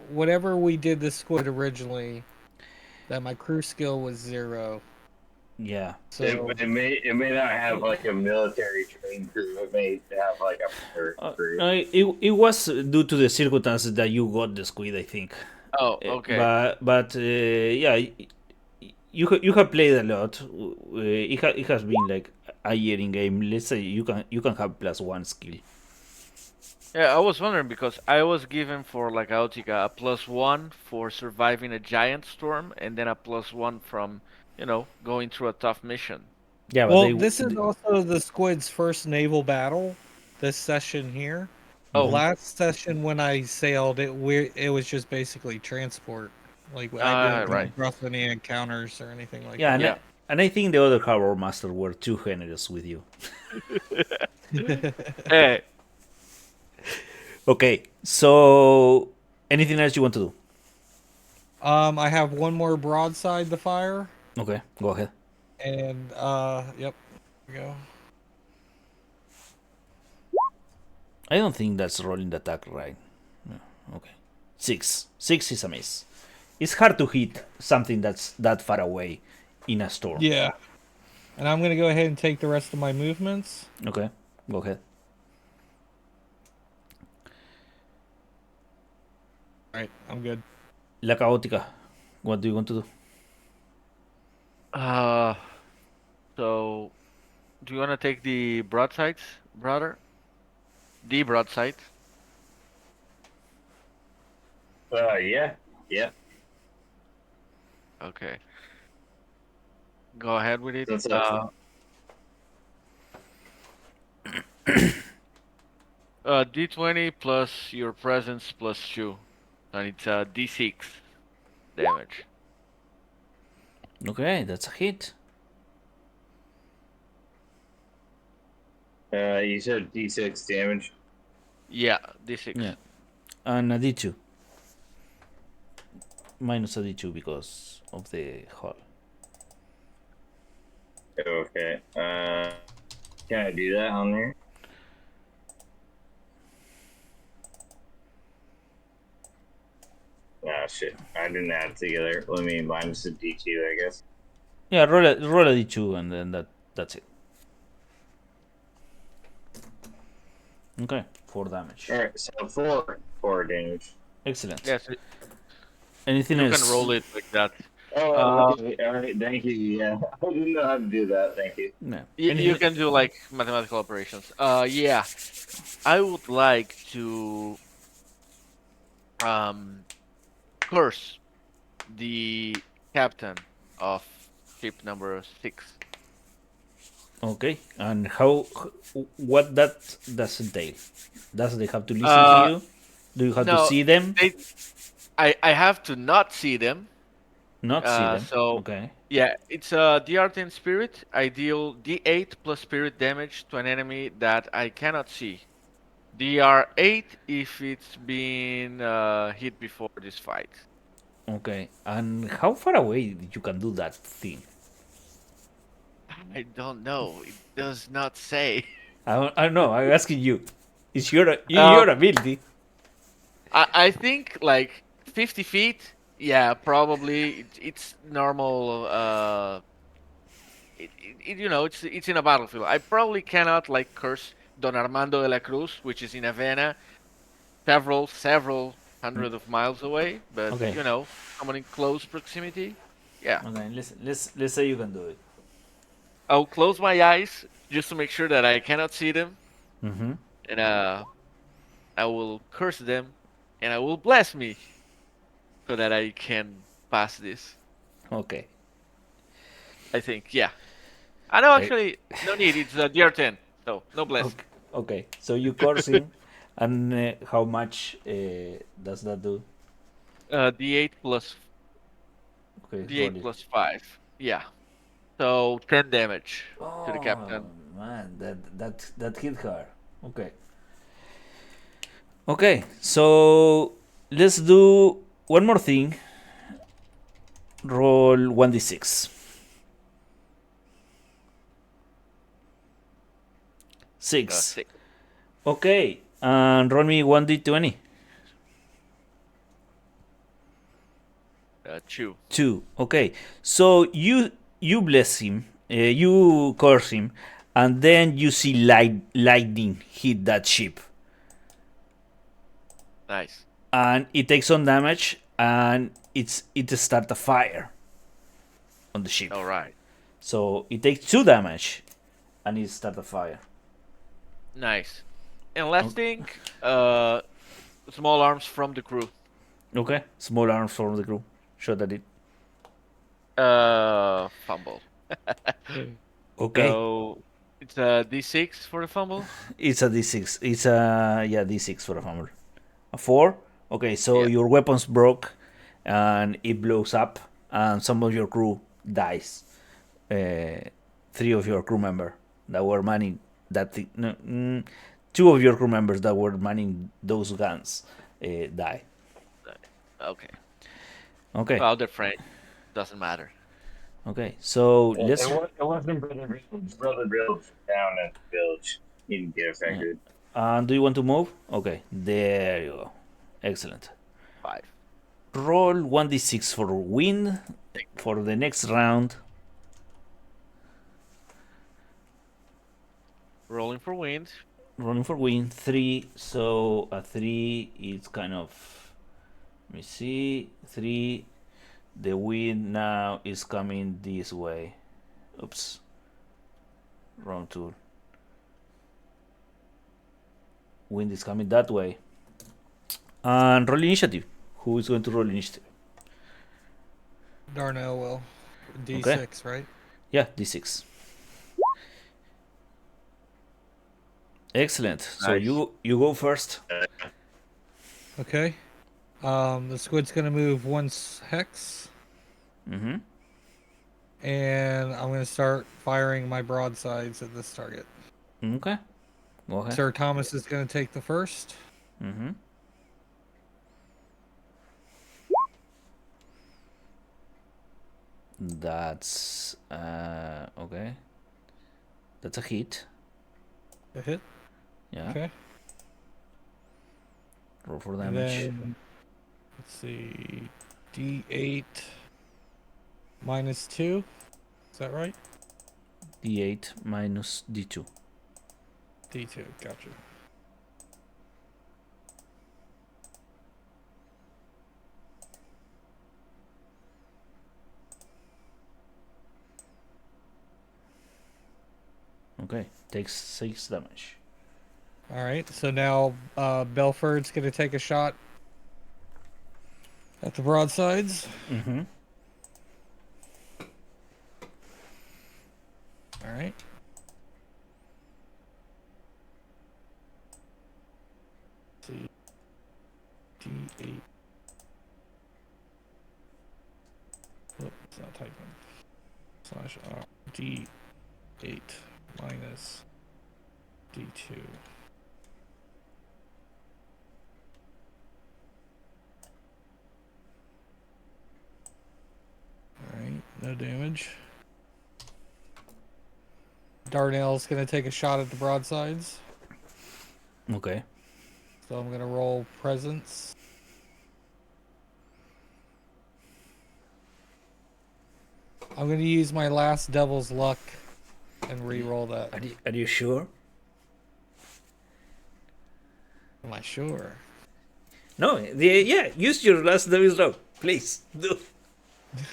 whatever we did the squid originally, that my crew skill was 0. Yeah. So It may not have like a military trained crew. It may have like a pirate crew. No, it was due to the circumstances that you got the squid, I think. Oh, okay. But yeah, you have played a lot. It has been like a year in game. Let's say you can have +1 skill. Yeah, I was wondering because I was given for like Autica a +1 for surviving a giant storm, and then a +1 from going through a tough mission. Yeah, but well, this is also the squid's first naval battle. This session here. Oh. Last session when I sailed, it was just basically transport. Like I didn't right. come across any encounters or anything like yeah, that. and I think the other harbor master were too generous with you. Hey, Okay, so anything else you want to do? I have one more broadside to fire, Okay, go ahead. and yep, here we go. I don't think that's rolling the attack right. No, okay, 6. 6 is a miss. It's hard to hit something that's that far away in a storm. Yeah, and I'm gonna go ahead and take the rest of my movements. Okay, go ahead. All right, I'm good. La Caótica, what do you want to do? so do you want to take the broadsides, brother? The broadside. Yeah. Okay. Go ahead with it. That's excellent. D20 plus your presence +2, and it's D6 damage. Okay, that's a hit. You said D6 damage. Yeah, D6. Yeah, and a D2. Minus a D2 because of the hull. Okay. Can I do that on there? Ah, shit. I didn't add it together. Let me minus a D2, I guess. Yeah, roll a D2 and then that's it. Okay, 4 damage. Alright, so 4 damage. Excellent. Yes, Anything you else? can roll it like that. Okay. Alright, thank you. Yeah, I didn't know how to do that. Thank you. No. You can do like mathematical operations. Yeah, I would like to curse the captain of ship number 6. Okay, and what that does entail? Does they have to listen to you? Do you have to no, see them? I have to not see them. Not see them. So Okay. yeah, it's a D10 spirit. I deal D8 plus spirit damage to an enemy that I cannot see. DR8 if it's been hit before this fight. Okay, and how far away you can do that thing? I don't know. It does not say. I don't know. I'm asking you. It's your ability. I think like 50 feet. Yeah, probably. It's normal. It's in a battlefield. I probably cannot like curse Don Armando de la Cruz, which is in Havana, several hundred of miles away. But Okay. someone in close proximity. Yeah, Okay, let's say you can do it. I'll close my eyes just to make sure that I cannot see them, Mm-hmm. and I will curse them, and I will bless me, so that I can pass this. Okay. I think, yeah. I know, actually, no need. It's DR10, so no bless. Okay. So you coursing, and how much does that do? D8 plus Okay, roll D8 it. plus 5. Yeah. So 10 damage to the Oh captain. man, that hit her. Okay. Okay, so let's do one more thing. Roll 1d6. 6. 6. Okay, and roll me 1d20. 2. 2. Okay, so you bless him, you curse him, and then you see lightning hit that ship, Nice. and it takes some damage, and it starts a fire on the ship. All right. So it takes 2 damage, and it starts a fire. Nice. And last Okay. thing, small arms from the crew. Okay, small arms from the crew. Shot at it. Fumble. Okay, So it's a D6 for the fumble. it's a d6. It's a d6 for a fumble. A 4. Okay, so Yeah. your weapons broke, and it blows up, and some of your crew dies. 3 of your crew members that were manning that thing. No, 2 of your crew members that were manning those guns die. Okay. Okay, Well, they're French. Doesn't matter. okay. So let's. It wasn't Brother Bilge down at the village. He didn't get affected. Do you want to move? Okay, there you go. Excellent. 5. Roll 1d6 for wind for the next round. Rolling for wind. Rolling for wind 3. So a 3 is kind of. Let me see. 3. The wind now is coming this way. Oops. Wrong tool. Wind is coming that way. And roll initiative. Who is going to roll initiative? Darnell will. D6, Okay. right? Yeah, d6. Excellent. So Nice. you go first. Okay. The squid's gonna move once hex, Mm-hmm. and I'm gonna start firing my broadsides at this target. Okay. Go ahead. Sir Thomas is gonna take the first. Mm-hmm. That's okay. That's a hit. A hit. Yeah. Okay. Roll for And damage. then let's see, D8 minus 2. Is that right? D8 minus D2. D2. Gotcha. Okay. Takes 6 damage. All right. So now Belford's gonna take a shot at the broadsides. Mm-hmm. All right. Let's see. D8. Oh, it's not typing. Slash R. D8 minus D2. Alright, no damage. Darnell's gonna take a shot at the broadsides. Okay. So I'm gonna roll presence. I'm gonna use my last devil's luck and re-roll that. Are you sure? Am I sure? No. Yeah. Use your last devil's luck, please. Do.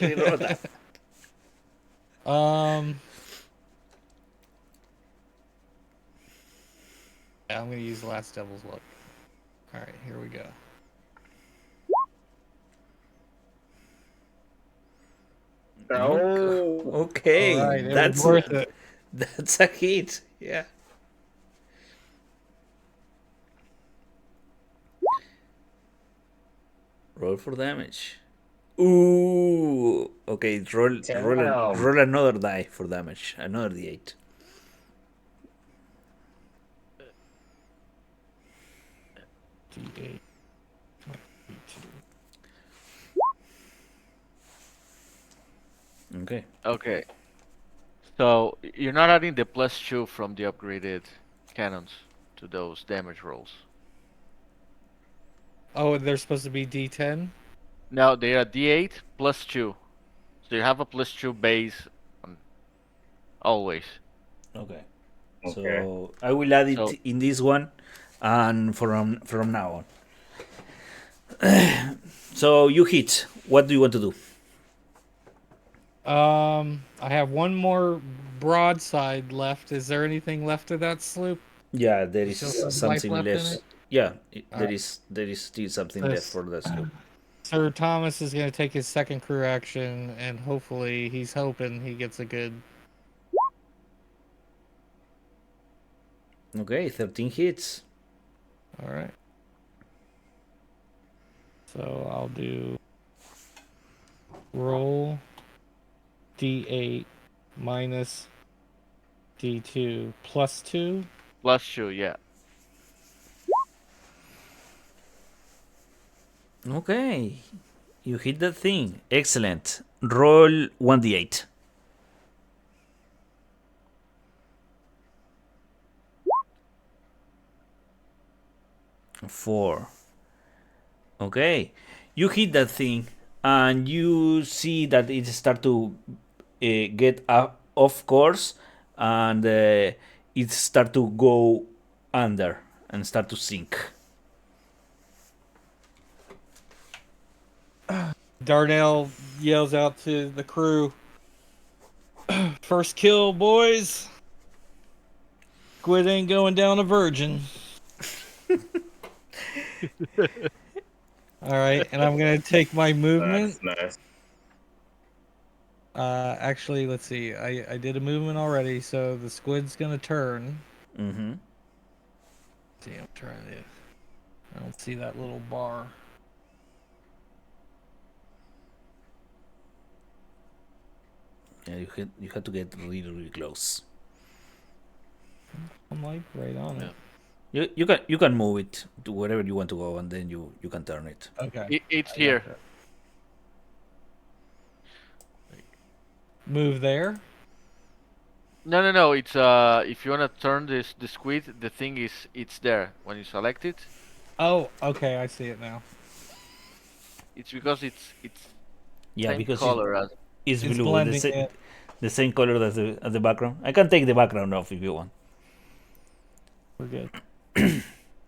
Roll that. Yeah, I'm gonna use the last devil's luck. Alright, here we go. Oh, Okay. Alright, it was That's worth it. That's a hit. Yeah. Roll for damage. Ooh. Okay, Damn. roll another die for damage. Another d8. D8. Okay. Okay. So you're not adding the +2 from the upgraded cannons to those damage rolls. Oh, they're supposed to be D10? Now they are D8 +2. So you have a +2 base on always. Okay. Okay. So I will add So it in this one, and from now on. So you hit. What do you want to do? I have one more broadside left. Is there anything left of that sloop? Yeah, there There's is still some life something left in left. it? Yeah, Alright. there is still something left This, for the sloop. Sir Thomas is going to take his second crew action, and hopefully he's hoping he gets a good... Okay, 13 hits. Alright. So I'll do... Roll D8 minus D2 plus 2. +2, yeah. Okay, you hit that thing. Excellent. Roll 1d8. 4. Okay, you hit that thing, and you see that it start to get off course, and it start to go under and start to sink. Darnell yells out to the crew, "First kill, boys! Squid ain't going down a virgin." Alright, and I'm going to take my movement. Nice. Actually, let's see. I did a movement already, so the squid's going to turn. Mm-hmm. See, I'm trying to... I don't see that little bar. Yeah, you had to get really close. I'm like right on it. You can move it to wherever you want to go, and then you can turn it. Okay. It's I here. gotcha. Move there? No. It's if you wanna turn the squid, the thing is it's there when you select it. Oh, okay, I see it now. It's because it's Yeah, same because color as it's It's blue, blending in. the same color as the background. I can take the background off if you want. We're good.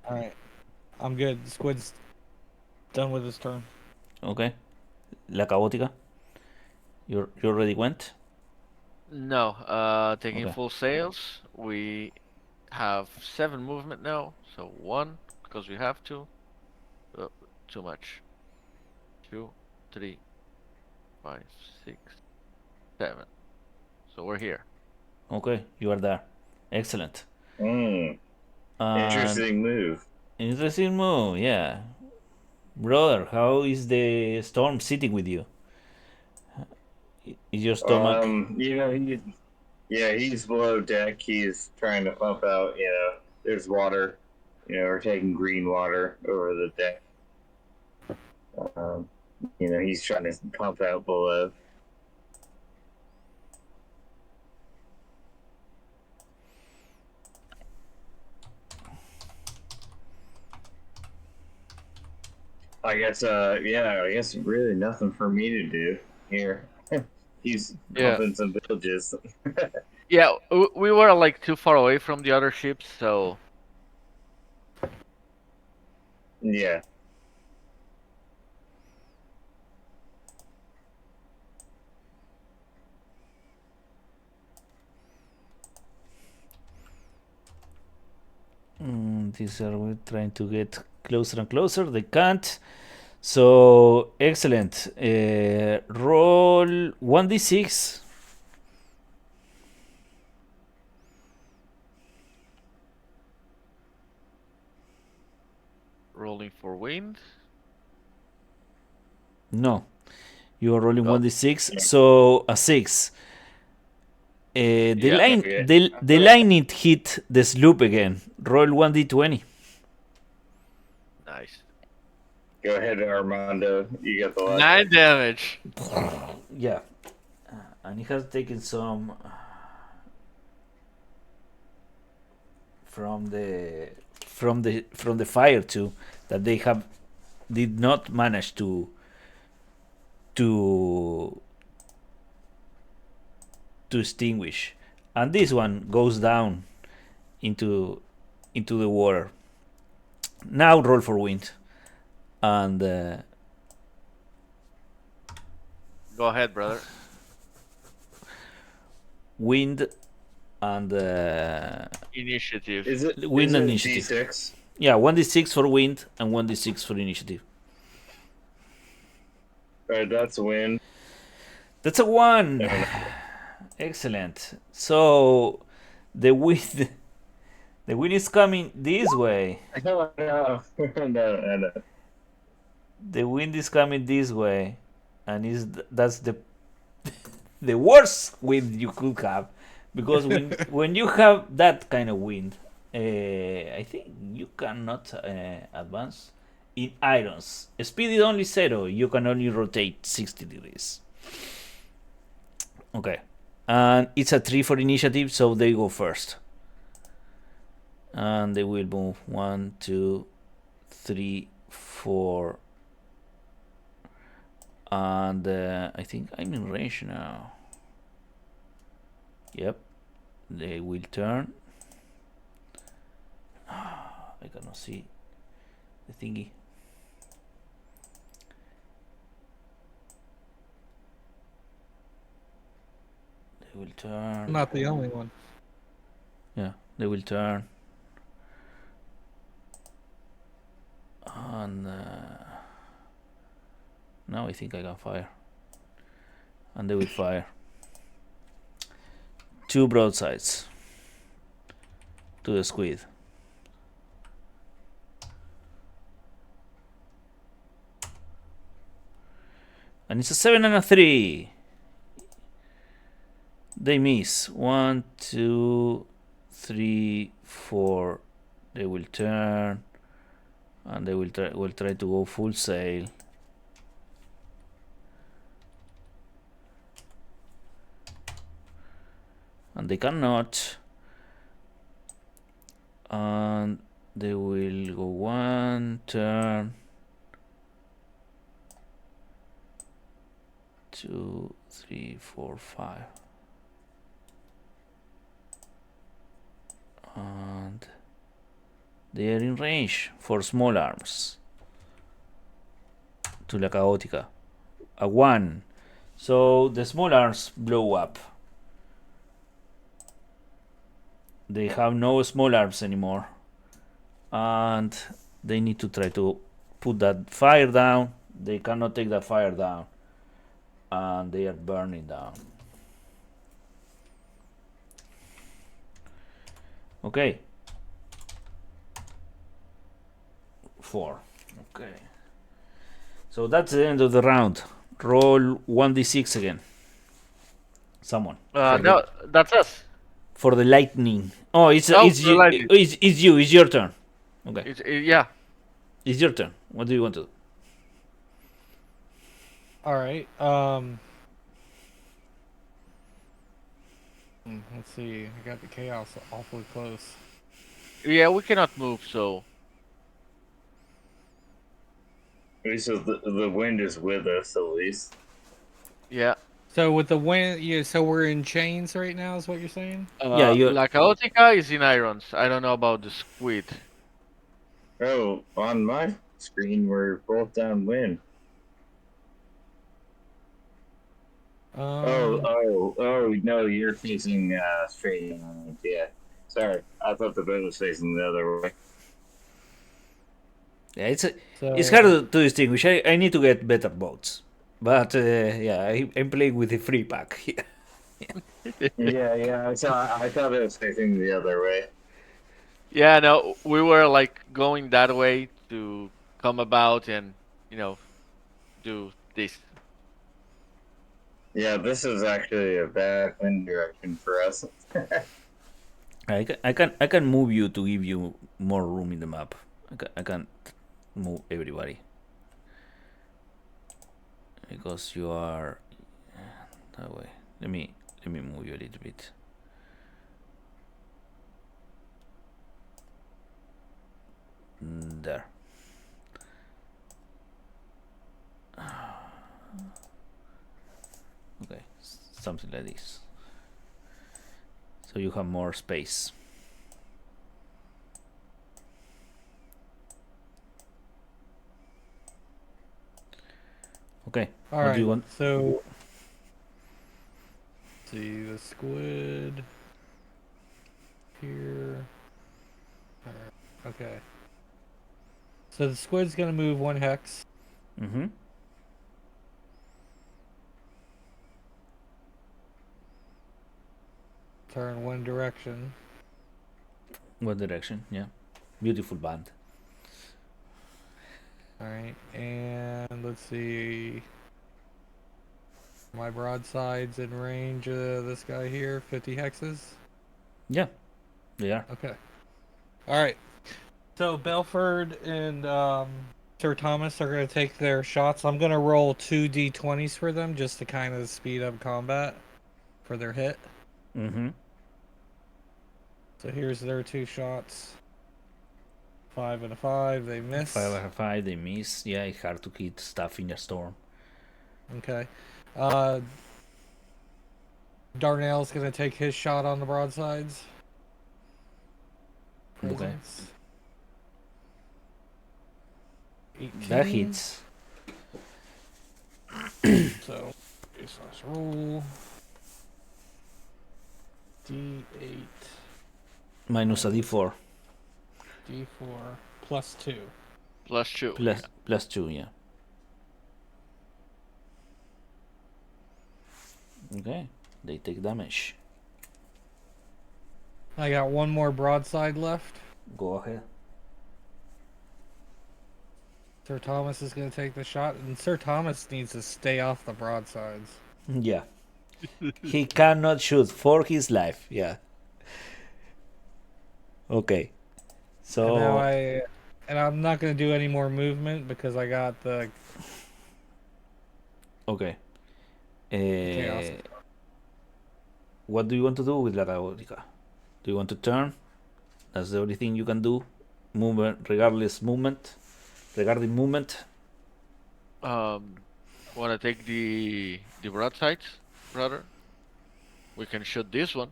Alright. I'm good. The squid's done with his turn. Okay. La caótica. You already went. no. Taking Okay. full sails. We have 7 movement now. So 1 because we have to. Oh, too much. 2, 3, 5, 6, 7. So we're here. Okay, you are there. Excellent. Mm, And interesting move. interesting move. Yeah, brother. How is the storm sitting with you? Is your stomach? You know, he's below deck. He's trying to pump out. You know, there's water. You know, we're taking green water over the deck. Um, you know, he's trying to pump out below. I guess, I guess really nothing for me to do here. He's Yeah. pumping some villages. Yeah, we were like too far away from the other ships, so Yeah. These are we trying to get closer and closer. They can't. So excellent. Roll 1d6. rolling for wind. No, You are rolling Oh. 1d6, so a 6. The Yeah. line, Okay. the line it hit the sloop again. Roll 1d20. Nice. Go ahead, Armando. You got the luck. 9 damage. Yeah, and it has taken some from the fire too, that they did not manage to extinguish, and this one goes down into the water. Now roll for wind, and Go ahead, brother. wind and Initiative. Is it Win is it initiative. D6? yeah, 1d6 for wind and 1d6 for initiative. Alright, that's a win. That's a 1. No, Excellent. So the wind is coming this way. no, no, no. The wind is coming this way, and that's the the worst wind you could have, because when you have that kind of wind, I think you cannot advance in irons. Speed is only 0. You can only rotate 60 degrees. Okay, and it's a 3 for initiative, so they go first, and they will move 1, 2, 3, 4. And I think I'm in range now. Yep, they will turn. I cannot see the thingy. They will turn. I'm not the only one. Yeah, they will turn. And now I think I can fire. And they will fire. 2 broadsides to the squid. And it's a 7 and a 3. They miss. 1, 2, 3, 4. They will turn. And they will try to go full sail. And they cannot. And they will go 1 turn, 2, 3, 4, 5. And they are in range for small arms to La Caótica. A 1. So the small arms blow up. They have no small arms anymore. And they need to try to put that fire down. They cannot take that fire down. And they are burning down. Okay. 4. Okay. So that's the end of the round. Roll 1d6 again. Someone. No, that's us. For the lightning. Oh, it's No, it's for you. lightning. It's you. It's your turn. Okay. Yeah. It's your turn. What do you want to do? All right. Let's see. I got the chaos awfully close. Yeah, we cannot move, so At least the wind is with us, at least. yeah. So with the wind, yeah. So we're in chains right now, is what you're saying? Yeah, you- La Caótica is in irons. I don't know about the squid. Oh, on my screen, we're both downwind. Oh, no, you're facing straight in. Yeah. Sorry, I thought the boat was facing the other way. Yeah, it's So, hard to distinguish. I need to get better boats. But yeah, I'm playing with a free pack here. Yeah, I thought it was facing the other way. Yeah, no, we were like going that way to come about and do this. Yeah, this is actually a bad wind direction for us. I can move you to give you more room in the map. I can't move everybody because you are that way. Let me move you a little bit. There. Okay, something like this. So you have more space. Okay. All what right. do you want? So, see the squid here. Okay. So the squid's gonna move 1 hex. Mm-hmm. Turn 1 direction. What direction? Yeah. Beautiful band. All right, and let's see. My broadside's in range of this guy here, 50 hexes. Yeah, they are. Okay. All right. So Belford and Sir Thomas are going to take their shots. I'm going to roll 2 d20s for them just to kind of speed up combat for their hit. Mm-hmm. So here's their 2 shots. 5 and a 5, they miss. 5 out of 5, they miss. Yeah, it's hard to hit stuff in a storm. Okay. Darnell's going to take his shot on the broadsides. Okay. Presence. 18. That hits. So, let's roll. D8. Minus a d4. D4 plus 2. +2. Plus 2, yeah. Okay, they take damage. I got 1 more broadside left. Go ahead. Sir Thomas is going to take the shot, and Sir Thomas needs to stay off the broadsides. Yeah. He cannot shoot for his life. Yeah. Okay. So And I'm not going to do any more movement because I got the okay. chaos. What do you want to do with La Caótica? Do you want to turn? That's the only thing you can do. Movement, regarding movement. Wanna take the broadsides, brother? We can shoot this one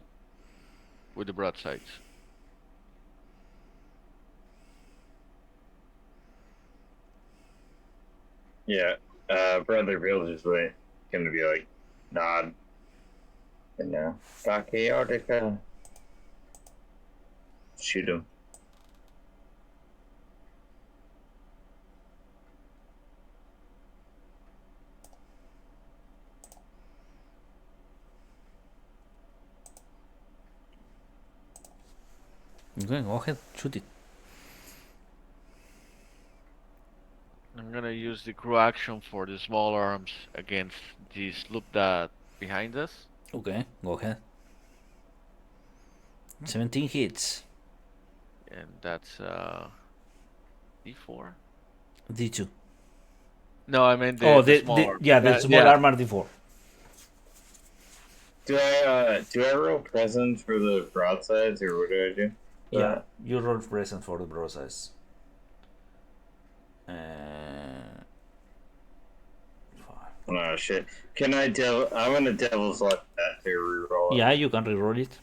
with the broadsides. Yeah, Brother Bill's just gonna be like, nod. You know, Chaotica. Shoot him. Okay, go ahead, shoot it. I'm gonna use the crew action for the small arms against this loop that behind us. Okay, go ahead. 17 hits. And that's D4. D2. No, I meant the small arms. The small armor D4. Do I roll presents for the broadsides, or what do I do? Yeah, you roll present for the broadsides. Oh shit! Can I I'm gonna devil's luck that to reroll. Yeah, you can reroll it.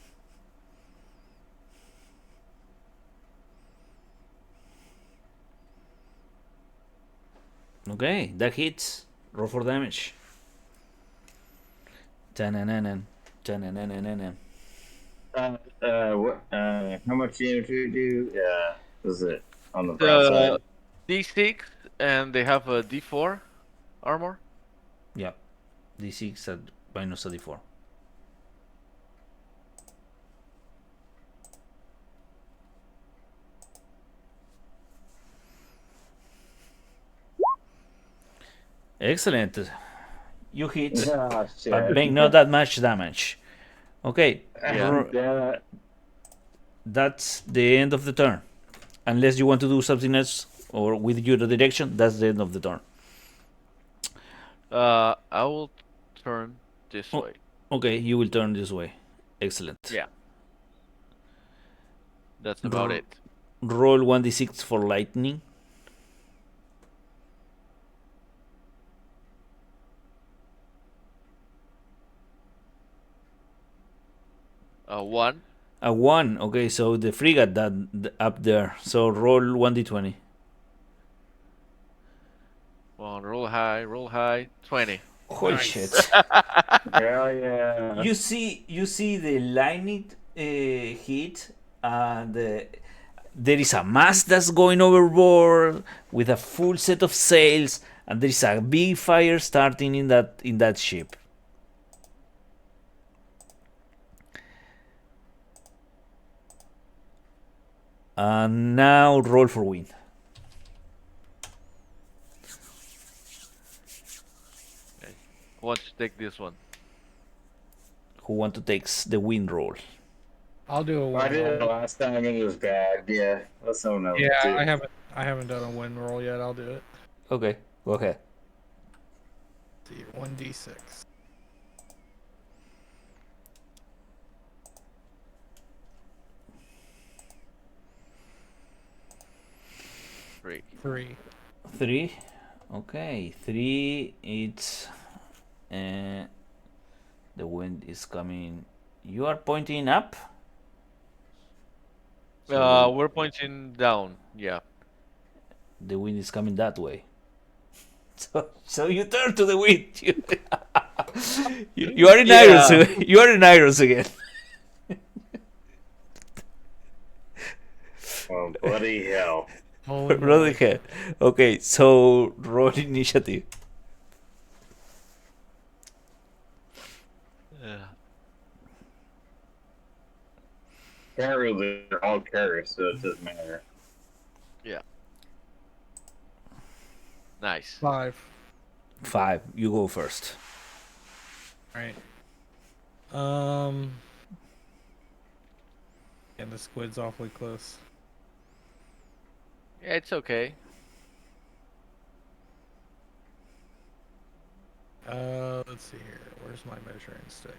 Okay, that hits. Roll for damage. 10 how much damage do you do? Yeah, was it on the broadside? D6, and they have a D4 armor. Yeah, D6 at minus a D4. Excellent. You hit, Oh, but shit. make not that much damage. Okay, Yeah. Damn it. that's the end of the turn. Unless you want to do something else or with your direction, that's the end of the turn. I will turn this Oh. way. Okay, you will turn this way. Excellent. Yeah. That's about it. Roll 1d6 for lightning. One. A 1. Okay, so the frigate that up there. So roll 1d20. One. Roll high. 20. Holy Nice. shit. Hell yeah. You see the lightning hit, and there is a mast that's going overboard with a full set of sails, and there is a big fire starting in that ship. And now roll for wind. Who wants to take this one? Who want to take the wind roll? I'll do a I win did it roll. last time and it was bad. Yeah, let someone else Yeah, do it. I haven't done a win roll yet. I'll do it. Okay, go ahead. See, 1d6. Three. 3. 3. Okay, 3. It's the wind is coming. You are pointing up. We're pointing down. Yeah. The wind is coming that way. So you turn to the wind. You are in Yeah. irons. You are in irons again. Oh, bloody hell. Holy Roll moly. ahead. Okay, so roll initiative. Apparently they're all cursed, so it doesn't matter. Nice. 5. 5. You go first. Alright. And the squid's awfully close. Yeah, it's okay. Let's see here. Where's my measuring stick?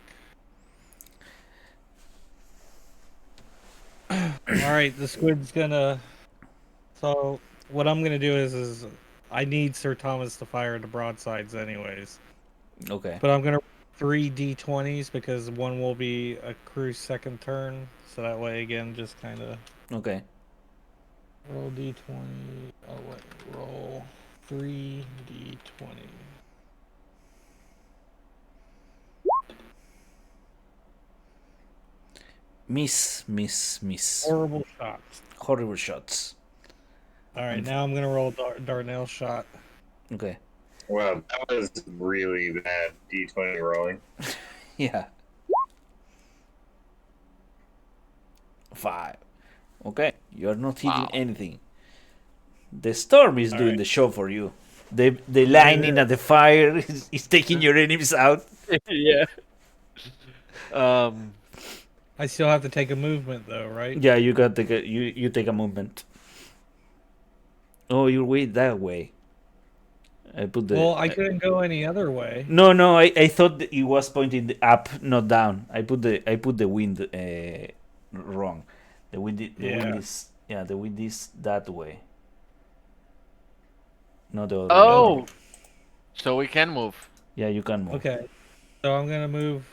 Alright, the squid's gonna... So, what I'm gonna do is I need Sir Thomas to fire the broadsides anyways. Okay. But I'm gonna 3 d20s because one will be a crew's second turn. So that way, again, just kind of Okay. roll d20. Oh, wait, roll 3 d20. Miss. Horrible shots. Horrible shots. Alright, now I'm gonna roll Darnell shot. Okay. Wow, that was really bad D20 rolling. Yeah. 5. Okay. You are not hitting Wow. anything. The storm is doing Alright. the show for you. The lightning and the fire is taking your enemies out. Yeah. I still have to take a movement though, right? Yeah, you got you take a movement. Oh, you wait that way. I put the. Well, I couldn't go any other way. No, I thought that it was pointing up, not down. I put the wind wrong. The wind is that way. Not the other way. Oh. So we can move. Yeah, you can move. Okay. So I'm gonna move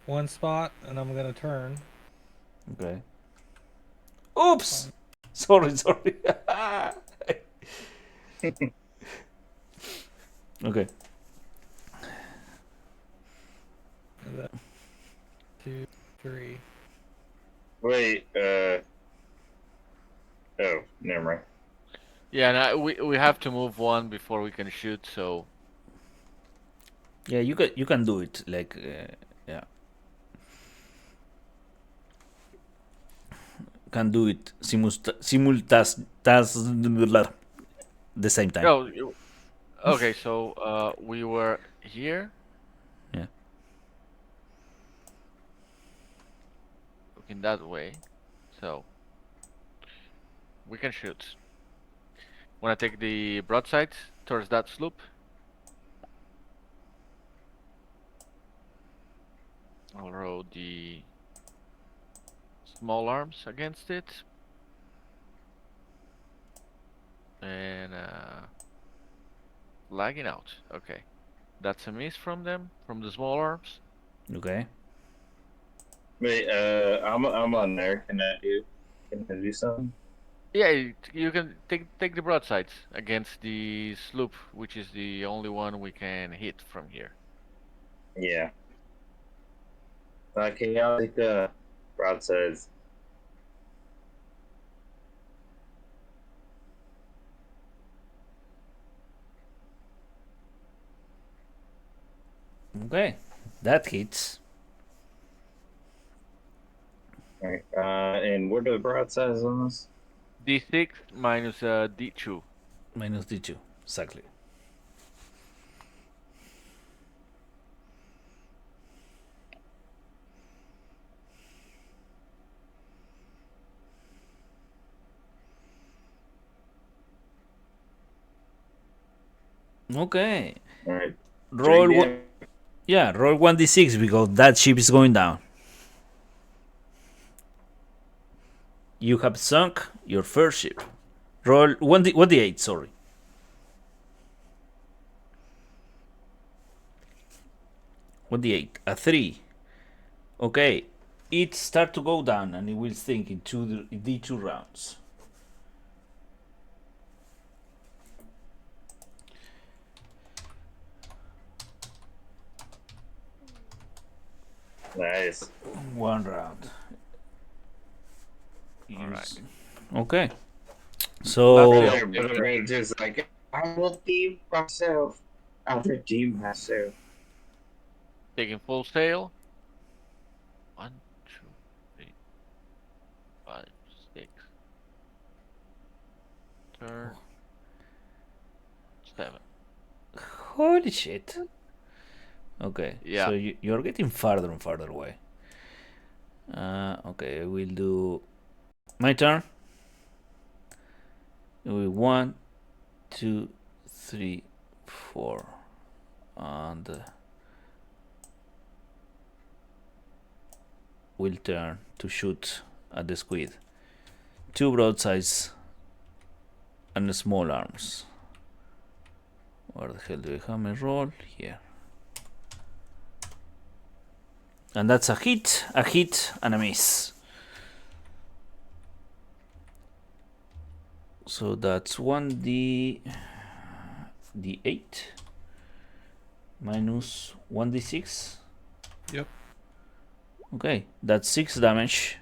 one spot and I'm gonna turn. Okay. Oops. Sorry. Okay. And then 2, 3. Wait, oh, never mind. Yeah, and we have to move one before we can shoot. So Yeah, you can do it like yeah. Can do it simultaneous the same time. no. Okay, so we were here. Yeah. Looking that way. So we can shoot. Wanna take the broadside towards that sloop? I'll roll the small arms against it. And lagging out. Okay. That's a miss from them, from the small arms. Okay. Wait, I'm on there. Can I do something? Yeah, you can take the broadsides against the sloop, which is the only one we can hit from here. Yeah. Okay, I'll take the broadsides. Okay. That hits. Alright, and what are the broadsides on this? D6 minus D2. Minus D2. Exactly. Okay. Alright. Roll one. Yeah, roll 1d6 because that ship is going down. You have sunk your first ship. Roll 1d8, sorry. What the 8? A 3. Okay. It start to go down and it will sink in D2 rounds. Nice. One round. Alright. Okay. So They're just like, I will redeem myself. I'll redeem myself. Taking full sail. 1, 2, 3, 5, 6. Turn. 7. holy shit. Okay. Yeah. So you're getting farther and farther away. Okay, I will do my turn. 1, 2, 3, 4, and will turn to shoot at the squid. 2 broadsides and small arms. Where the hell do I have my roll? Here. And that's a hit, and a miss. So that's 1d8 minus 1d6. Yep. Okay, that's 6 damage.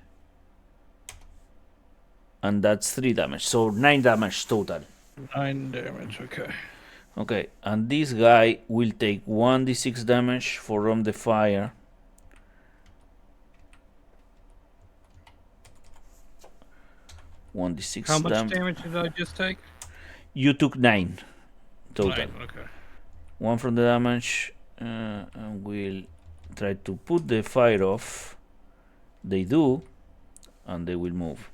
And that's 3 damage. So 9 damage total. 9 damage, okay. Okay, and this guy will take 1d6 damage from the fire. How much damage did I just take? You took 9 total. 9, okay. 1 from the damage, and we'll try to put the fire off. They do, and they will move.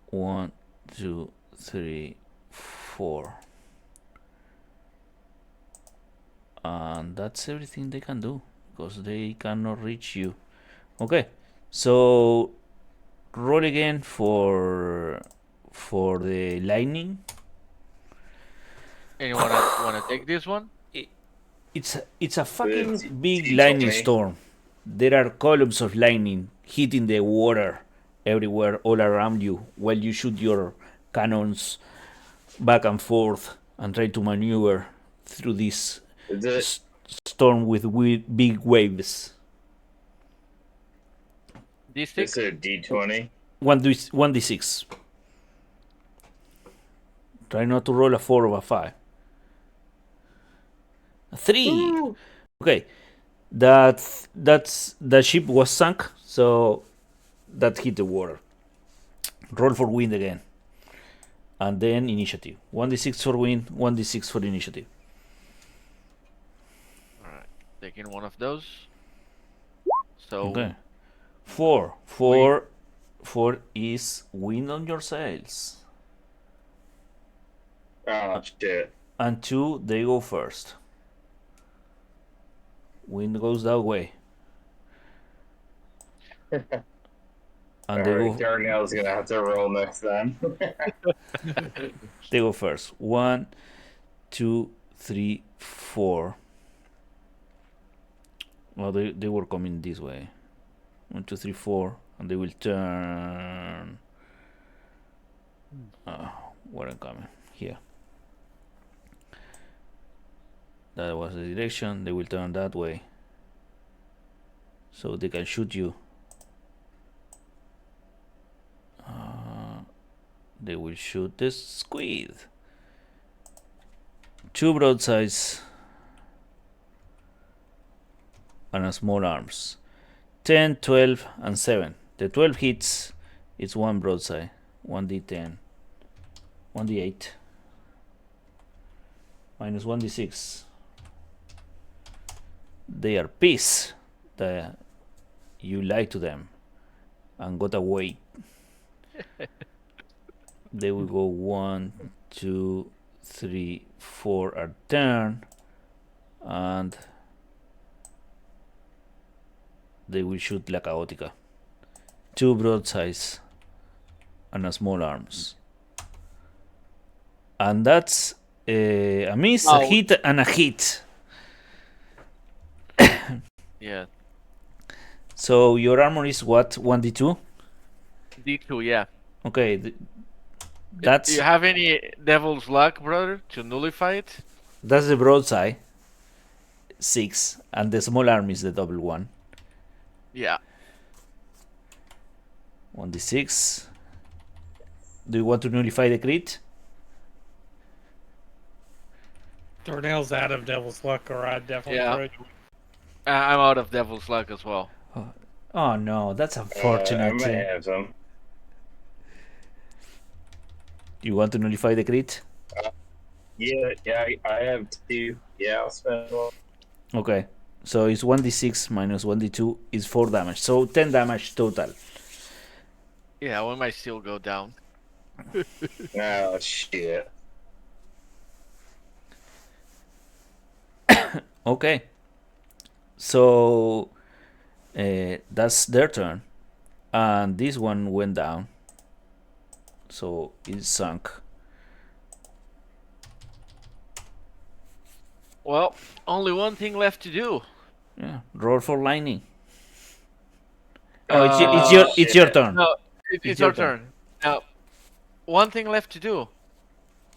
1, 2, 3, 4, and that's everything they can do because they cannot reach you. Okay, so roll again for the lightning. Anyone wanna take this one? It's a fucking It's big lightning okay. storm. There are columns of lightning hitting the water everywhere all around you while you shoot your cannons back and forth and try to maneuver through this Is it? storm with big waves. D6? It's a D20. 1d6. Try not to roll a 4 or a 5. A 3. Ooh. Okay. That's the ship was sunk, so that hit the water. Roll for wind again. And then initiative. 1d6 for wind, 1d6 for initiative. taking one of those. So Okay. 4. 4 is wind on your sails. Oh shit! And 2, they go first. Wind goes that way. And they Alright, go Darnell's gonna have to roll next time. they go first. 1, 2, 3, 4. Well, they were coming this way. 1, 2, 3, 4, and they will turn. Where I'm coming? Here. That was the direction. They will turn that way, so they can shoot you. They will shoot the squid. 2 broadsides and a small arms. 10, 12, and 7. The 12 hits. It's 1 broadside. 1d10. 1d8. Minus 1d6. They are pissed that you lied to them and got away. They will go 1, 2, 3, 4 a turn, and they will shoot La Caótica. 2 broadsides and a small arms. And that's a miss, a hit, and a hit. yeah, So your armor is what? 1d2? D2. Yeah. Okay, that's Do you have any Devil's Luck, brother, to nullify it? that's the broadside. 6, and the small arm is the double 1. Yeah. 1d6. Do you want to nullify the crit? Darnell's out of Devil's Luck, or I'd definitely Yeah. throw it. I'm out of Devil's Luck as well. Oh no, that's I unfortunate. might have some. You want to nullify the crit? Yeah, I have 2. Yeah, I'll spend one. Okay, so it's 1d6 minus 1d2 is 4 damage, so 10 damage total. Yeah, we might still go down. Oh shit! Okay, so that's their turn, and this one went down, so it sunk. Well, only one thing left to do. Yeah, roll for lightning. Uh, It's your turn. No, it's your our turn. Now, one thing left to do.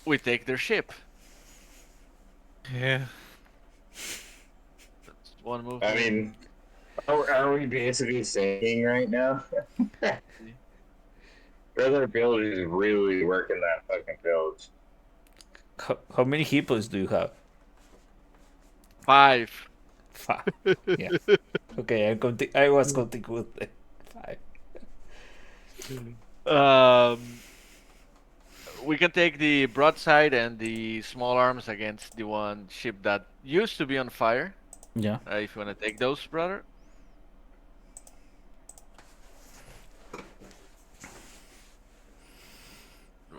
We take their ship. Yeah. That's one move. I mean, are we basically sinking right now? Brother Bill is really working that fucking village. How many hit points do you have? 5. 5. Yeah. Okay, I was counting with the 5. We can take the broadside and the small arms against the one ship that used to be on fire. Yeah. If you want to take those, brother.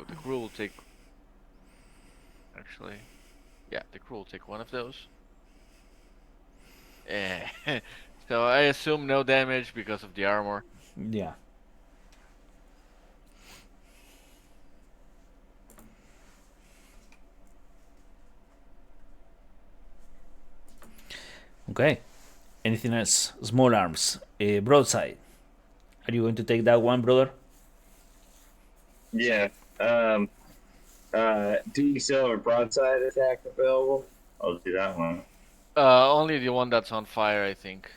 The crew will take. Actually, yeah, the crew will take one of those. So I assume no damage because of the armor. Yeah. Okay. Anything else? Small arms. Broadside. Are you going to take that one, brother? Yeah. Do you still have a broadside attack available? I'll do that one. Only the one that's on fire, I think.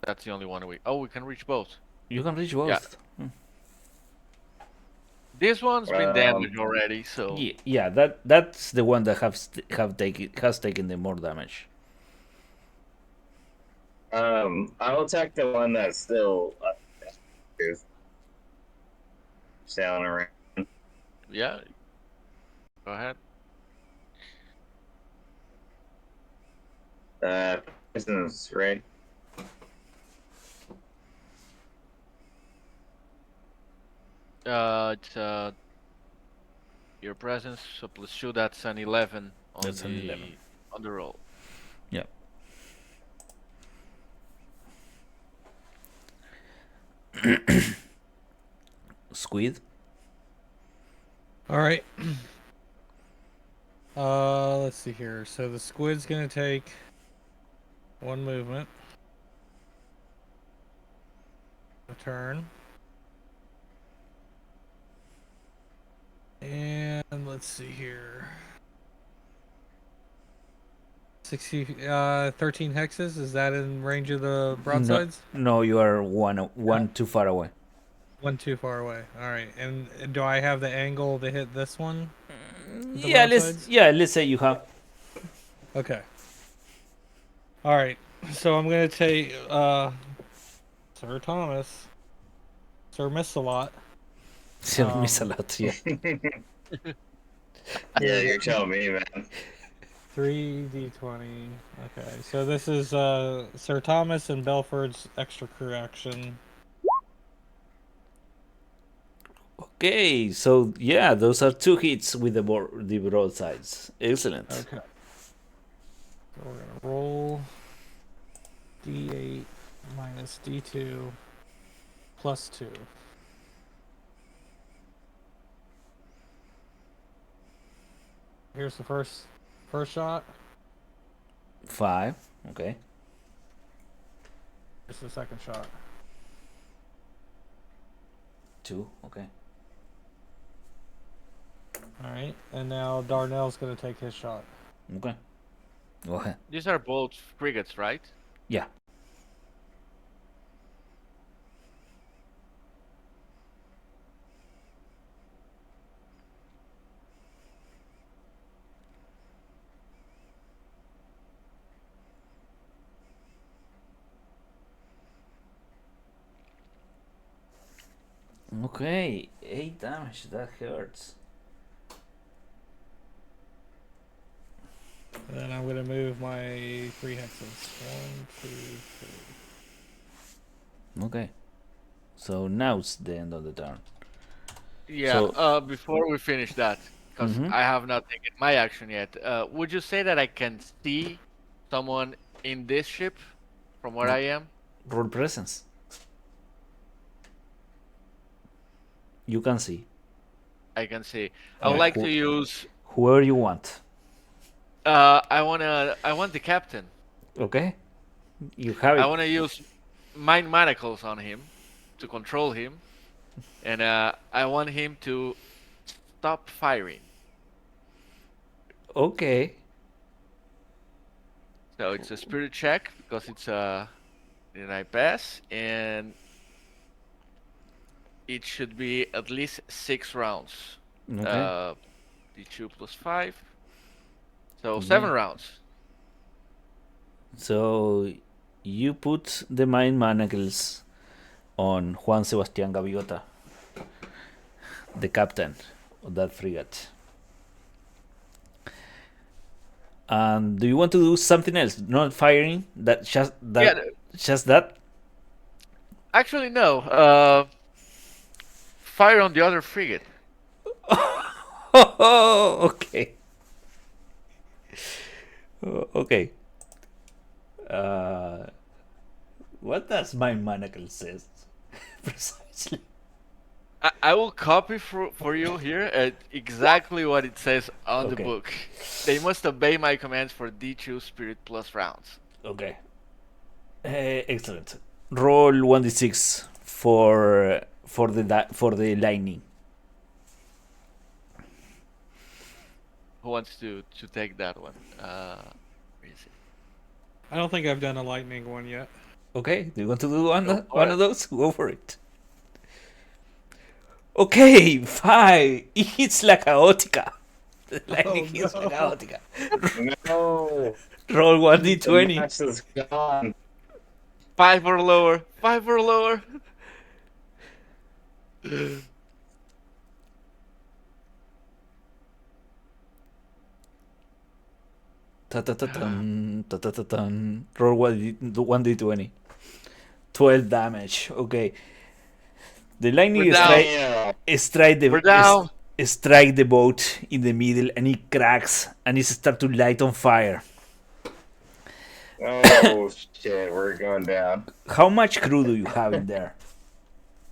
That's the only one we. Oh, we can reach both. You can reach both. This one's been damaged already, so. Yeah. That's the one that has taken the more damage. I'll attack the one that's still sailing around. Yeah. Go ahead. presence, right? It's your presence, so plus 2, that's an 11 on That's an 11. the roll. Yeah. Squid. All right. Let's see here. So the squid's gonna take 1 movement. A turn. And let's see here. 13 hexes. Is that in range of the broadsides? No, you are one too far away. 1 too far away. All right. And do I have the angle to hit this one? The Yeah, broadsides? let's say you have. Okay. All right. So I'm gonna take Sir Thomas, Sir Miss-a-Lot. Still miss a lot, yeah. Yeah, you're telling me, man. 3d20. Okay, so this is Sir Thomas and Belford's extra crew action. Okay, so yeah, those are 2 hits with the broadsides. Excellent. Okay. So we're gonna roll d8 minus d2 plus 2. Here's the first shot. 5. Okay. Here's the second shot. 2. Okay. All right, and now Darnell's gonna take his shot. Okay. Go ahead. These are both frigates, right? Yeah. Okay, 8 damage. That hurts. And then I'm gonna move my 3 hexes. 1, 2, 3. Okay. So now it's the end of the turn. Yeah. So- Before we finish that, because Mhm. I have not taken my action yet, would you say that I can see someone in this ship from where No. I am? Roll presence. You can see I can see. I would like to use. whoever you want. I want the captain. Okay. You have it. I want to use mind manacles on him to control him, and I want him to stop firing. Okay. So it's a spirit check because it's an I pass, and it should be at least 6 rounds. Okay. D2 plus 5, so Okay. 7 rounds. So you put the mind manacles on Juan Sebastián Gaviota, the captain of that frigate. And do you want to do something else? Not firing? Just that? Actually, no. Fire on the other frigate. Oh, okay. Okay. What does my manacle says precisely? I will copy for you here exactly what it says on the Okay. book. They must obey my commands for D2 spirit plus rounds. Okay. Excellent. Roll 1d6 for the lightning. Who wants to take that one? Where is it? I don't think I've done a lightning one yet. Okay. Do you want to do one Go for one it. of those? Go for it. Okay, 5. It hits like chaotica. The lightning hits like no. chaotica. No, Roll the 1d20. match is gone. 5 or lower. 5 or lower. Ta-ta-ta-tan, ta-ta-ta-tan. Roll 1d20. 12 damage. Okay. The lightning We're down. We're down. strike the boat in the middle, and it cracks, and it starts to light on fire. Oh shit, we're going down. How much crew do you have in there?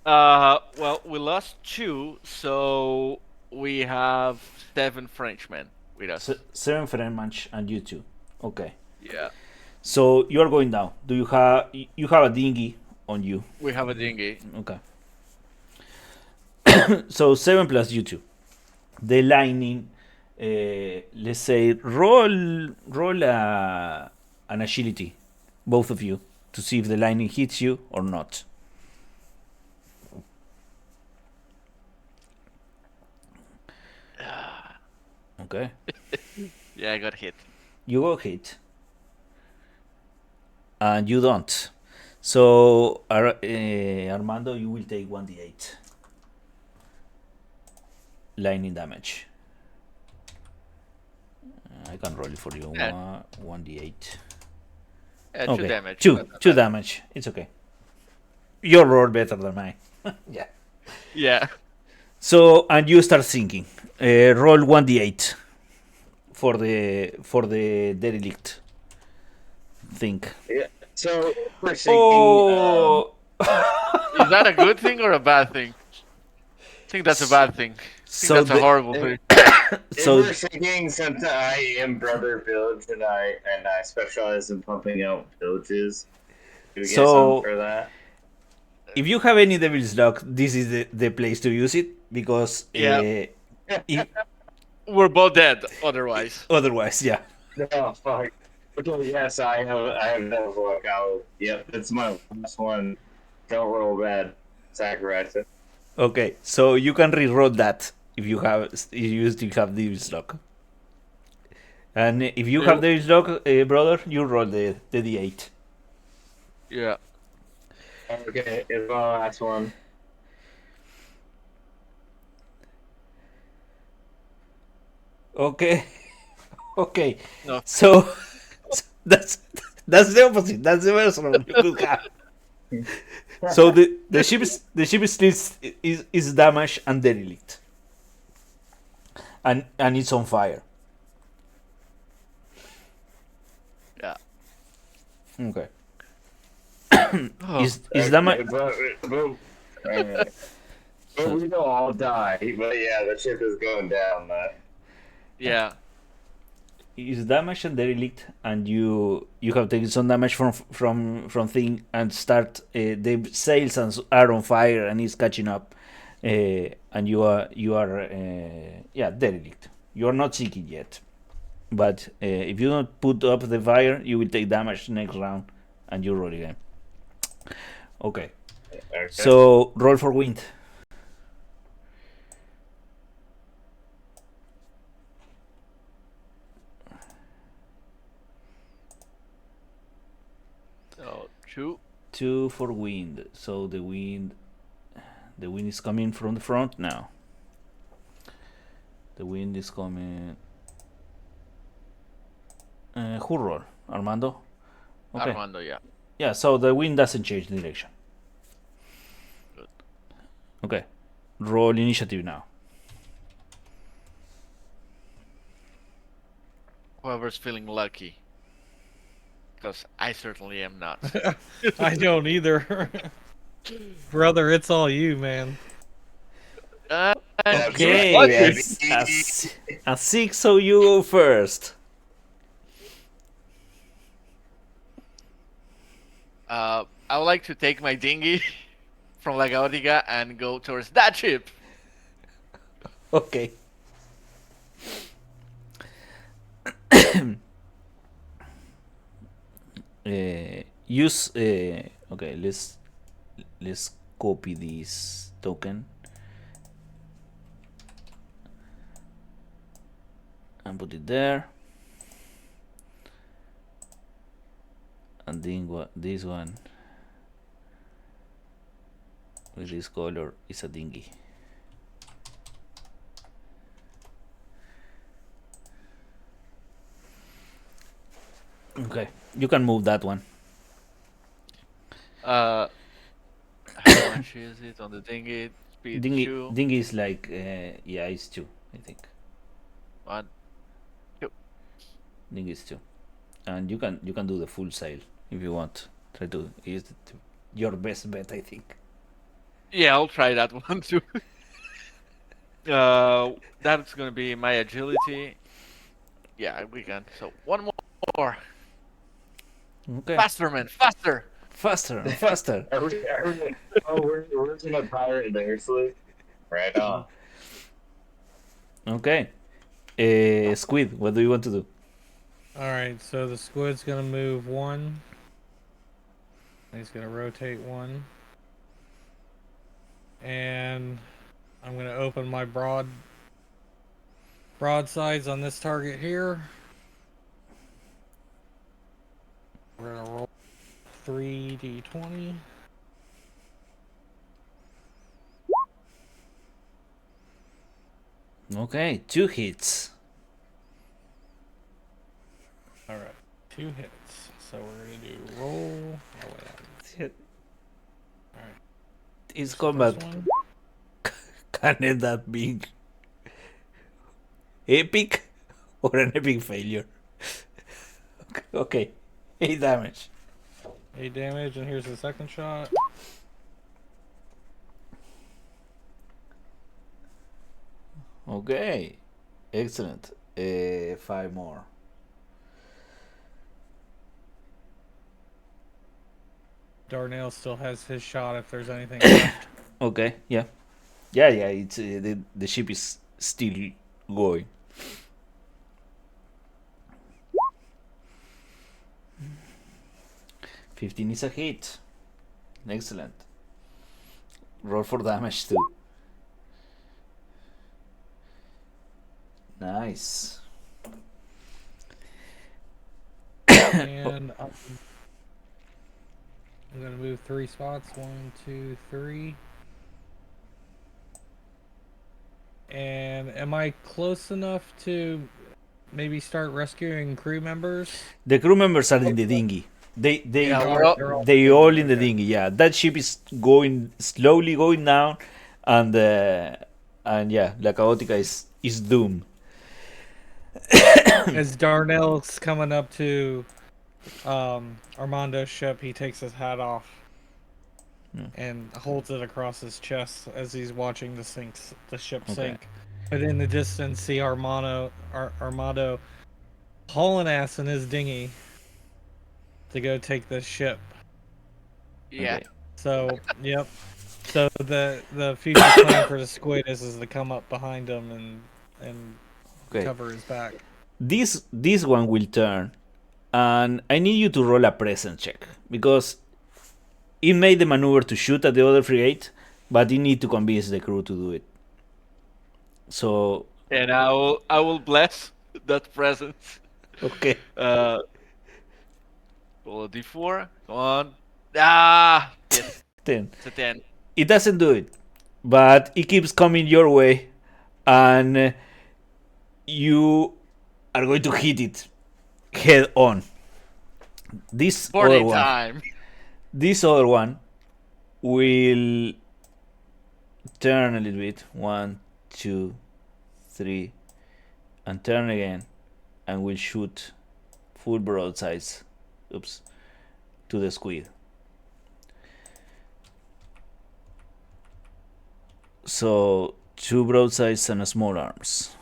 Well, we lost 2, so we have 7 Frenchmen with us. 7 Frenchmen and you 2. Okay. Yeah. So you are going down. Do you have a dinghy on you? We have a dinghy. Okay. So 7 plus you 2. The lightning. Let's say roll an agility, both of you, to see if the lightning hits you or not. Okay. Yeah, I got hit. You got hit. And you don't. So, Armando, you will take 1d8 lightning damage. I can roll it for you. Yeah. 1d8. 2 damage. Two damage. It's okay. Your roll better than mine. Yeah. Yeah. So, and you start sinking. Roll 1d8 for the derelict. Think. Yeah. So we're sinking. Oh. Is that a good thing or a bad thing? I think that's a bad thing. So That's a horrible thing. So we're sinking since I am Brother Village and I specialize in pumping out villages. Do we get something for that? if you have any devil's luck, this is the place to use it because Yeah. We're both dead otherwise. otherwise, yeah. No, fuck. Okay, yes, I have no luck. Yep, it's my last one. Don't roll bad. Sacrifice it. Okay, so you can re-roll that if you still have devil's luck. And if you have devil's luck, brother, you roll the d8. Yeah. Okay, it's my last one. Okay. Okay. No. So that's the opposite. That's the worst roll you could have. So the ship still is damaged and derelict, and it's on fire. Yeah. Okay. Oh. Is damage? But we don't all die. But yeah, the ship is going down. Yeah. Is damage and derelict, and you have taken some damage from thing and start the sails are on fire and it's catching up, and you are derelict. You are not sinking yet, but if you don't put up the fire, you will take damage next round, and you roll again. Okay. So roll for wind. So 2. 2 for wind. So the wind is coming from the front now. The wind is coming. Who roll? Armando? Okay. Armando, yeah. Yeah, so the wind doesn't change direction. Good. Okay. Roll initiative now. Whoever's feeling lucky. Because I certainly am not. I don't either. Brother, it's all you, man. Okay, Lucky. a 6, so you go first. I would like to take my dinghy from La Gaodiga and go towards that ship. Okay. Use okay, let's copy this token and put it there, and then this one with this color is a dinghy. Okay, you can move that one. How much is it on the dinghy? Speed Dinghy, 2. dinghy is like yeah, it's 2, I think. 1. 2. Dinghy is 2, and you can do the full sail if you want. Try to use your best bet, I think. Yeah, I'll try that one too. That's gonna be my agility. Yeah, we can. So one more. Okay, Faster, man, faster. faster and faster. We're gonna pirate there, Slick. Right on. Okay, Squid, what do you want to do? All right, so the squid's gonna move 1. He's gonna rotate 1, and I'm gonna open my broadsides on this target here. We're gonna roll 3d20. Okay, 2 hits. All right, 2 hits. So we're gonna do roll. Oh wait, Alright. It's First combat. one. Can it that be epic or an epic failure? Okay, 8 damage. 8 damage, and here's the second shot. Okay, excellent. 5 more. Darnell still has his shot if there's anything left. Okay, yeah. It's the ship is still going. $15 is a hit. Excellent. Roll for damage too. Nice. And I'm gonna move 3 spots. 1, 2, 3. And am I close enough to maybe start rescuing crew members? The crew members are in the dinghy. They Yeah, They're all they all in the okay. dinghy. Yeah, that ship is slowly going down, and yeah, La Caótica is doomed. As Darnell's coming up to Armando's ship, he takes his hat off and holds it across his chest as he's watching the ship sink. But in the distance, see Armando hauling ass in his dinghy to go take this ship. Yeah. Okay. So, yep. So the future plan for the squid is to come up behind him and Okay. cover his back. This one will turn, and I need you to roll a presence check because it made the maneuver to shoot at the other frigate, but you need to convince the crew to do it. So And I will bless that presence. okay, Roll a d4. Come on. Ah! Yes, 10. it's a 10. It doesn't do it, but it keeps coming your way, and you are going to hit it head on. This Party other one, time. this other one will turn a little bit. 1, 2, 3, and turn again, and will shoot full broadsides. Oops, to the squid. So 2 broadsides and a small arms.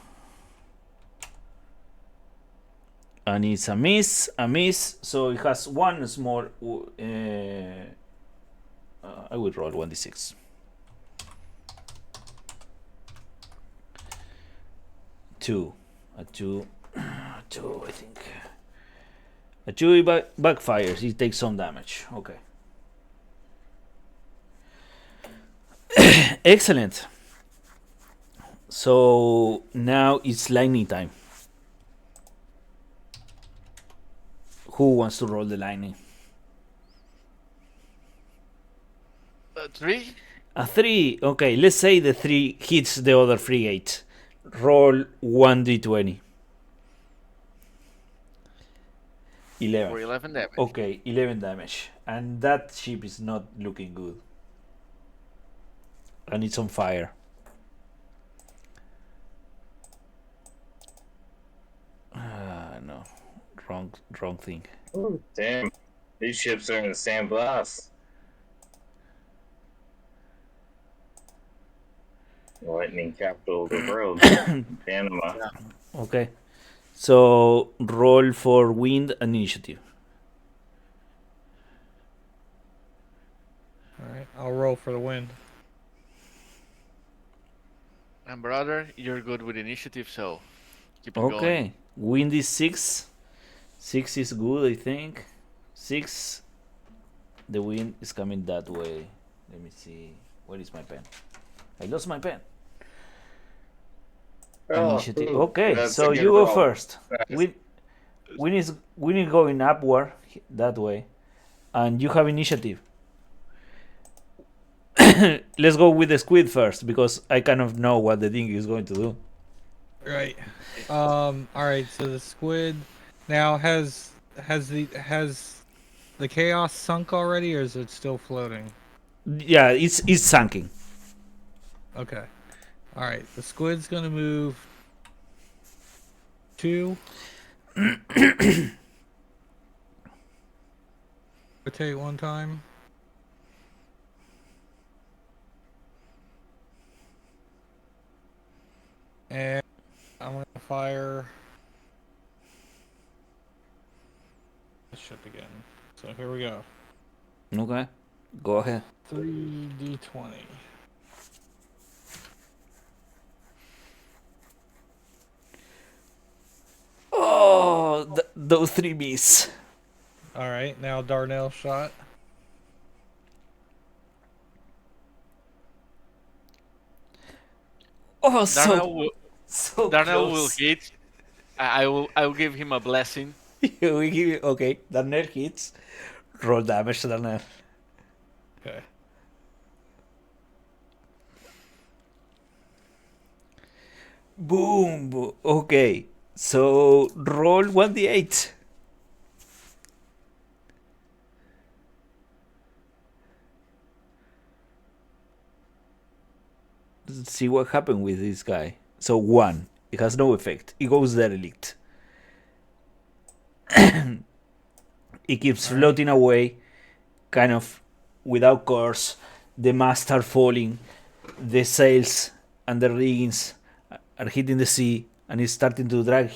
And it's a miss. So it has 1 small. I will roll 1d6. 2. A 2. 2, I think. A 2 backfires. It takes some damage. Okay. Excellent. So now it's lightning time. Who wants to roll the lightning? 3? A 3. Okay, let's say the 3 hits the other frigate. Roll 1d20. 11. For 11 damage. Okay, 11 damage. And that ship is not looking good. And it's on fire. No. Wrong thing. Damn. These ships are in the same class. Lightning capital of the world. Panama. Okay. So roll for wind and initiative. Alright, I'll roll for the wind. And brother, you're good with initiative, so keep it Okay. going. Wind is 6. 6 is good, I think. 6. The wind is coming that way. Let me see. Where is my pen? I lost my pen. Initiative. Okay, that's so a good you go roll. first. Nice. Wind is going upward that way, and you have initiative. Let's go with the squid first because I kind of know what the thing is going to do. Right. Alright, so the squid now has the chaos sunk already, or is it still floating? Yeah, it's sunken. Okay. Alright, the squid's gonna move 2. Rotate 1 time. And I'm gonna fire the ship again. So here we go. Okay, go ahead. 3d20. Oh, those 3 miss. Alright, now Darnell shot. Oh, Darnell will close. hit. I will give him a blessing. We give you, okay, Darnell hits. Roll damage, Darnell. Okay. Boom. Okay, so roll 1d8. Let's see what happened with this guy. So 1. It has no effect. It goes derelict. It keeps floating away, kind of without course. The masts are falling. The sails and the riggings are hitting the sea, and it's starting to drag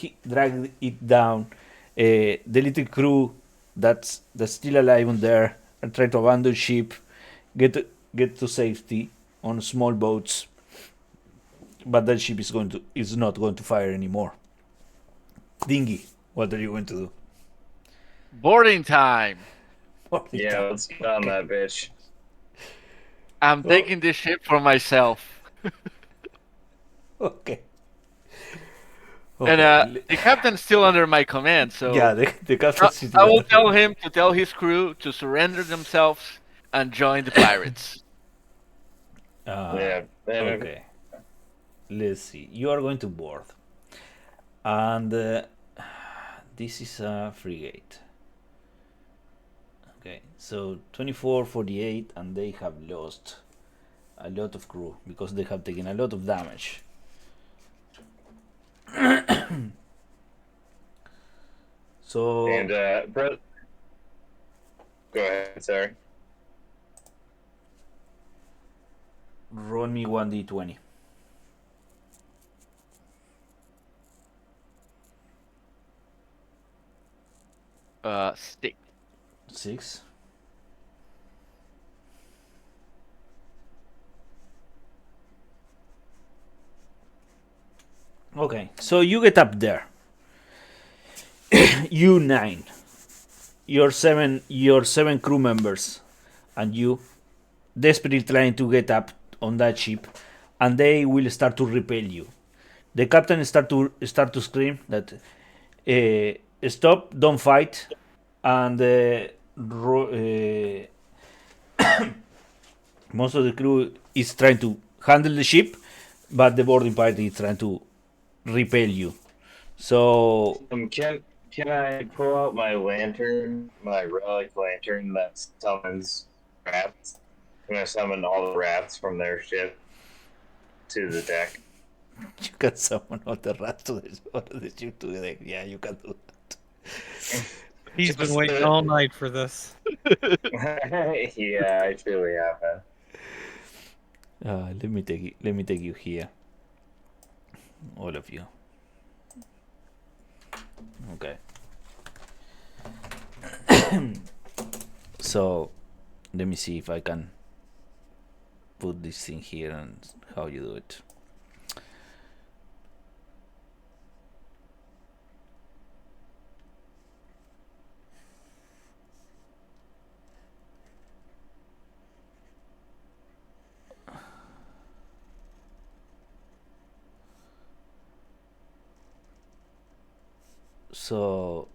it down. The little crew that's still alive on there are trying to abandon ship, get to safety on small boats. But that ship is not going to fire anymore. Dingy, what are you going to do? Boarding time. Yeah, let's get on that bitch. I'm taking this ship for myself. Okay. And the captain's still under my command, so yeah, the captain. I will tell him to tell his crew to surrender themselves and join the pirates. Yeah. Okay. Let's see. You are going to board, and this is a frigate. Okay, so 24-48, and they have lost a lot of crew because they have taken a lot of damage. So And bro, go ahead. Sorry. roll me 1d20. Stick. 6. Okay, so you get up there. You 9, your seven crew members, and you desperately trying to get up on that ship, and they will start to repel you. The captain start to scream that stop, don't fight, and most of the crew is trying to handle the ship, but the boarding party is trying to repel you. So Can I pull out my lantern, my relic lantern that summons rats? Can I summon all the rats from their ship to the deck? You can summon all the rats to the ship to the deck. Yeah, you can do that. He's been waiting all night for this. Yeah, I truly have. Let me take you here. All of you. Okay. So let me see if I can put this thing here and how you do it. So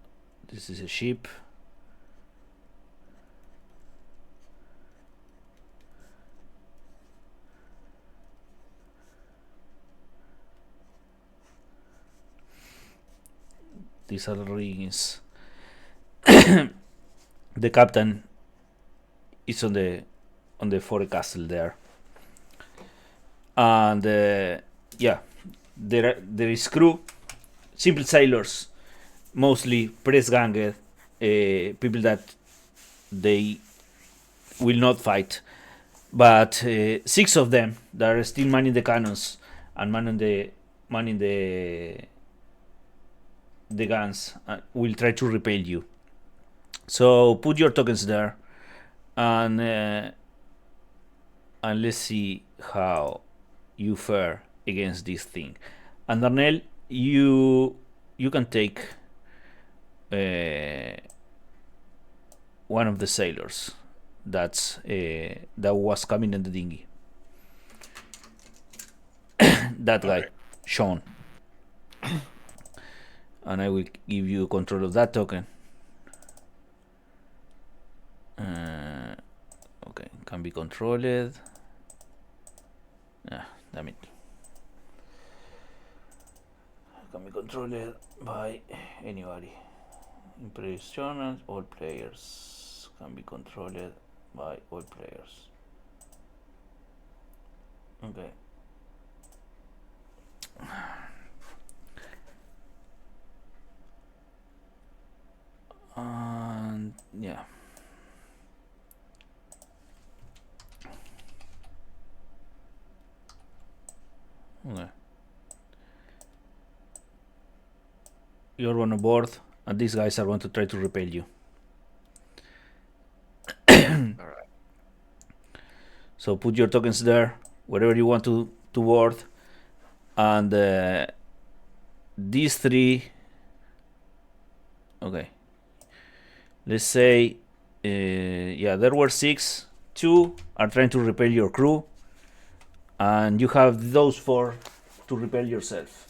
this is a ship. These are the riggings. The captain is on the forecastle there, and yeah, there is crew, simple sailors, mostly press ganged, people that they will not fight, but 6 of them that are still manning the cannons and manning the guns will try to repel you. So put your tokens there, and let's see how you fare against this thing. And Darnell, you can take one of the sailors that was coming in the dinghy. That guy, Sean. And I will give you control of that token. Okay, can be controlled. Damn it. Can be controlled by anybody. Impressional, all players. Can be controlled by all players. Okay. And yeah. Okay. You're going to board, and these guys are going to try to repel you. Alright. So put your tokens there, wherever you want to board, and these 3. Okay. Let's say, yeah, there were 6. 2 are trying to repel your crew, and you have those 4 to repel yourself.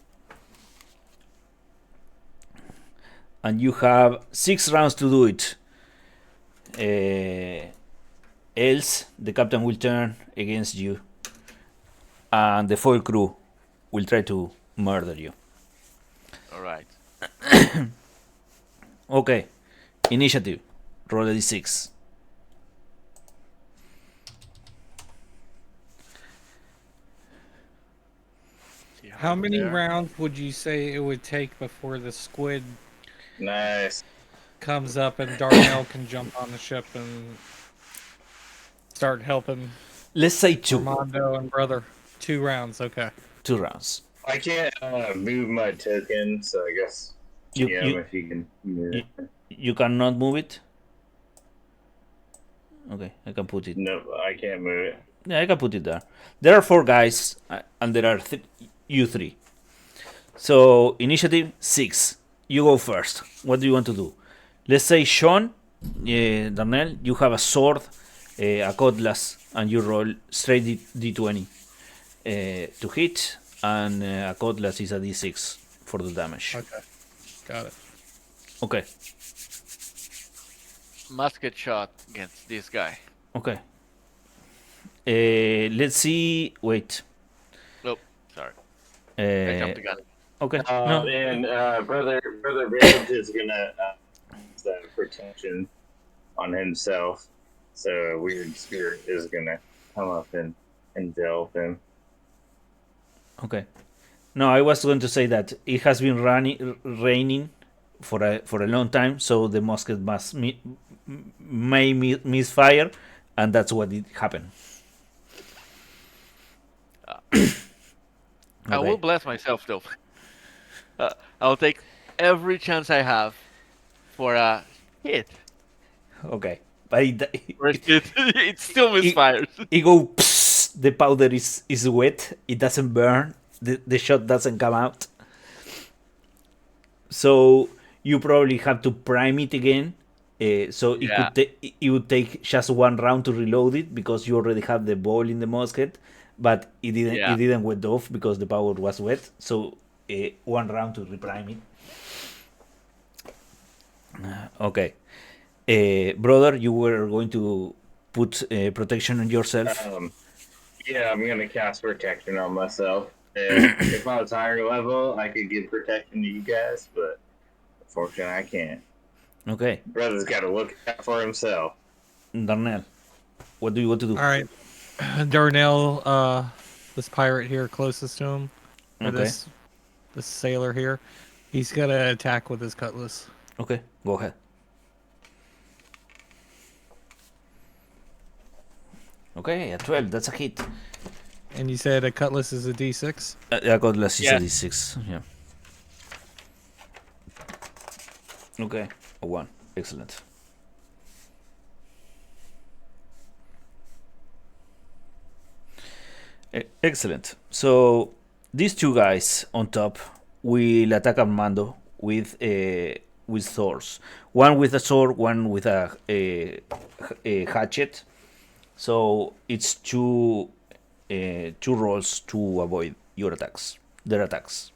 And you have 6 rounds to do it. Else, the captain will turn against you, and the foil crew will try to murder you. Alright. Okay. Initiative. Roll a d6. How many rounds would you say it would take before the squid Nice. comes up and Darnell can jump on the ship and start helping Let's say 2. Armando and brother? 2 rounds, okay. 2 rounds. I can't move my token, so I guess You if you can move it. you cannot move it. Okay, I can put it. No, I can't move it. Yeah, I can put it there. There are 4 guys, and there are you 3. So initiative 6. You go first. What do you want to do? Let's say Sean, Darnell, you have a sword, a cutlass, and you roll straight d20 to hit, and a cutlass is a d6 for the damage. Okay. Got it. Okay. Musket shot against this guy. Okay. Let's see. Wait. Oh, sorry. I jumped Uh, the gun. Okay. No. And brother Rage is gonna use protection on himself. So a weird spirit is gonna come up and delve him. Okay. No, I was going to say that it has been raining for a long time, so the musket may misfire, and that's what it happened. I will bless myself though. I'll take every chance I have for a hit. Okay, but First hit, it still misfires. it go. Psst, the powder is wet. It doesn't burn. The shot doesn't come out. So you probably have to prime it again. So it would take just one round to reload it because you already have the ball in the musket, but it didn't went off because the powder was wet. So one round to reprime it. Okay, brother, you were going to put protection on yourself. Yeah, I'm gonna cast protection on myself. If I was higher level, I could give protection to you guys, but unfortunately, I can't. Okay. Brother's got to look out for himself. Darnell, what do you want to do? All right, Darnell, this pirate here closest to him, or this sailor here, he's gonna attack with his cutlass. Okay, go ahead. Okay, a 12, that's a hit. And you said a cutlass is a D6? A cutlass is a D6, yeah. Okay, a 1, excellent. Excellent. So these two guys on top will attack Armando with swords. One with a sword, one with a hatchet. So it's two rolls to avoid their attacks.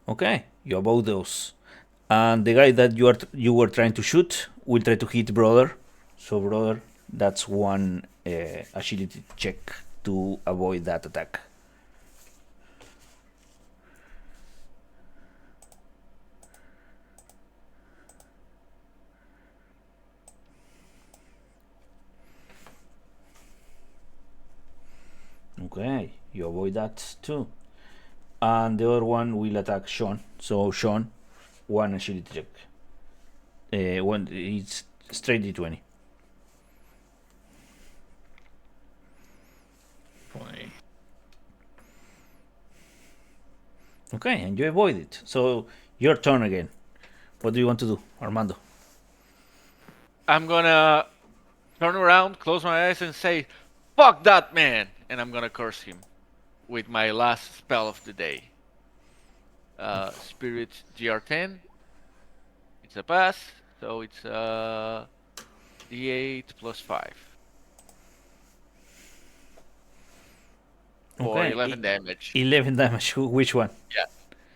Okay, you avoid those, and the guy that you were trying to shoot will try to hit brother. So brother, that's one agility check to avoid that attack. Okay, you avoid that too. And the other one will attack Sean. So Sean, one agility check. One, it's straight D20. 20. Okay, and you avoid it. So your turn again. What do you want to do, Armando? I'm gonna turn around, close my eyes, and say, "Fuck that man!" And I'm gonna curse him with my last spell of the day. Spirit GR10. It's a pass, so it's D8 plus 5. For 11 damage. 11 damage. Which one? Yeah.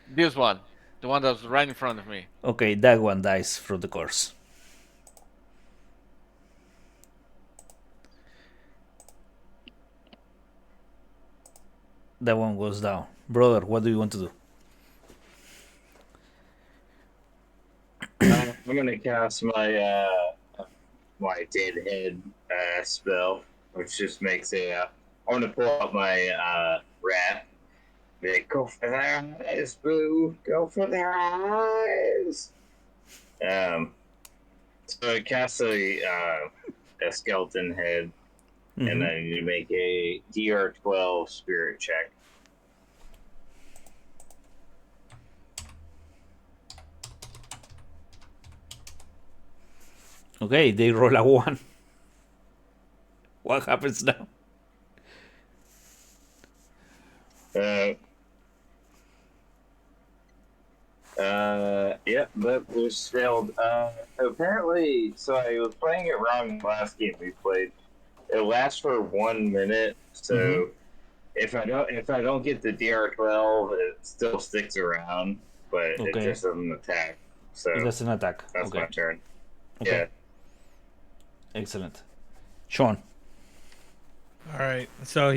This one. The one that's right in front of me. Okay, that one dies from the course. That one goes down. Brother, what do you want to do? I'm gonna cast my my deadhead spell, which just makes I want to pull out my rat. Be like, go for their eyes, boo! Go for their eyes. So I cast a skeleton head, and then you make a DR12 spirit check. Okay, they roll a 1. What happens now? Yeah, that was failed. Apparently, so I was playing it wrong last game we played. It lasts for 1 minute, so if I don't get the DR12, it still sticks around, but it just doesn't attack. So it doesn't attack. That's my turn. Okay. Yeah. Excellent. Sean. All right. So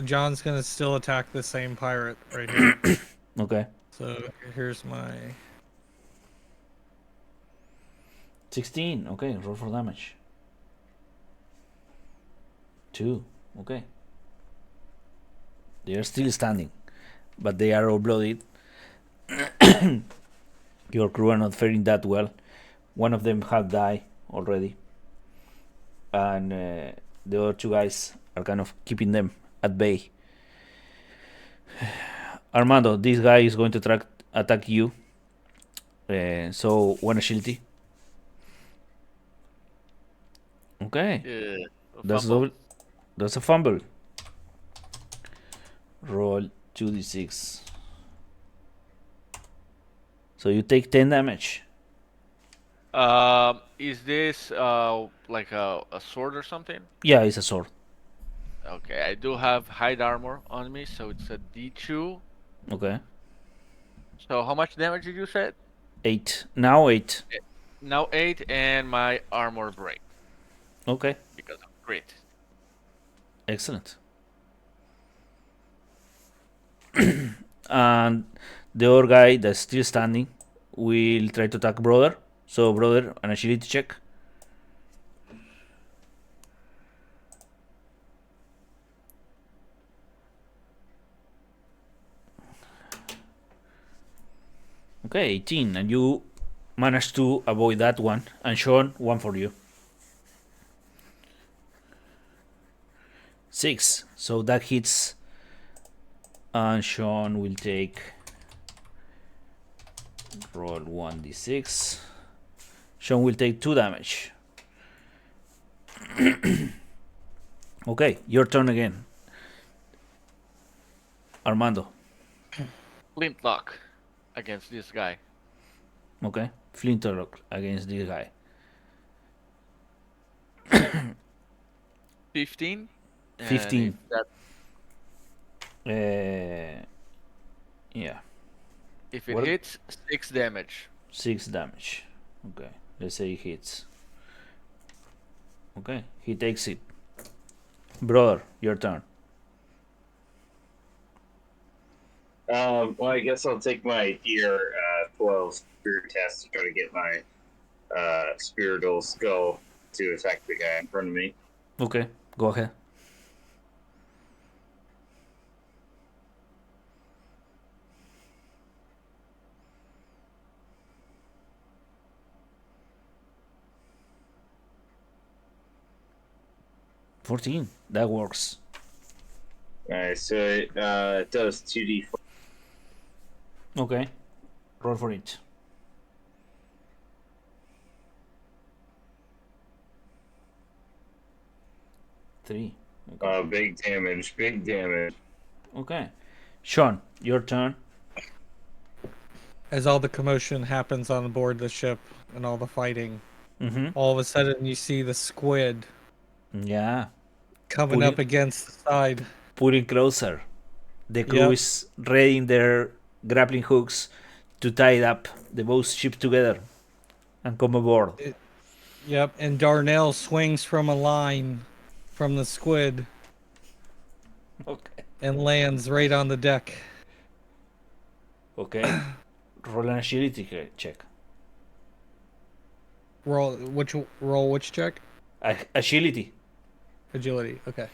John's gonna still attack the same pirate right here. Okay. So here's my 16. Okay, roll for damage. 2. Okay. They are still standing, but they are all bloodied. Your crew are not faring that well. One of them have died already, and the other two guys are kind of keeping them at bay. Armando, this guy is going to attack you. So one agility. Okay, that's Fumble. double. That's a fumble. Roll 2d6. So you take 10 damage. Is this like a sword or something? Yeah, it's a sword. Okay, I do have hide armor on me, so it's a D2. Okay. So how much damage did you say? 8. Now 8. Now 8, and my armor break Okay. because of crit. Excellent. And the other guy that's still standing will try to attack brother. So brother, an agility check. Okay, 18, and you managed to avoid that one. And Sean, one for you. 6. So that hits. And Sean will take. Roll 1d6. Sean will take 2 damage. Okay, your turn again. Armando. Flintlock against this guy. Okay, Flintlock against this guy. 15. and 15. if that Yeah, if it What- hits, 6 damage. 6 damage. Okay, let's say he hits. Okay, he takes it. Brother, your turn. Well, I guess I'll take my tier 12 spirit test to try to get my spiritual skull to attack the guy in front of me. Okay, go ahead. $14. That works. Alright, so it does 2d4. Okay, roll for it. Three. Okay. Big damage, big damage. Okay. Sean, your turn. as all the commotion happens on board the ship and all the fighting, Mm-hmm. all of a sudden you see the squid Yeah. coming Pulling- up against the side. Pulling closer. The crew Yep. is readying their grappling hooks to tie up the both ships together and come aboard. Yep, and Darnell swings from a line from the squid Okay. and lands right on the deck. Okay. Roll an agility check. Roll which check? Agility. Agility. Okay.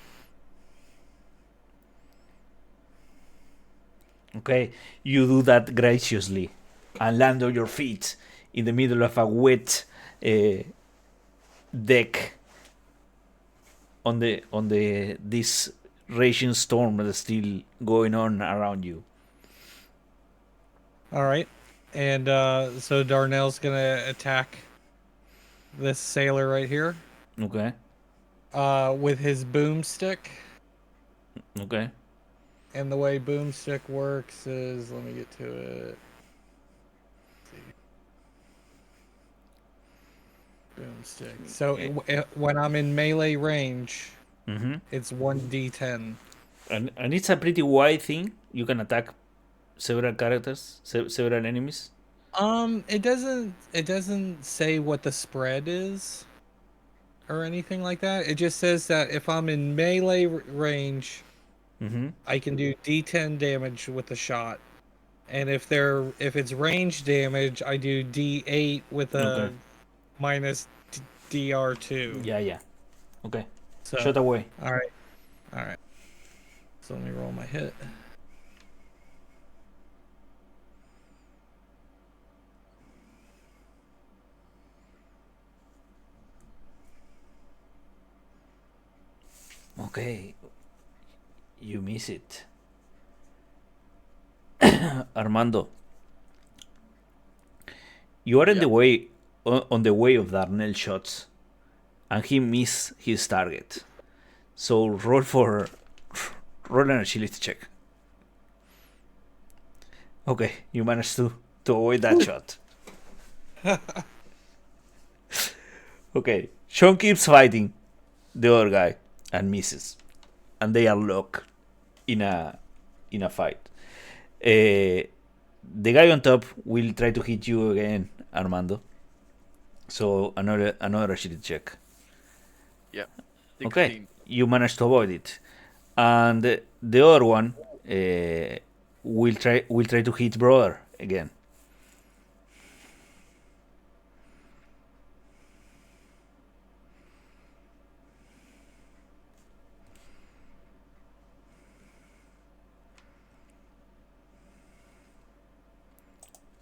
Okay. You do that graciously and land on your feet in the middle of a wet deck on the this raging storm that's still going on around you. All right. And so Darnell's gonna attack this sailor right here Okay. with his boomstick. Okay. And the way boomstick works is, let me get to it. Boomstick. So when I'm in melee range, Mm-hmm. it's 1d10. And it's a pretty wide thing. You can attack several characters, several enemies. It doesn't say what the spread is. or anything like that. It just says that if I'm in melee range, I can do D10 damage with a shot, and if it's range damage, I do D8 with a minus DR2. Yeah. Okay. So, Shot away. All right. So let me roll my hit. Okay. You miss it. Armando. You are in the way on the way of Darnell shots, and he missed his target. So roll an agility check. Okay, you managed to avoid that shot. Okay, Sean keeps fighting the other guy and misses, and they are locked in a fight. The guy on top will try to hit you again, Armando. So another agility check. Yeah. 16. Okay, you managed to avoid it, and the other one will try to hit brother again.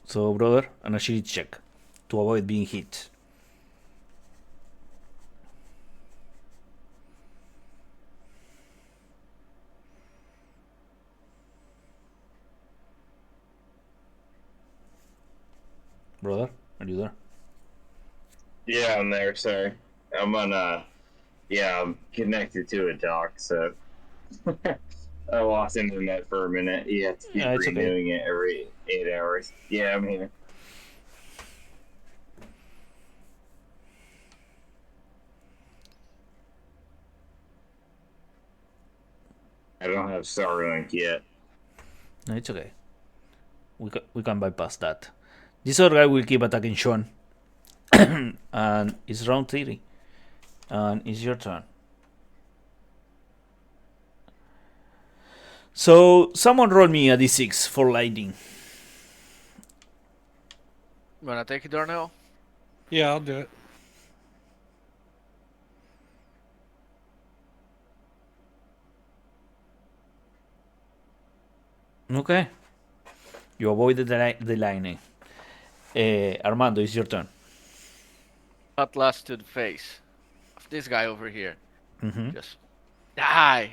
So brother, an agility check to avoid being hit. Brother, are you there? Yeah, I'm there. Sorry, I'm on. Yeah, I'm connected to a dock, so I lost internet for a minute. You have to keep It's okay. renewing it every 8 hours. Yeah, I'm here. I don't have Starlink yet. No, it's okay. We can bypass that. This other guy will keep attacking Sean. And it's round 3. And it's your turn. So someone roll me a d6 for lightning. You wanna take it, Darnell? Yeah, I'll do it. Okay. You avoided the lightning. Armando, it's your turn. Atlas to the face of this guy over here. Mm-hmm. Just die.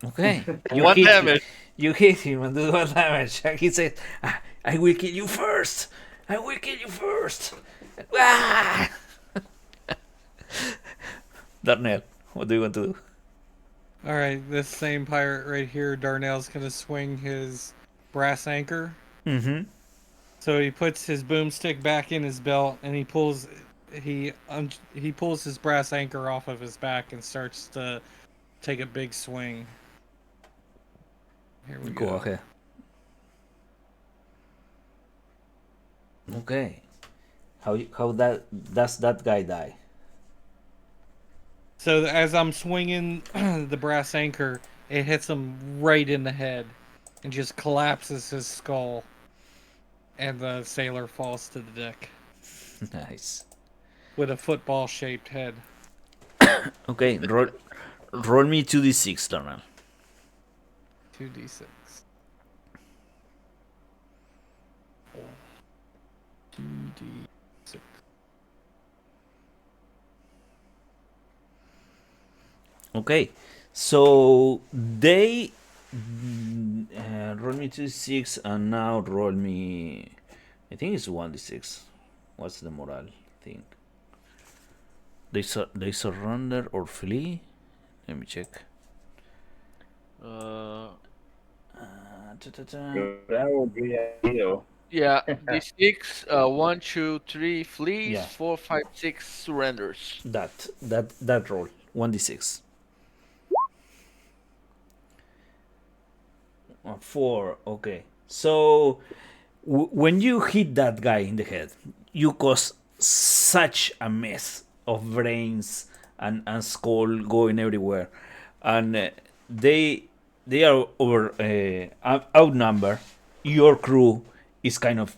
Okay. One damage. You hit him and do 1 damage. And he says, I will kill you first. I will kill you first. Ah! Darnell, what do you want to do? Alright, this same pirate right here, Darnell's gonna swing his brass anchor. Mm-hmm. So he puts his boomstick back in his belt and he pulls his brass anchor off of his back and starts to take a big swing. Here we Go go. ahead. Okay. How does that guy die? So as I'm swinging the brass anchor, it hits him right in the head and just collapses his skull. And the sailor falls to the deck Nice. with a football-shaped head. Okay, roll me 2d6, Darnell. 2d6. 2d6. Okay, so they roll me 2d6 and now roll me. I think it's 1d6. What's the morale thing? They surrender or flee. Let me check. That will be ideal. Yeah, D6, 1, 2, 3 flees, Yeah. 4, 5, 6 surrenders. That roll 1d6. 4. Okay, so when you hit that guy in the head, you cause such a mess of brains and skull going everywhere, and they are outnumbered. Your crew is kind of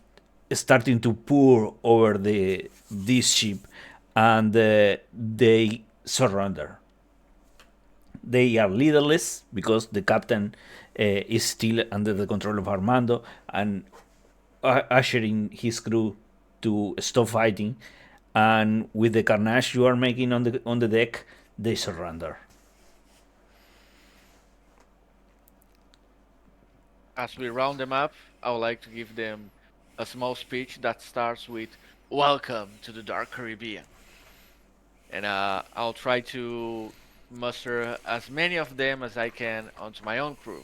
starting to pour over this ship, and they surrender. They are leaderless because the captain is still under the control of Armando and ushering his crew to stop fighting. And with the carnage you are making on the deck, they surrender. As we round them up, I would like to give them a small speech that starts with "Welcome to the Dark Caribbean," and I'll try to muster as many of them as I can onto my own crew.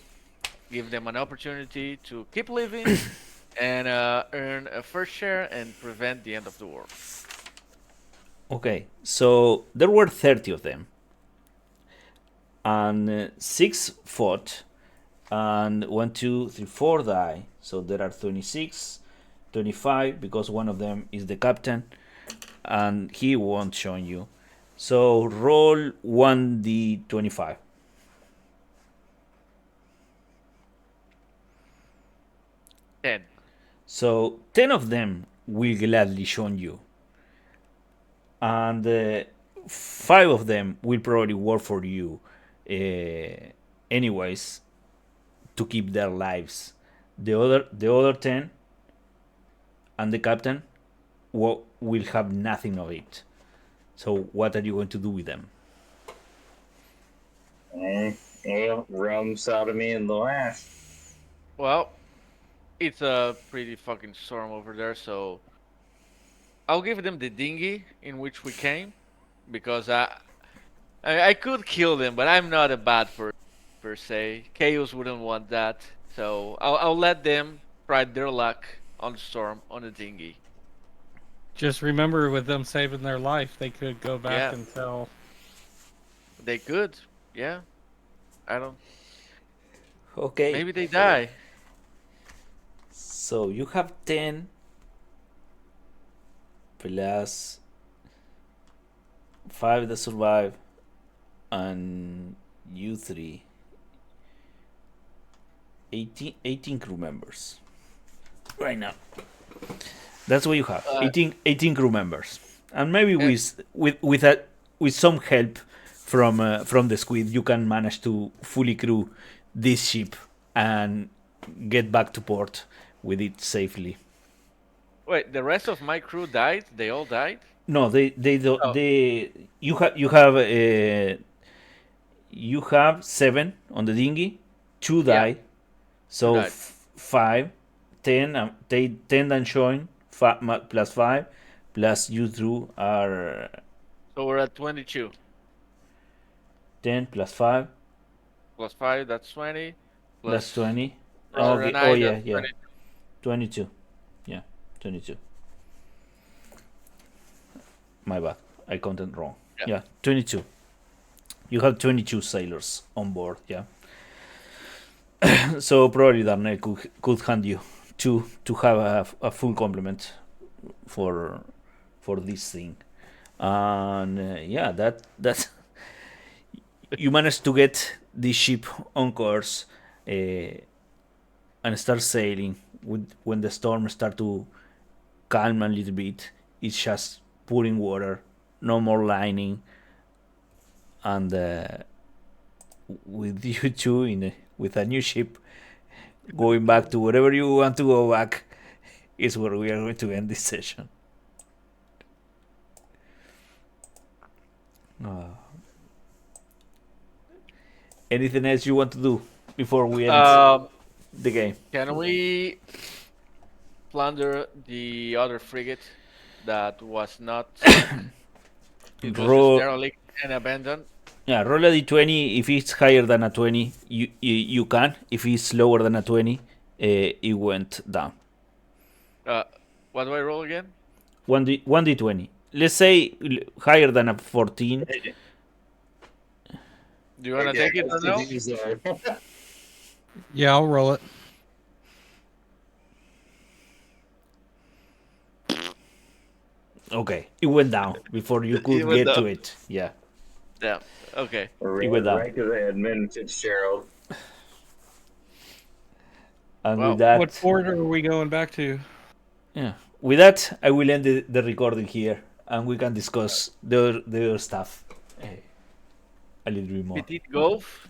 Give them an opportunity to keep living and earn a first share and prevent the end of the world. Okay, so there were 30 of them, and 6 fought, and 1, 2, 3, 4 die. So there are 26, 25, because one of them is the captain, and he won't join you. So roll 1d25. 10. So 10 of them will gladly join you, and 5 of them will probably work for you anyways to keep their lives. The other 10 and the captain will have nothing of it. So what are you going to do with them? Well, rum, sodomy, and the last. Well, it's a pretty fucking storm over there, so I'll give them the dinghy in which we came because I could kill them, but I'm not a bad person per se. Chaos wouldn't want that, so I'll let them try their luck on the storm on the dinghy. Just remember, with them saving their life, they could go back Yeah. and tell. They could, yeah. I don't. Okay. Maybe they die. So you have 10 plus 5 that survive, and you 3. 18 crew members right now. That's what you have. 18 crew members, and maybe with some help from the squid, you can manage to fully crew this ship and get back to port with it safely. Wait, the rest of my crew died? They all died? No, they do, Oh. they you have 7 on the dinghy, 2 Yeah. die, so died. 5, 10. They 10 and join plus 5 plus you 2 are So we're at 22. 10 plus 5 Plus 5, that's 20. plus 20. Brother Okay. and Oh I, yeah, that's yeah. 20. 22. Yeah, 22. My bad. I counted wrong. Yeah. Yeah, 22. You have 22 sailors on board. Yeah. So probably Darnell could hand you two to have a full complement for this thing, and yeah, that you managed to get the ship on course and start sailing. When the storm start to calm a little bit, it's just pouring water, no more lining, and with you two with a new ship going back to wherever you want to go back is where we are going to end this session. Anything else you want to do before we end the game? Can we plunder the other frigate that was not? It was just derelict and abandoned. Yeah, roll a d20. If it's higher than a 20, you can. If it's lower than a 20, it went down. What do I roll again? 1d20. Let's say higher than a 14. Do you want to take it or no? Yeah, I'll roll it. Okay, it went down before you could went get to down. it. Yeah, Yeah. Okay. Right, went down. right to the Edmund Fitzgerald. And Well, with that, What border are we going back to? yeah, with that, I will end the recording here, and we can discuss the other stuff a little bit more. Petit Golf.